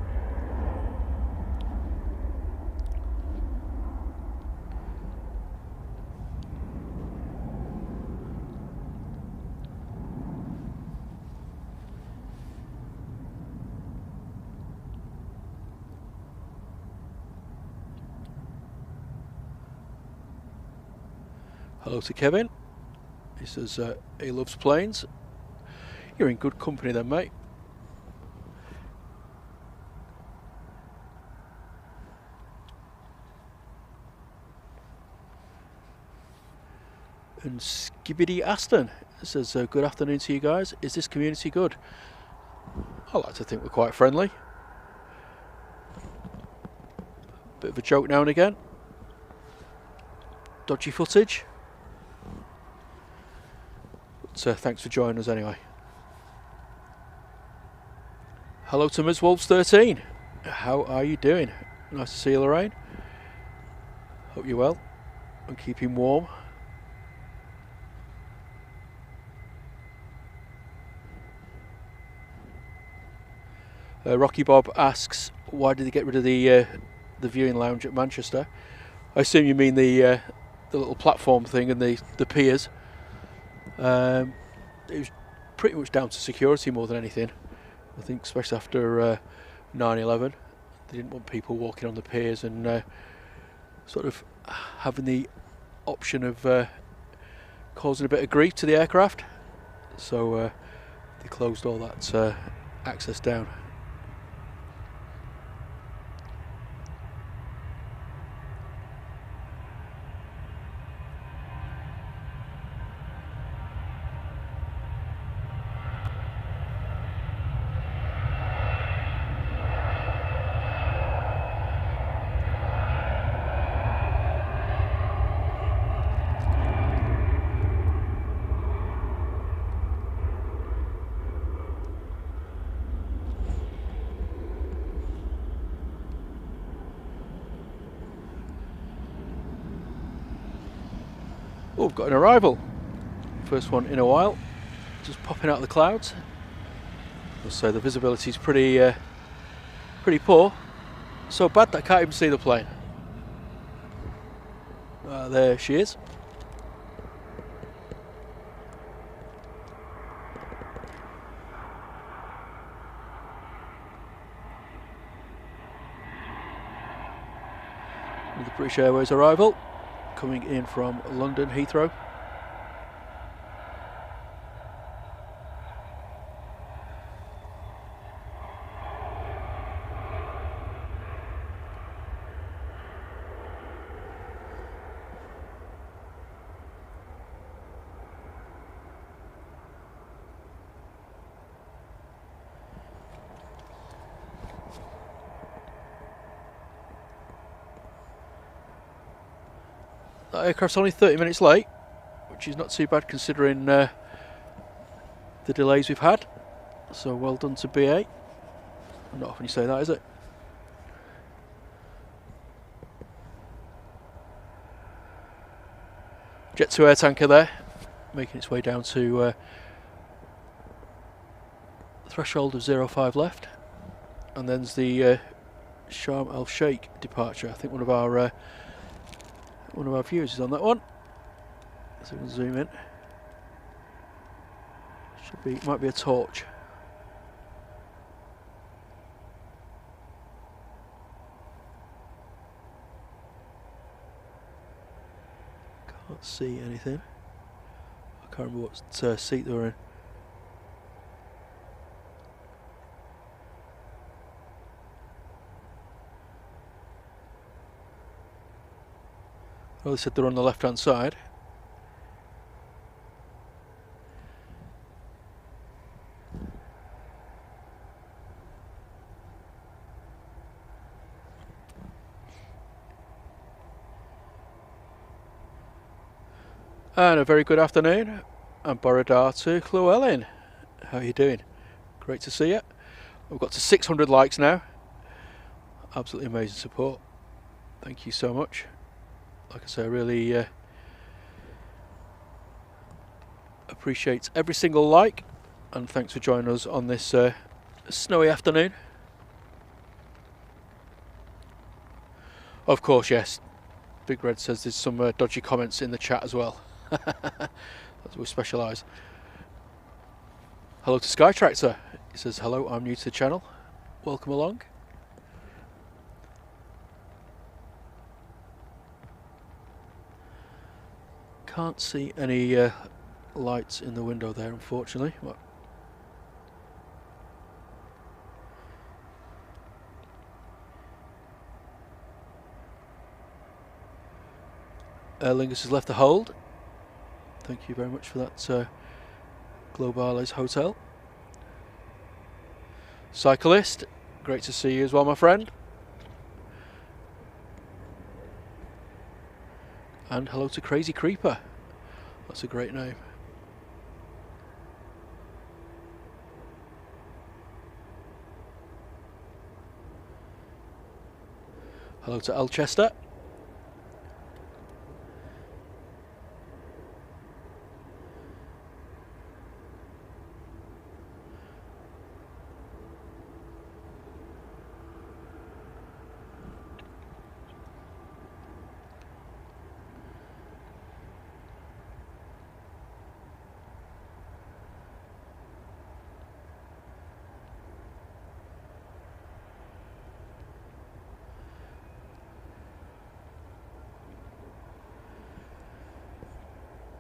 Hello to Kevin. He says he loves planes. You're in good company then, mate. And Skibidi Aston says, good afternoon to you guys. Is this community good? I like to think we're quite friendly. Bit of a joke now and again. Dodgy footage. But thanks for joining us anyway. Hello to Ms. Wolves 13. How are you doing? Nice to see you, Lorraine. Hope you're well and keeping warm. Rocky Bob asks, why did they get rid of the viewing lounge at Manchester? I assume you mean the little platform thing and the piers. It was pretty much down to security more than anything. I think especially after 9/11, they didn't want people walking on the piers and sort of having the option of causing a bit of grief to the aircraft. So they closed all that access down. Oh, we've got an arrival. First one in a while. Just popping out of the clouds. So the visibility is pretty poor. So bad that I can't even see the plane. There she is. With the British Airways arrival. Coming in from London Heathrow. That aircraft's only 30 minutes late, which is not too bad considering the delays we've had. So well done to BA. Not often you say that, is it? Jet2 air tanker there, making its way down to threshold of 05 left. And then there's the Sharm el Sheikh departure. I think one of our viewers is on that one. So we'll zoom in. Might be a torch. Can't see anything. I can't remember what seat they were in. Well, they said they're on the left hand side. And a very good afternoon, and Borodar to Llewellyn. How are you doing? Great to see you. We've got to 600 likes now. Absolutely amazing support. Thank you so much. Like I say, I really appreciate every single like, and thanks for joining us on this snowy afternoon. Of course, yes. Big Red says there's some dodgy comments in the chat as well. That's where we specialise. Hello to Sky Tractor. He says, hello, I'm new to the channel. Welcome along. Can't see any lights in the window there, unfortunately. What? Aer Lingus has left the hold. Thank you very much for that, Globales Hotel. Cyclist, great to see you as well, my friend. And hello to Crazy Creeper. That's a great name. Hello to Elchester.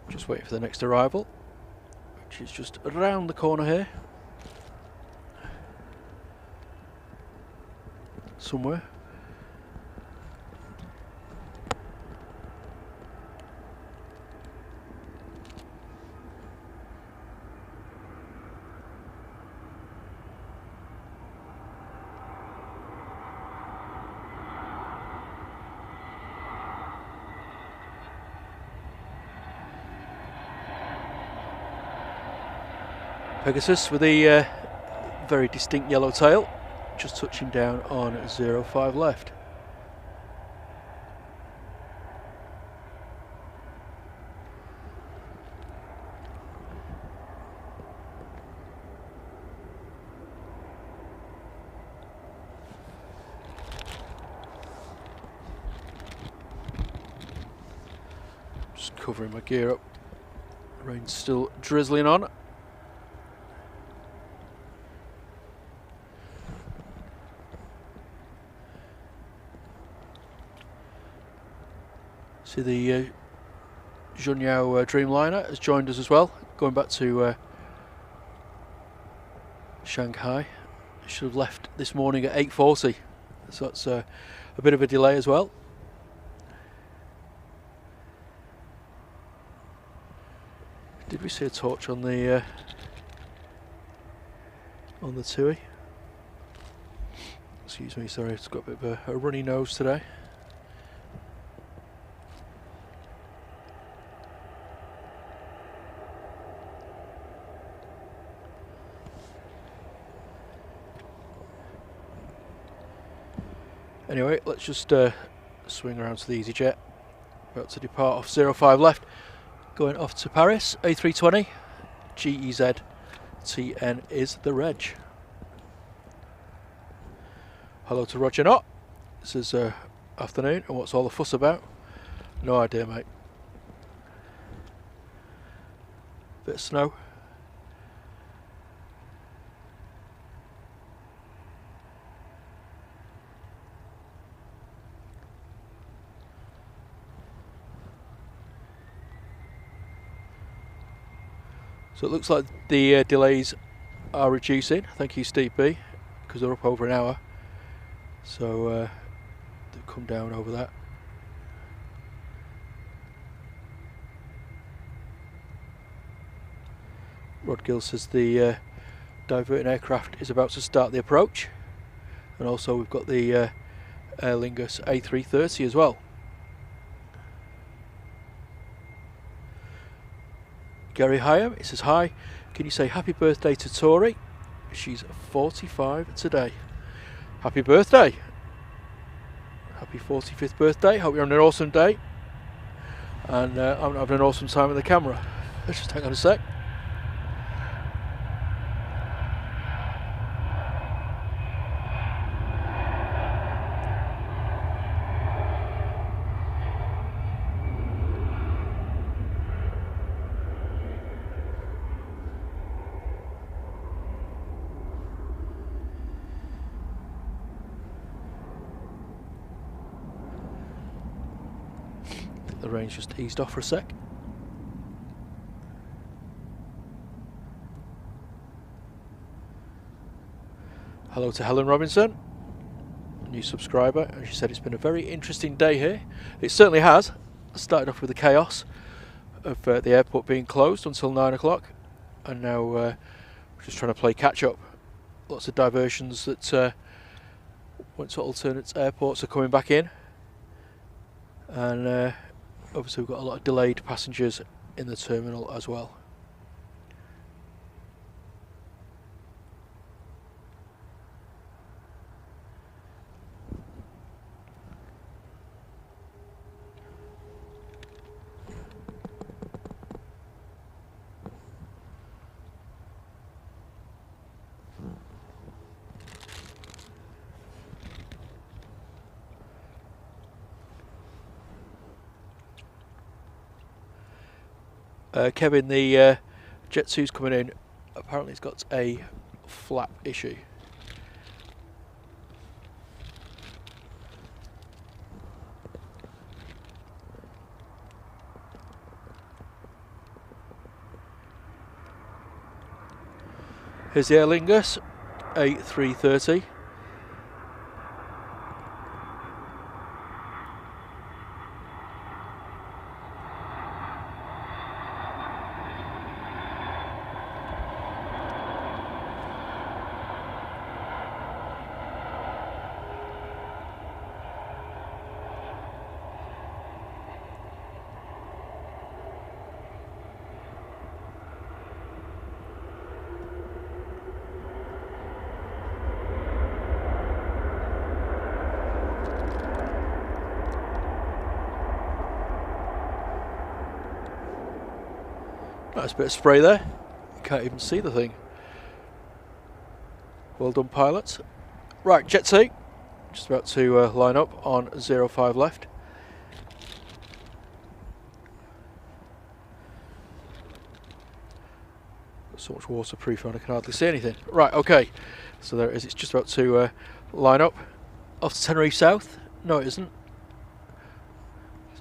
Just waiting for the next arrival, which is just around the corner here. Somewhere. Pegasus with a very distinct yellow tail, just touching down on 05 left. Just covering my gear up. Rain's still drizzling on. See the Junyao Dreamliner has joined us as well, going back to Shanghai. Should have left this morning at 8:40, so that's a bit of a delay as well. Did we see a torch on the TUI? Excuse me, sorry, it's got a bit of a runny nose today. Anyway, let's just swing around to the EasyJet. About to depart off 05 left, going off to Paris. A320, GEZ, TN is the reg. Hello to Roger Knott. This is afternoon, and what's all the fuss about? No idea, mate. Bit of snow. So it looks like the delays are reducing. Thank you, Steve B, because they're up over an hour. So they've come down over that. Rod Gill says the diverting aircraft is about to start the approach, and also we've got the Aer Lingus A330 as well. Gary Hyam, it says, hi, can you say happy birthday to Tori? She's 45 today. Happy birthday. Happy 45th birthday. Hope you're on an awesome day. And I'm having an awesome time with the camera. Let's just hang on a sec. The rain's just eased off for a sec. Hello to Helen Robinson, a new subscriber, and she said it's been a very interesting day here. It certainly has. I started off with the chaos of the airport being closed until 9 o'clock, and now we're just trying to play catch up. Lots of diversions that went to alternate airports are coming back in, and obviously we've got a lot of delayed passengers in the terminal as well. Kevin, the Jet2's coming in. Apparently it's got a flap issue. Here's the Aer Lingus A330. Nice bit of spray there. You can't even see the thing. Well done, pilots. Right, Jet2, just about to line up on 05 left. Got so much waterproof on I can hardly see anything. Right, okay. So there it is. It's just about to line up. Off to Tenerife South. No, it isn't.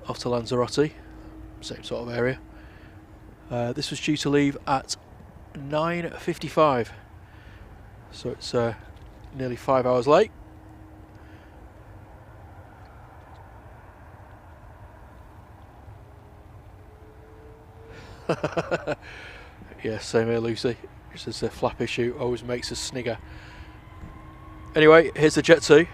Off to Lanzarote. Same sort of area. This was due to leave at 9:55, so it's nearly 5 hours late. Yeah, same here, Lucy. Just as a flap issue always makes us snigger. Anyway, here's the Jet2.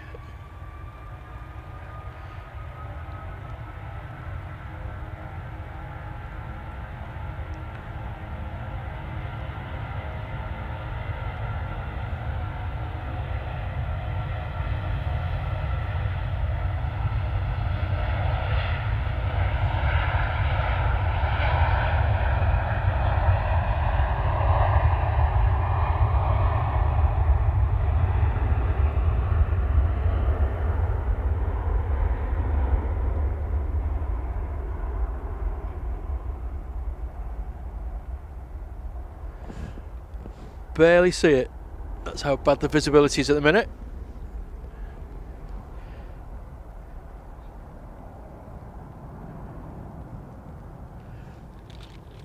Barely see it. That's how bad the visibility is at the minute.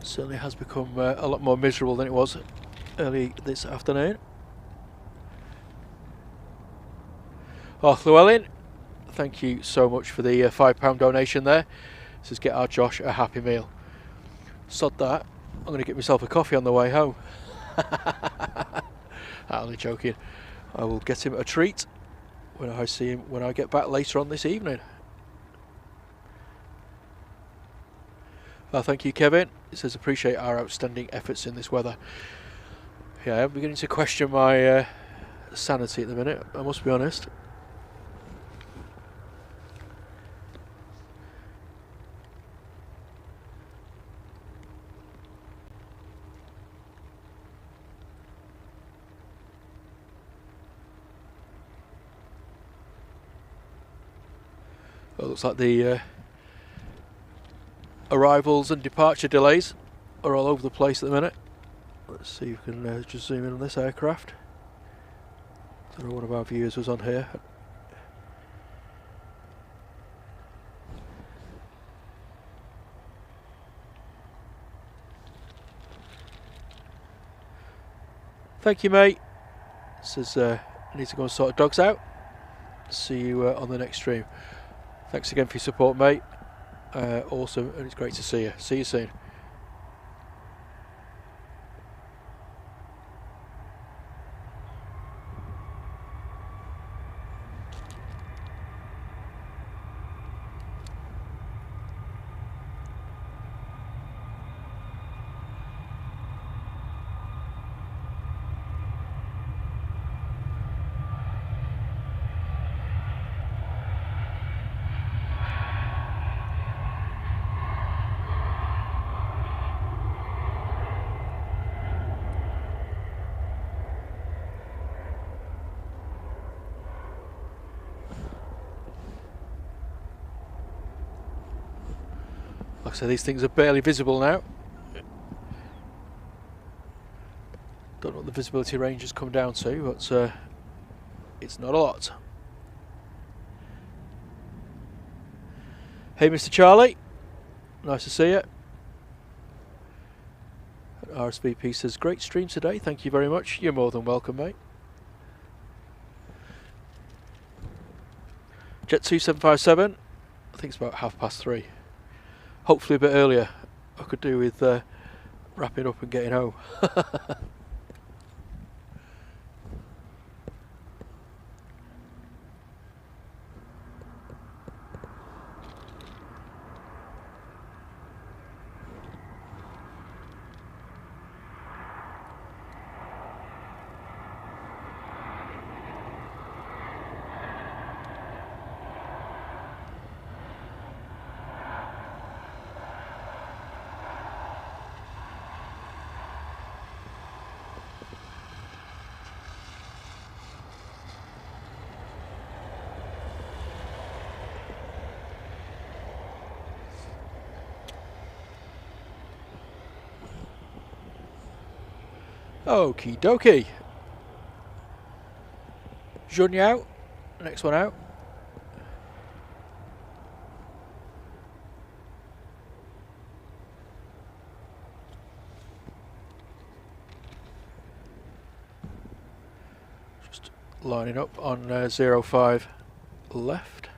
Certainly has become a lot more miserable than it was early this afternoon. Oh, Llewellyn, thank you so much for the £5 donation there. This is get our Josh a happy meal. Sod that. I'm going to get myself a coffee on the way home. Only joking. I will get him a treat when I see him when I get back later on this evening. Thank you, Kevin. It says appreciate our outstanding efforts in this weather. Yeah, I'm beginning to question my sanity at the minute, I must be honest. Well, looks like the arrivals and departure delays are all over the place at the minute. Let's see if we can just zoom in on this aircraft. I don't know one of our viewers was on here. Thank you, mate. Says I need to go and sort the dogs out. See you on the next stream. Thanks again for your support, mate. Awesome, and it's great to see you. See you soon. Like I say, these things are barely visible now. Don't know what the visibility range has come down to, but it's not a lot. Hey Mr. Charlie, nice to see you. RSVP says, great stream today, thank you very much. You're more than welcome, mate. Jet2's 757, I think it's about 3:30. Hopefully a bit earlier. I could do with wrapping up and getting home. Okie dokie. Jun out. Next one out. Just lining up on 05 left.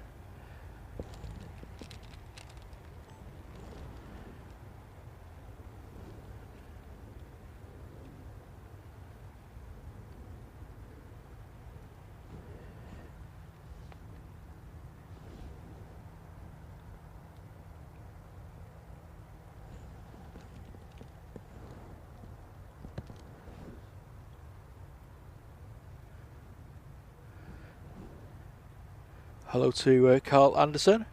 Hello to Carl Anderson.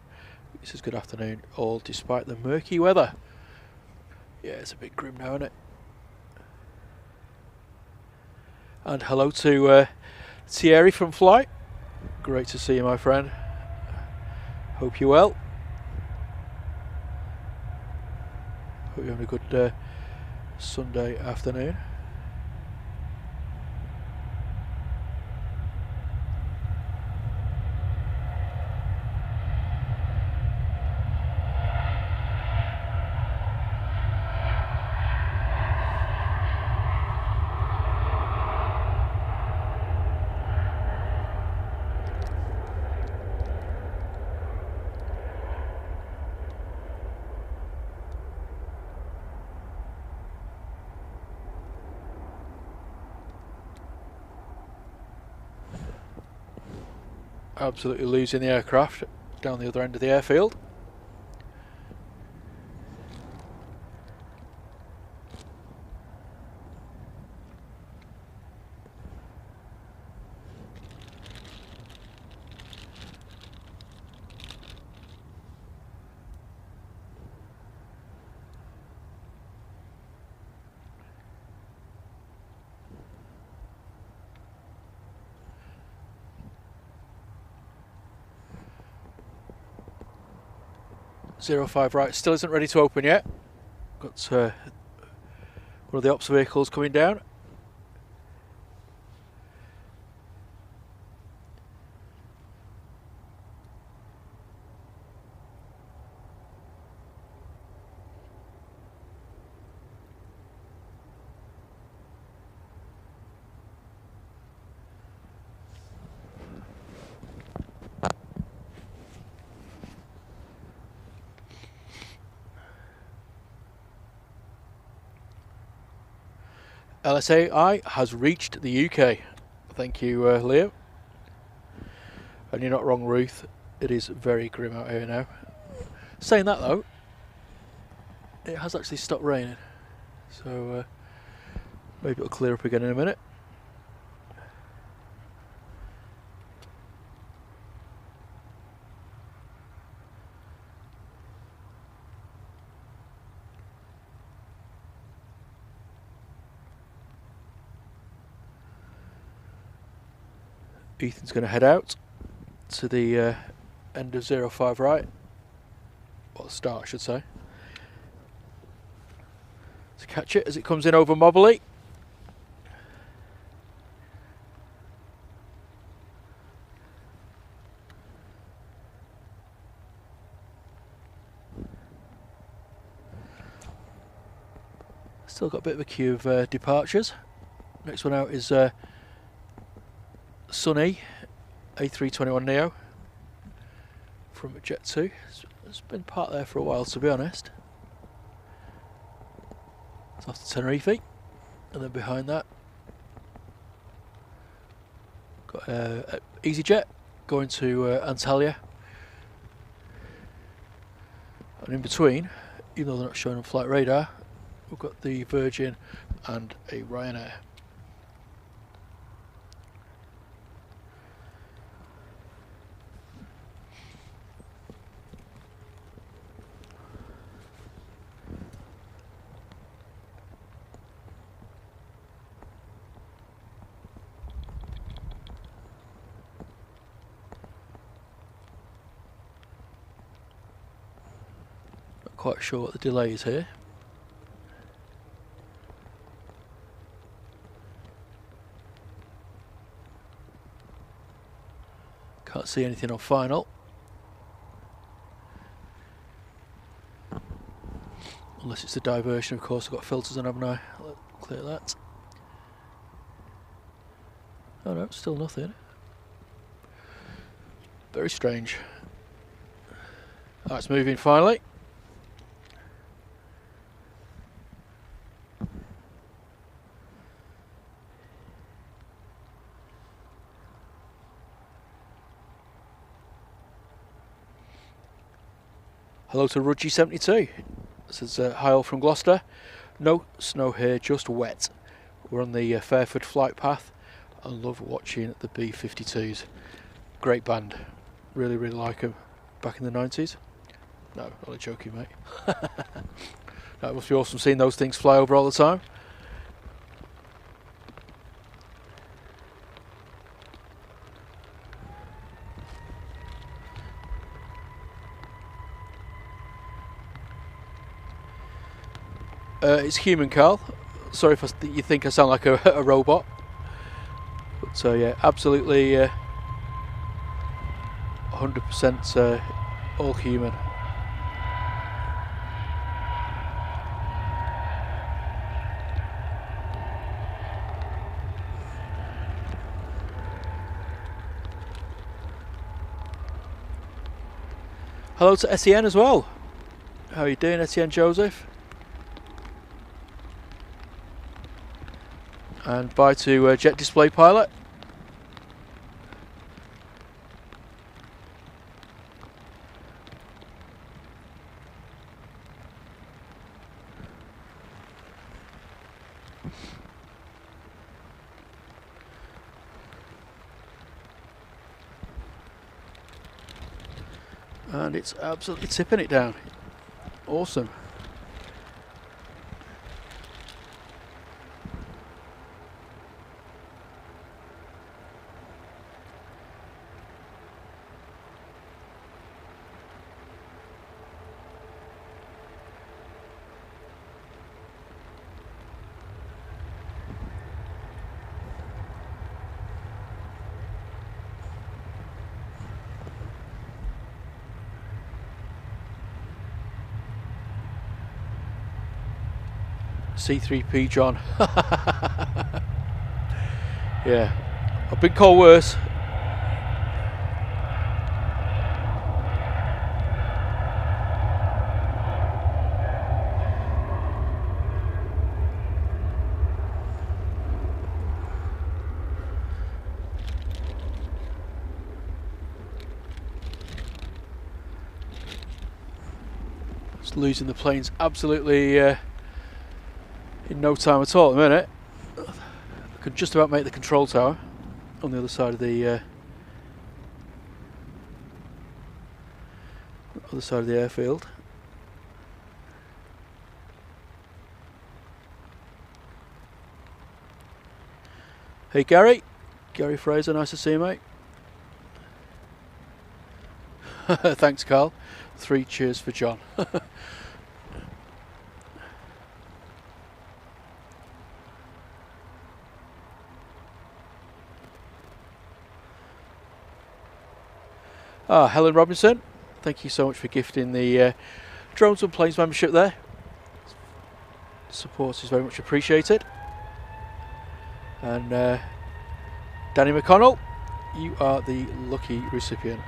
He says good afternoon, all despite the murky weather. Yeah, it's a bit grim now, isn't it? And hello to Thierry from Flight. Great to see you, my friend. Hope you're well. Hope you're having a good Sunday afternoon. Absolutely losing the aircraft down the other end of the airfield. .05 right, still isn't ready to open yet. Got one of the ops vehicles coming down. GLSAI has reached the UK. Thank you, Leo. And you're not wrong, Ruth. It is very grim out here now. Saying that though, it has actually stopped raining. So maybe it'll clear up again in a minute. Ethan's going to head out to the end of 05 right. Well, the start, I should say. to catch it as it comes in over mobbly. Still got a bit of a queue of departures. Next one out is Sunny A321neo from Jet2. It's been parked there for a while, to be honest. It's off to Tenerife, and then behind that got EasyJet going to Antalya, and in between, even though they're not showing on flight radar, we've got the Virgin and a Ryanair. Not quite sure what the delay is here. Can't see anything on final. Unless it's a diversion, of course. I've got filters on, haven't I? I'll clear that. Oh no, still nothing. Very strange. It's moving finally. Hello to Rudgy72. This is hi all from Gloucester. No snow here, just wet. We're on the Fairford flight path. I love watching the B-52s. Great band. Really, really like them. Back in the 90s. No, not joking, mate. That must be awesome seeing those things fly over all the time. It's human, Carl. Sorry if you think I sound like a robot. But yeah, absolutely 100% all human. Hello to Etienne as well. How are you doing, Etienne Joseph? And bye to Jet Display Pilot. And it's absolutely tipping it down. Awesome. C3P John. Yeah, I've been called worse. Just losing the planes absolutely in no time at all at the minute. I could just about make the control tower on the other side of the airfield. Hey Gary Fraser, nice to see you, mate. Thanks, Carl. 3 cheers for John. Helen Robinson, thank you so much for gifting the Drones and Planes membership there. Support is very much appreciated. And Danny McConnell, you are the lucky recipient.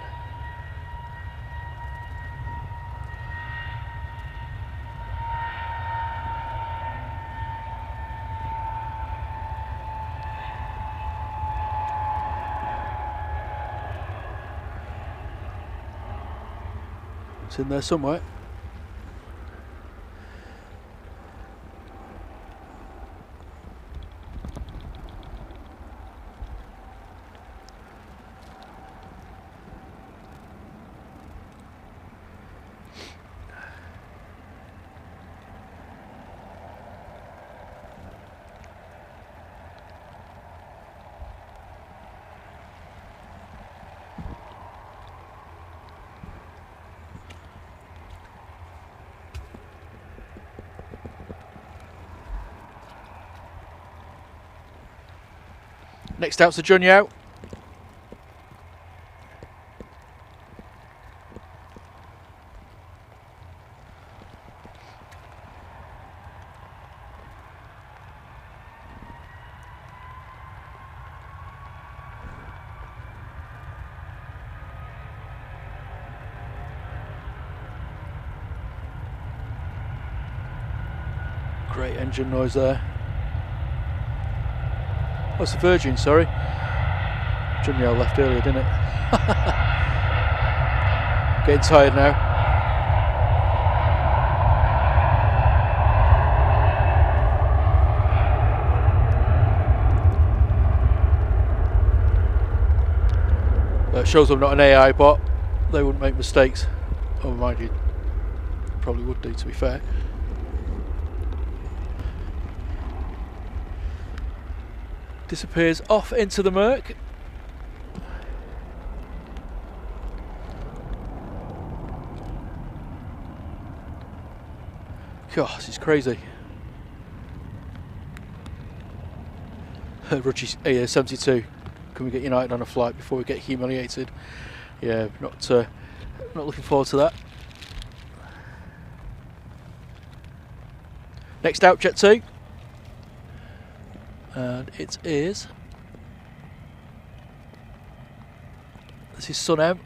It's in there somewhere. Next out's the Junyao. Great engine noise there. Oh, it's the Virgin, sorry. Junyao left earlier, didn't it? Getting tired now. That shows I'm not an AI bot. They wouldn't make mistakes. Oh, mind you, probably would do, to be fair. Disappears off into the murk. Gosh, this is crazy. Rudgy 72. Can we get United on a flight before we get humiliated? Yeah, not looking forward to that. Next out, Jet2. And it is, this is Sun M,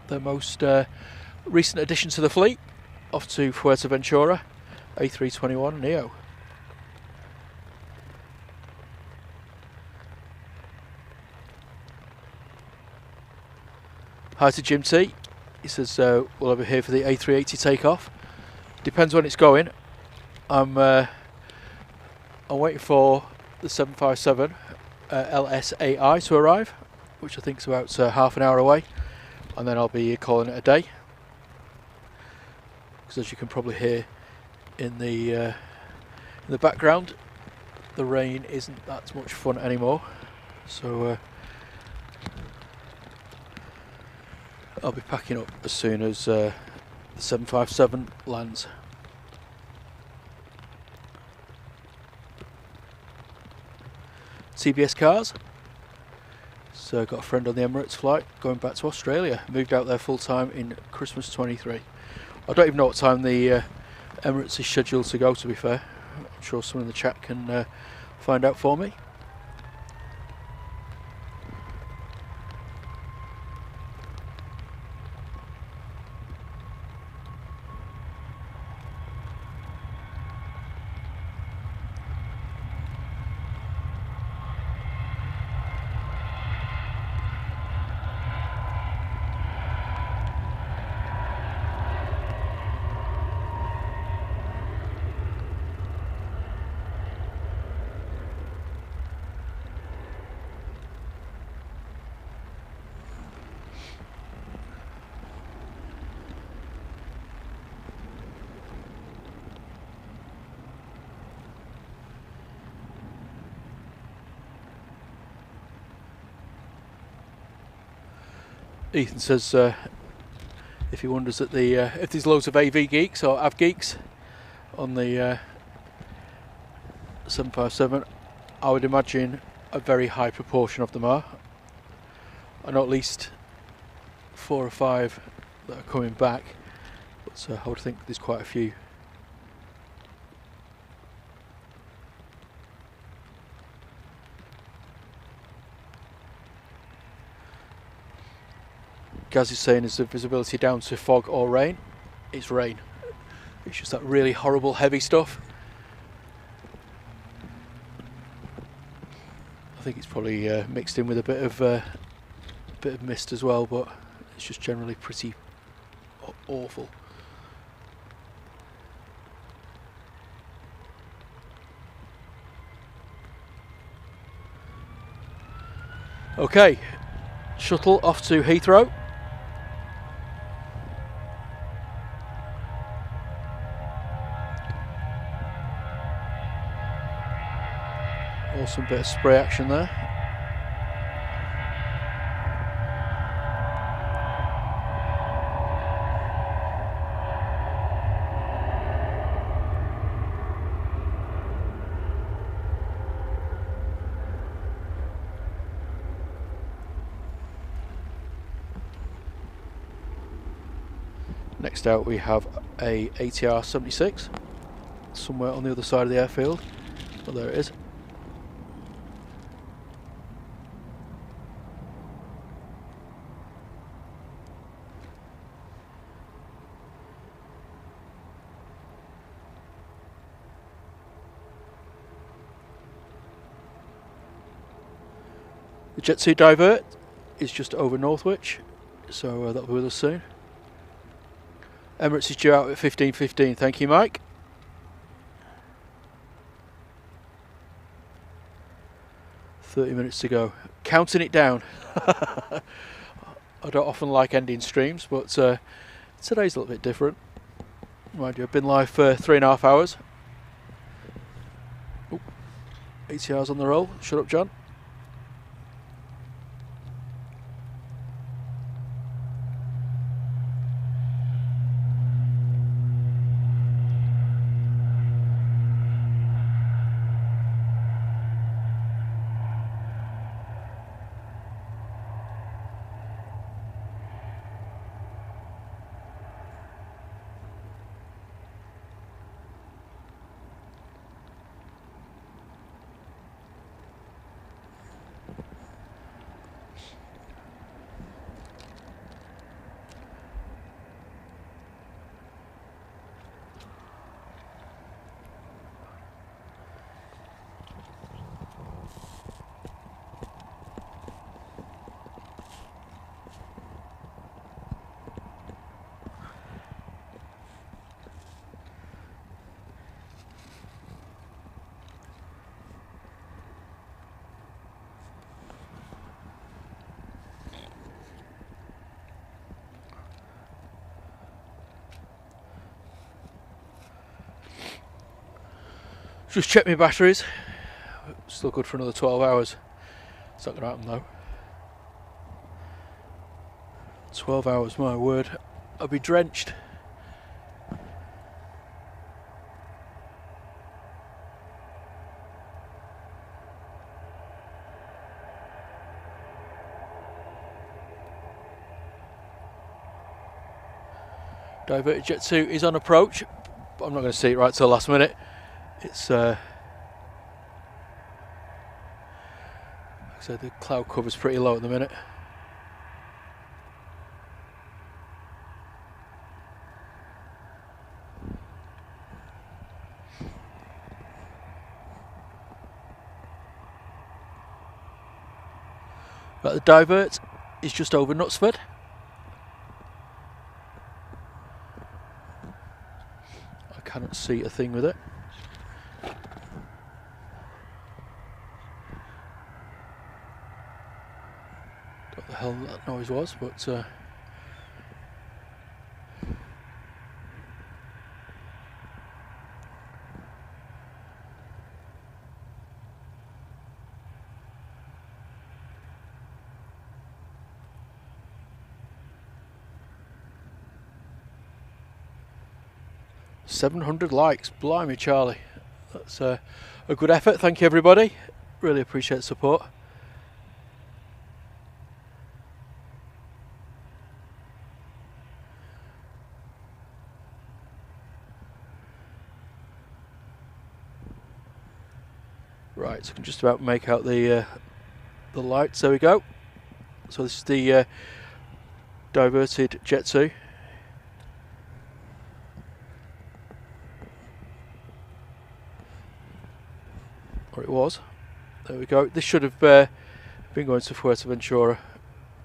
the most recent addition to the fleet, off to Fuerteventura, A321 Neo. Hi to Jim T. He says we'll over here for the A380 takeoff. Depends when it's going. I'm waiting for the 757 LSAI to arrive, which I think is about half an hour away, and then I'll be calling it a day. Because as you can probably hear in the background, the rain isn't that much fun anymore. So I'll be packing up as soon as the 757 lands. CBS Cars. So got a friend on the Emirates flight going back to Australia. Moved out there full time in Christmas 23. I don't even know what time the Emirates is scheduled to go, to be fair. I'm sure someone in the chat can find out for me. Ethan says if he wonders at the if there's loads of AV geeks or av geeks on the 757, I would imagine a very high proportion of them are. I know at least 4 or 5 that are coming back, but I would think there's quite a few. Gaz is saying, is the visibility down to fog or rain? It's rain. It's just that really horrible heavy stuff. I think it's probably mixed in with a bit of mist as well, but it's just generally pretty awful. Okay, shuttle off to Heathrow. Awesome bit of spray action there. Next out we have a ATR 76 somewhere on the other side of the airfield. Oh, there it is. The Jet2 divert is just over Northwich, so that'll be with us soon. Emirates is due out at 15:15. Thank you, Mike. $30 to go. Counting it down. I don't often like ending streams, but today's a little bit different. Mind you, I've been live for 3.5 hours. Ooh, ATR's on the roll. Shut up, John. Just check my batteries. Still good for another 12 hours. It's not going to happen though. 12 hours, my word. I'll be drenched. Diverted Jet2 is on approach, but I'm not going to see it right till the last minute. It's like I said, the cloud cover's pretty low at the minute. Right, the divert is just over Knutsford. I cannot see a thing with it. What the hell that noise was, but $700 likes, blimey Charlie, that's a good effort. Thank you everybody, really appreciate the support. Right, so I can just about make out the lights. There we go. So this is the diverted Jet2. Or it was. There we go. This should have been going to Fuerteventura,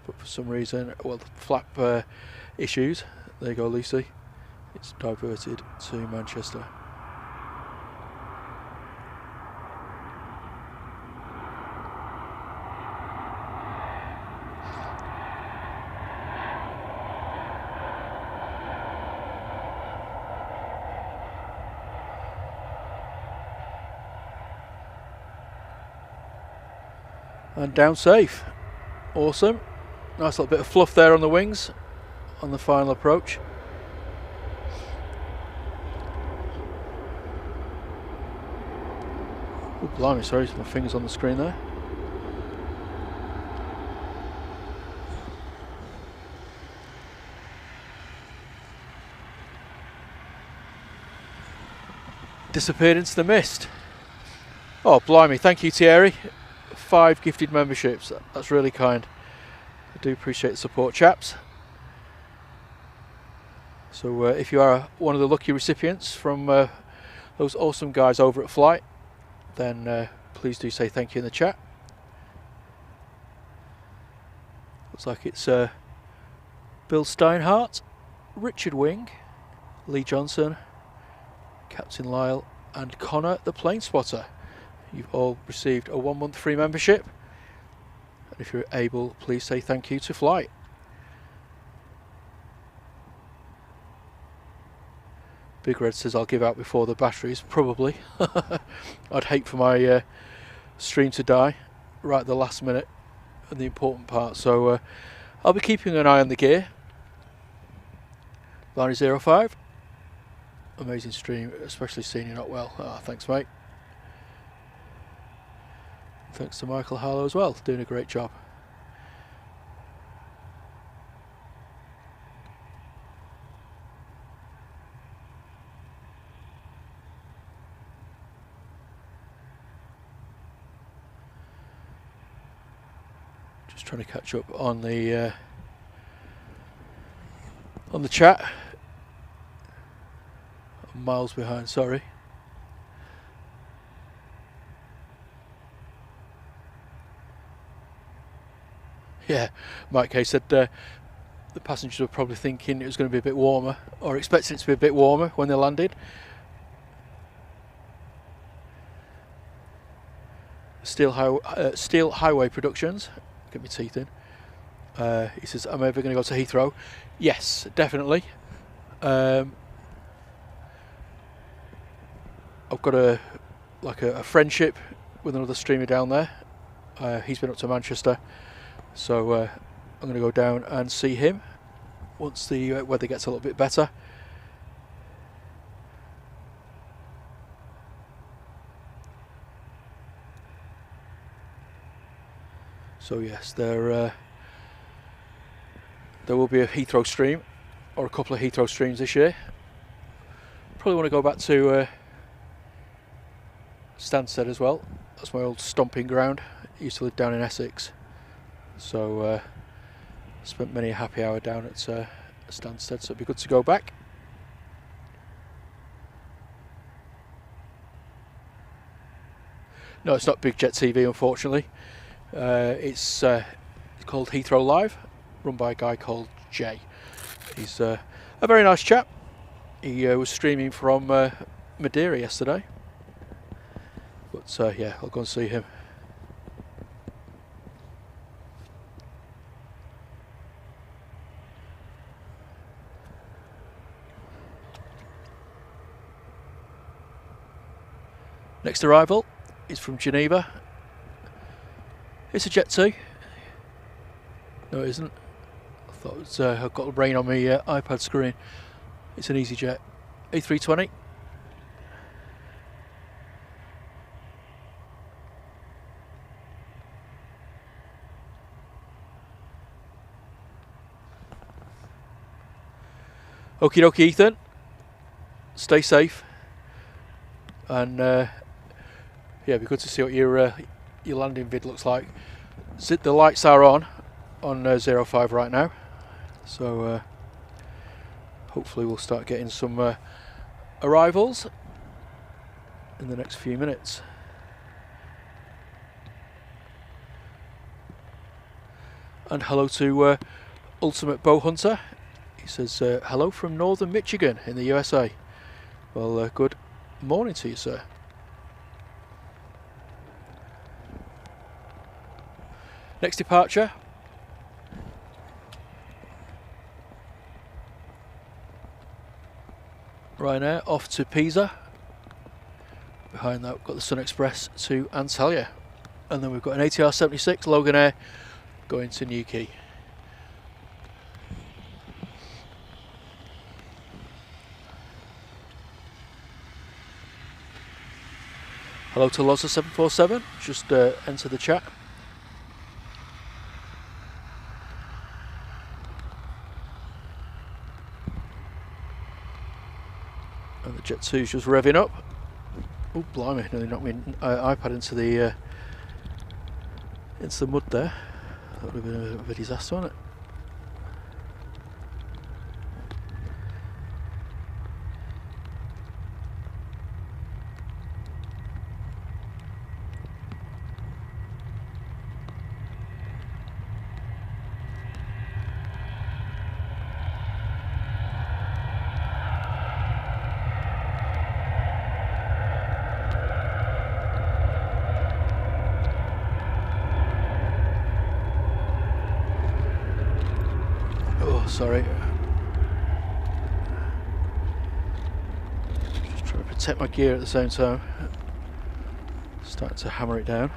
but for some reason, well, flap issues. There you go, Lucy. It's diverted to Manchester. And down safe. Awesome. Nice little bit of fluff there on the wings on the final approach. Oh, blimey, sorry, my finger's on the screen there. Disappeared into the mist. Oh, blimey, thank you, Thierry. 5 gifted memberships. That's really kind. I do appreciate the support, chaps. So if you are one of the lucky recipients from those awesome guys over at Flight, then please do say thank you in the chat. Looks like it's Bill Steinhardt, Richard Wing, Lee Johnson, Captain Lyle and Connor the Plane Spotter. You've all received a 1 month free membership, and if you're able, please say thank you to Flight. Big Red says I'll give out before the batteries. Probably. I'd hate for my stream to die right at the last minute and the important part, so I'll be keeping an eye on the gear. Barney05, amazing stream, especially seeing you not well. Thanks, mate. Thanks to Michael Harlow as well, doing a great job. Just trying to catch up on the chat. I'm miles behind, sorry. Yeah, Mike K said the passengers were probably thinking it was going to be a bit warmer, or expecting it to be a bit warmer when they landed. Steel Highway Productions, get my teeth in. He says, "Am I ever going to go to Heathrow?" Yes, definitely. I've got a friendship with another streamer down there. He's been up to Manchester. So I'm going to go down and see him once the weather gets a little bit better. So yes, there will be a Heathrow stream, or a couple of Heathrow streams this year. Probably want to go back to Stansted as well. That's my old stomping ground. I used to live down in Essex. So spent many a happy hour down at Stansted, so it'd be good to go back. No, it's not Big Jet TV, unfortunately. It's called Heathrow Live, run by a guy called Jay. He's a very nice chap. He was streaming from Midday yesterday. But yeah, I'll go and see him. Next arrival is from Geneva. It's a Jet2. No, it isn't. I thought it was, I've got rain on my iPad screen. It's an EasyJet A320. Okie dokie, Ethan. Stay safe. And yeah, it'd be good to see what your landing vid looks like. The lights are on 05 right now, so hopefully we'll start getting some arrivals in the next few minutes. And hello to Ultimate Bow Hunter. He says hello from northern Michigan in the USA. Well, good morning to you, sir. Next departure, Ryanair off to Pisa. Behind that we've got the Sun Express to Antalya, and then we've got an ATR 76 Logan Air going to Newquay. Hello to Loza 747, just enter the chat. And the Jet2's just revving up. Oh blimey, nearly knocked my iPad into the mud there. That would have been a bit of a disaster, wouldn't it? Sorry. Just trying to protect my gear at the same time. Starting to hammer it down.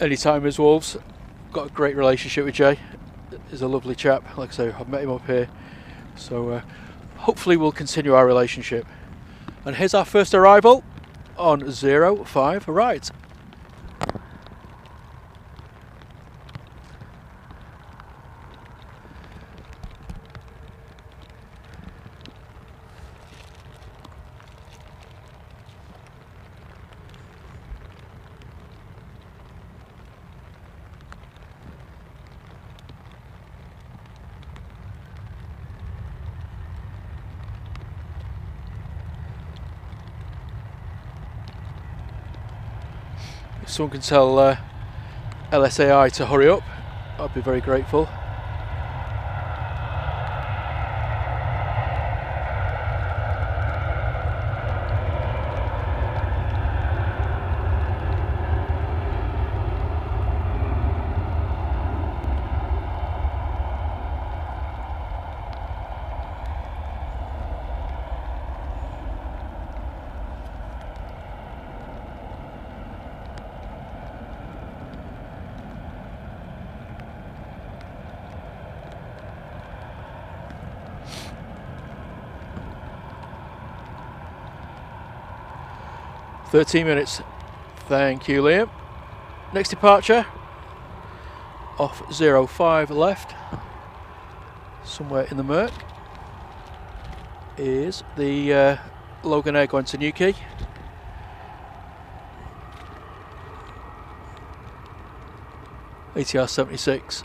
Anytime as Wolves. Got a great relationship with Jay. He's a lovely chap. Like I say, I've met him up here. So hopefully we'll continue our relationship. And here's our first arrival on 05 right. If someone can tell GLSAI to hurry up, I'd be very grateful. "13 minutes. Thank you, Liam. Next departure, off 05 left, somewhere in the murk, is the Logan Air going to Newquay. ATR 76,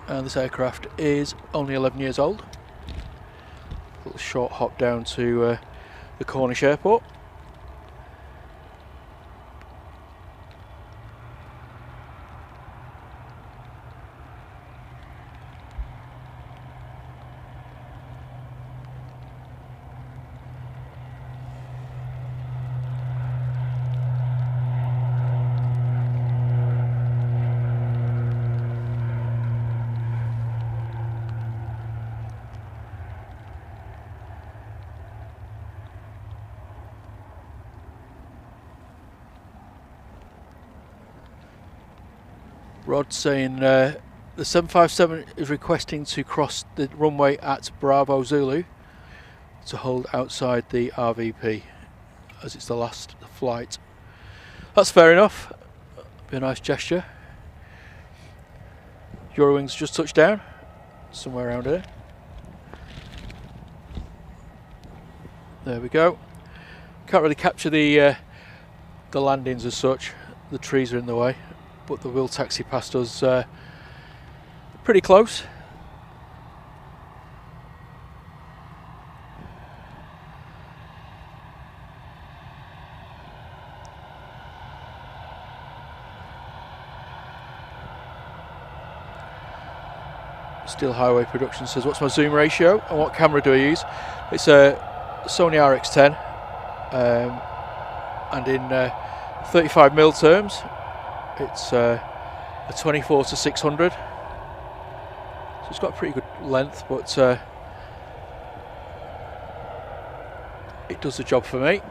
and this aircraft is only 11 years old. A little short hop down to the Cornish airport. Rod saying the 757 is requesting to cross the runway at Bravo Zulu to hold outside the RVP as it's the last flight. That's fair enough. Be a nice gesture. Eurowings just touched down somewhere around here. There we go. Can't really capture the landings as such. The trees are in the way, but they will taxi past us pretty close. Steel Highway Production says, what's my zoom ratio and what camera do I use? It's a Sony RX10, and in 35mm terms it's a 24-600, so it's got a pretty good length, but it does the job for me.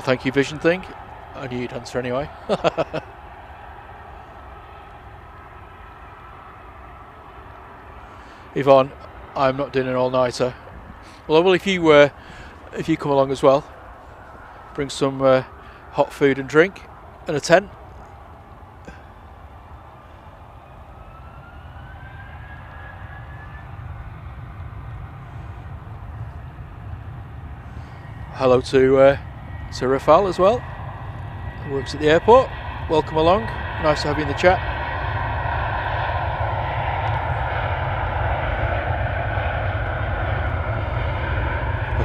Thank you, Vision Thing. I knew you'd answer anyway. Yvonne, I'm not doing an all-nighter. Well, if you come along as well, bring some hot food and drink and a tent. Hello to Rafal as well, who works at the airport. Welcome along, nice to have you in the chat.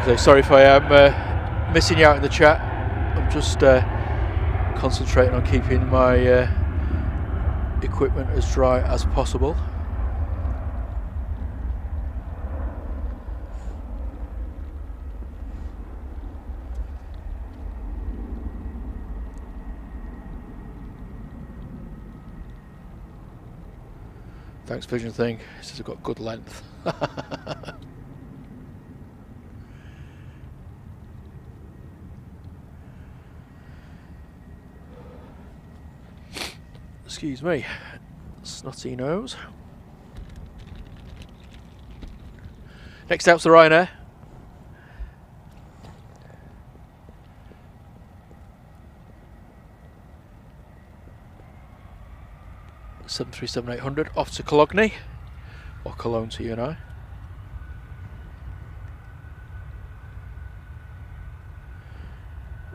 Okay, sorry if I am missing you out in the chat. I'm just concentrating on keeping my equipment as dry as possible. Thanks, Vision Thing. This has got good length. Excuse me, snotty nose. Next out's the Ryanair. (737-800) off to Cologne, or Cologne to you and I.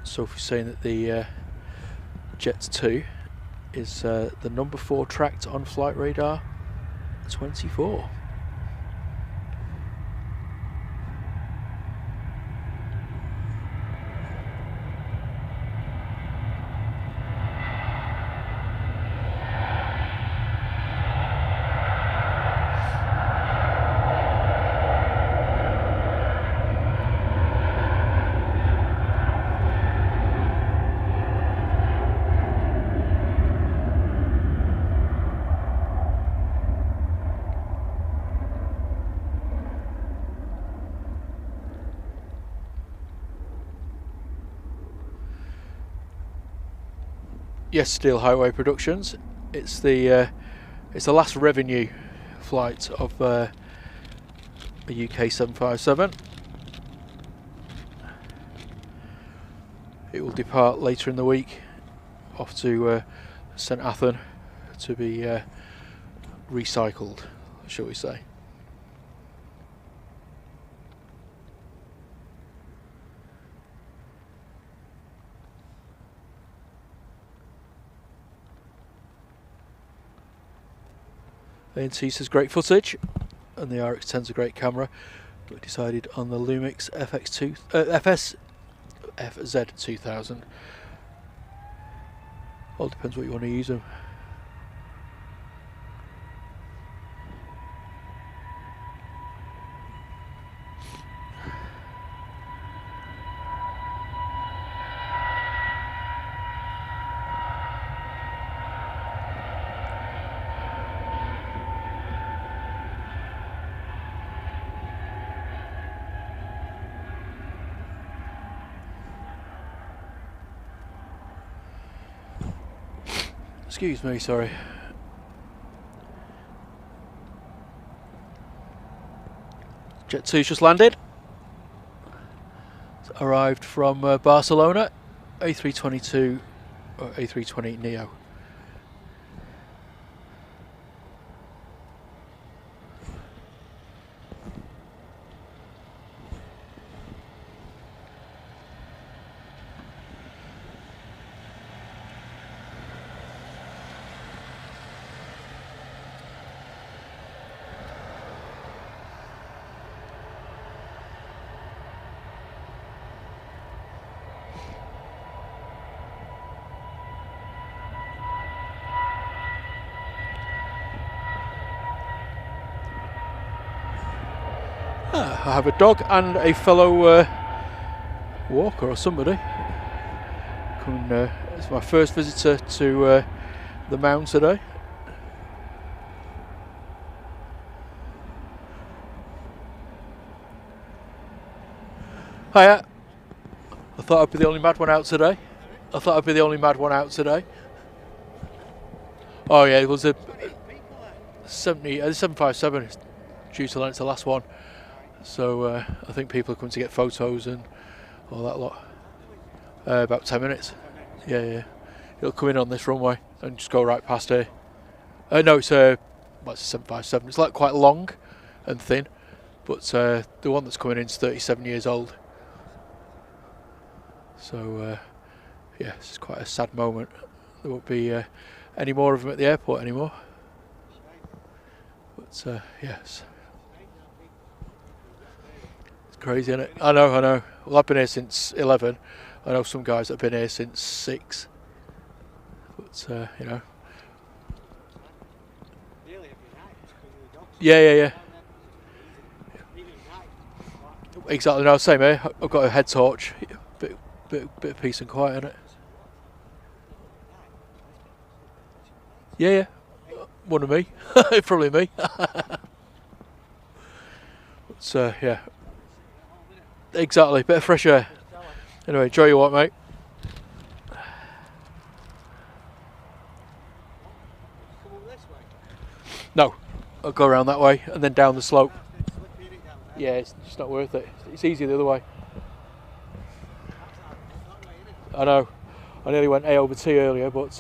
Sophie's saying that the Jet2 is the number 4 tracked on flight radar 24. Yes, Steel Highway Productions. It's the last revenue flight of a UK 757. It will depart later in the week, off to St Athan to be recycled, shall we say. ANC says great footage, and the RX-10's a great camera, but decided on the Lumix FZ-2000. All depends what you want to use them. Excuse me, sorry. Jet2's just landed. arrived from Barcelona, A322 or A320 Neo. I have a dog and a fellow walker or somebody coming. It's my first visitor to the Mound today. Hiya. I thought I'd be the only mad one out today. Oh yeah, it was a 757. It's due to land. It's the last one. So I think people are coming to get photos and all that lot. About 10 minutes. Yeah. It'll come in on this runway and just go right past here. No, it's a 757. It's like quite long and thin, but the one that's coming in is 37 years old. So yeah, it's quite a sad moment. There won't be any more of them at the airport anymore. But yes. Crazy, isn't it? I know. Well, I've been here since 11. I know some guys that have been here since 6. But, you know. Yeah. Exactly. No, same here. I've got a head torch. Bit of peace and quiet in it. Yeah. One of me. Probably me. But, yeah. Exactly, bit of fresh air. Anyway, enjoy your walk, mate. No, I'll go around that way and then down the slope. Yeah, it's just not worth it. It's easier the other way. I know. I nearly went A over T earlier, but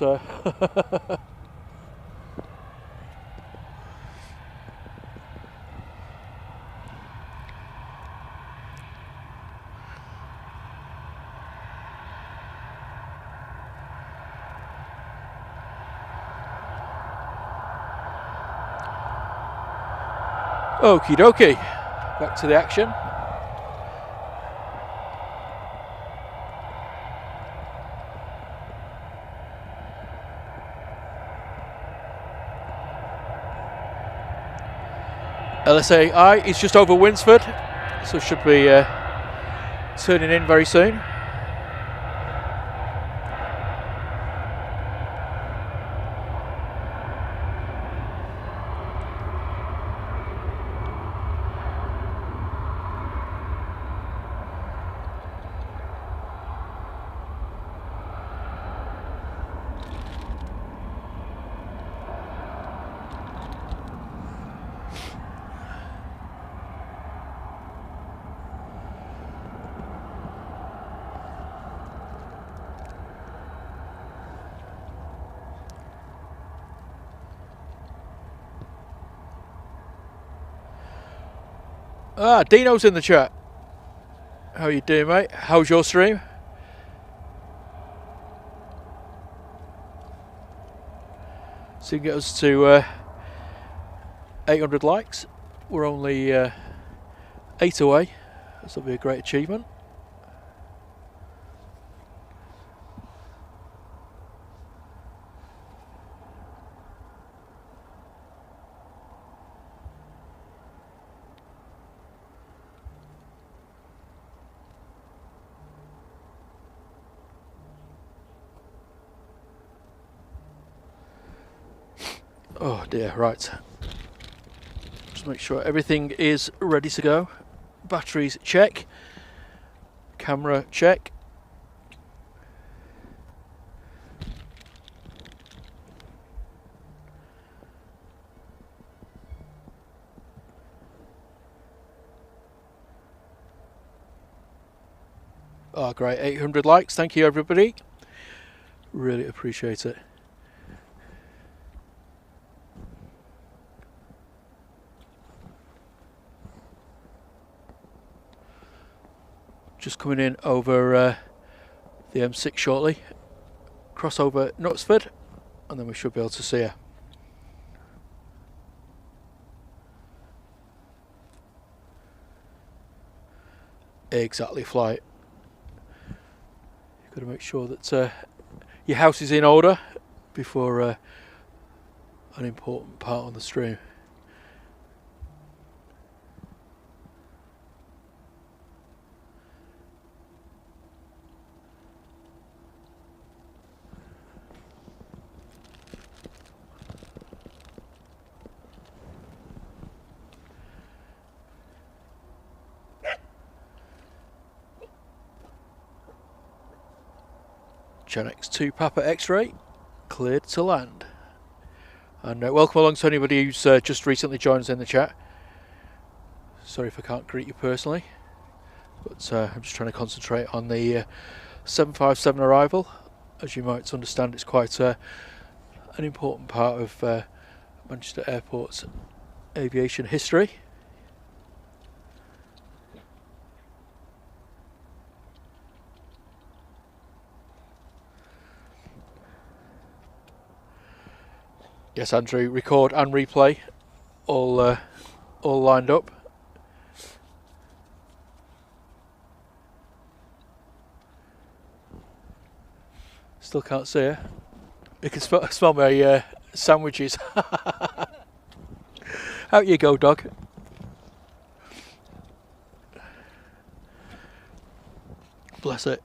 okie dokie, back to the action. GLSAI is just over Winsford, so should be turning in very soon. Dino's in the chat. How you doing, mate? How's your stream? So you can get us to 800 likes. We're only 8 away. This will be a great achievement. Oh dear, right. Just make sure everything is ready to go. Batteries check. Camera check. Oh, great. 800 likes. Thank you, everybody. Really appreciate it. Just coming in over the M6 shortly. Cross over Knutsford, and then we should be able to see her. Exactly, flight. You've got to make sure that your house is in order before an important part on the stream. Gen X2 Papa X-ray cleared to land. And welcome along to anybody who's just recently joined us in the chat. Sorry if I can't greet you personally, but I'm just trying to concentrate on the 757 arrival. As you might understand, it's quite an important part of Manchester Airport's aviation history. Yes, Andrew, record and replay, all lined up. Still can't see her. You can smell my sandwiches. Out you go, dog. Bless it.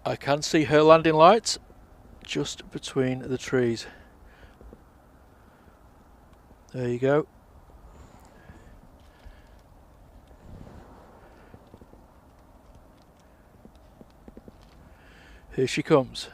I can see her landing lights just between the trees. There you go. Here she comes.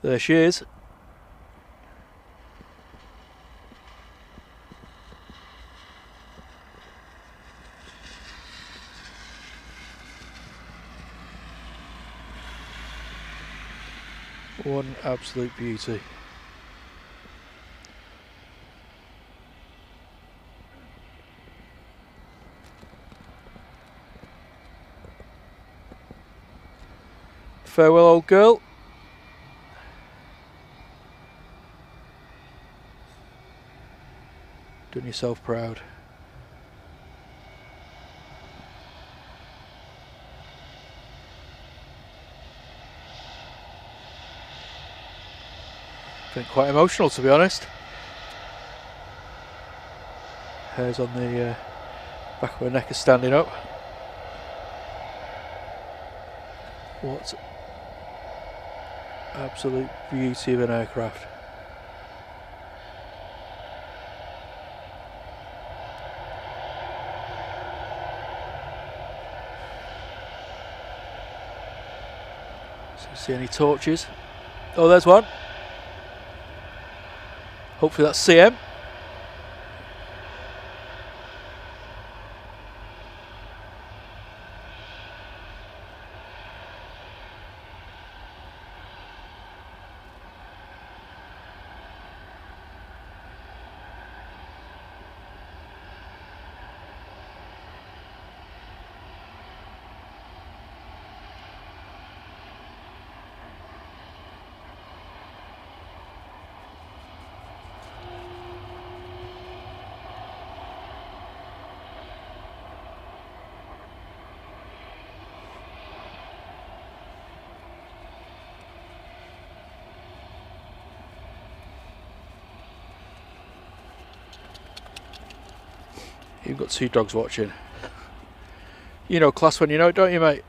There she is. One absolute beauty. Farewell, old girl. Done yourself proud. Been quite emotional, to be honest. Hairs on the back of her neck are standing up. What absolute beauty of an aircraft. So you see any torches? Oh, there's one. Hopefully that's CM. You've got 2 dogs watching. You know class when you know it, don't you, mate?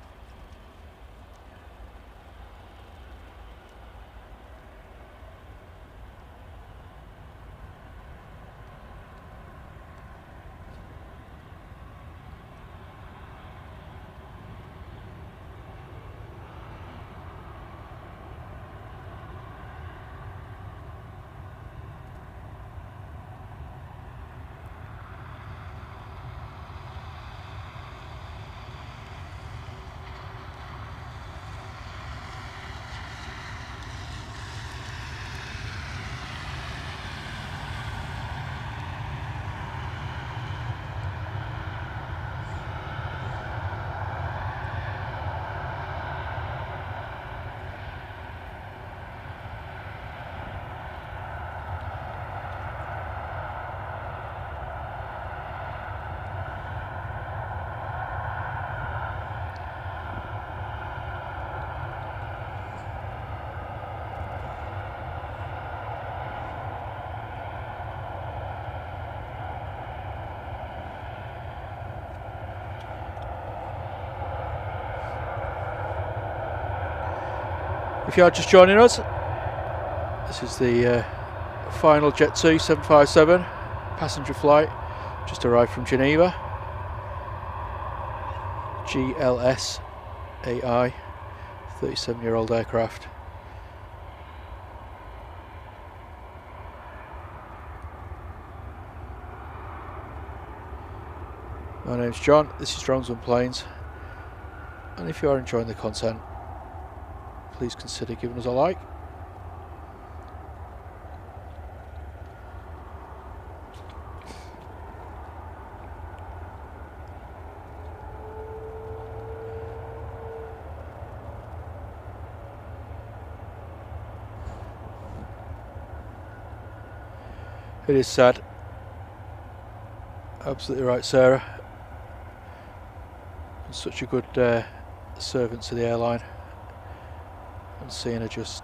If you are just joining us, this is the final Jet2 757 passenger flight, just arrived from Geneva. GLSAI, 37-year-old aircraft. My name's John, this is Drones and Planes, and if you are enjoying the content, please consider giving us a like. It is sad. Absolutely right, Sarah. And such a good servant to the airline. And seeing her just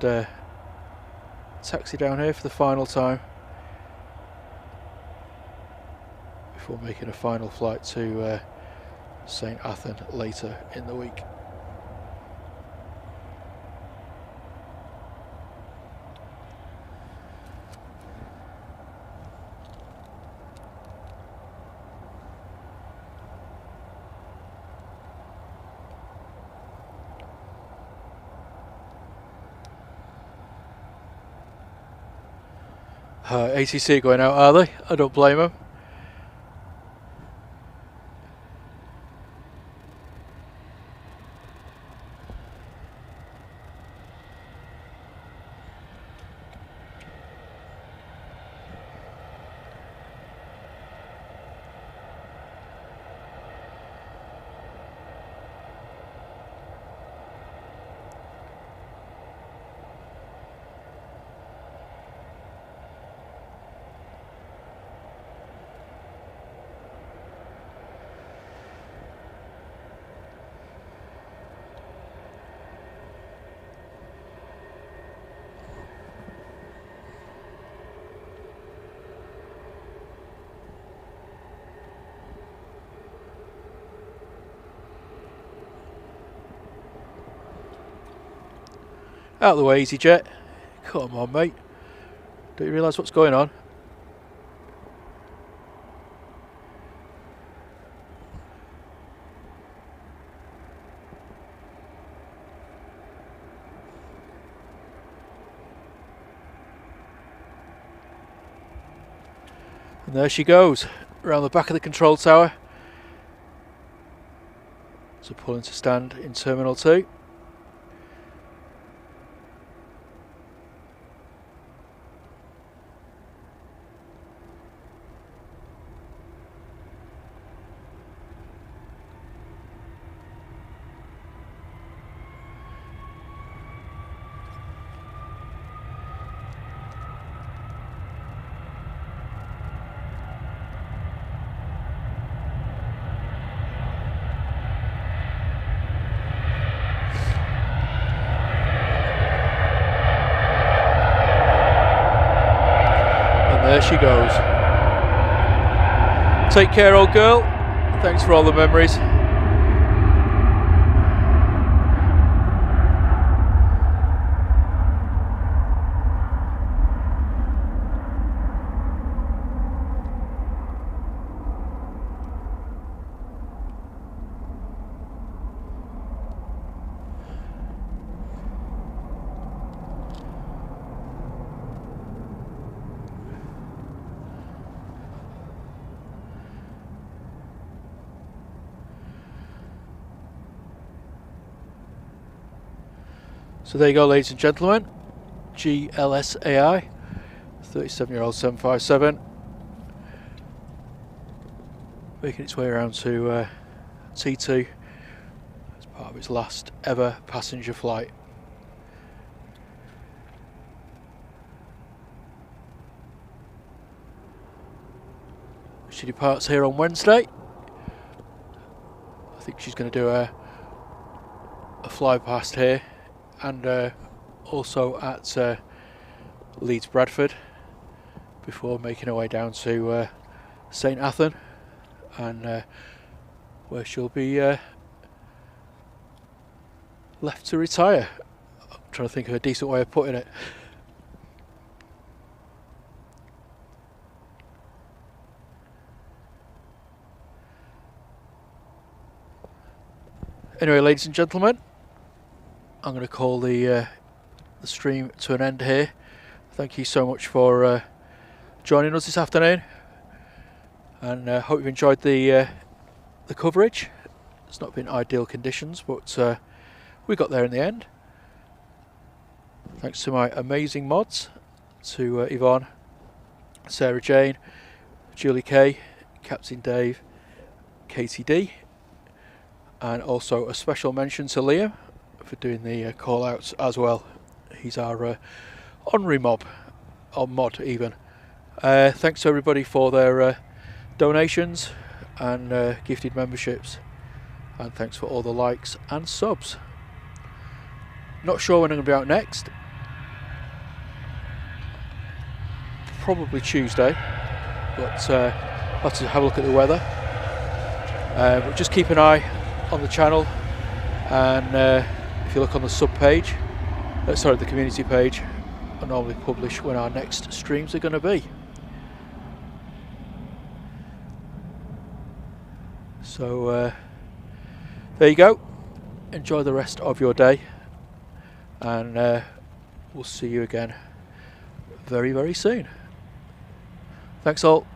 taxi down here for the final time before making a final flight to St. Athan later in the week. ATC going out, are they? I don't blame them. Out of the way, EasyJet. Come on, mate. Don't you realise what's going on? And there she goes, around the back of the control tower. So pulling to stand in Terminal 2. There she goes. Take care, old girl. Thanks for all the memories. So there you go, ladies and gentlemen, GLSAI 37-year-old 757 making its way around to T2 as part of its last ever passenger flight. She departs here on Wednesday. I think she's going to do a fly past here and also at Leeds Bradford before making her way down to St Athan, and where she'll be left to retire. I'm trying to think of a decent way of putting it. Anyway, ladies and gentlemen, I'm going to call the stream to an end here. Thank you so much for joining us this afternoon, and hope you've enjoyed the coverage. It's not been ideal conditions, but we got there in the end. Thanks to my amazing mods, to Yvonne, Sarah Jane, Julie K, Captain Dave, Katie D, and also a special mention to Liam for doing the call outs as well. He's our honorary mob, or mod even. Thanks to everybody for their donations and gifted memberships, and thanks for all the likes and subs. Not sure when I'm going to be out next. Probably Tuesday, but I'll have to have a look at the weather. But just keep an eye on the channel, and if you look on the sub page, sorry, the community page, I normally publish when our next streams are going to be. So there you go. Enjoy the rest of your day, and we'll see you again very, very soon. Thanks all.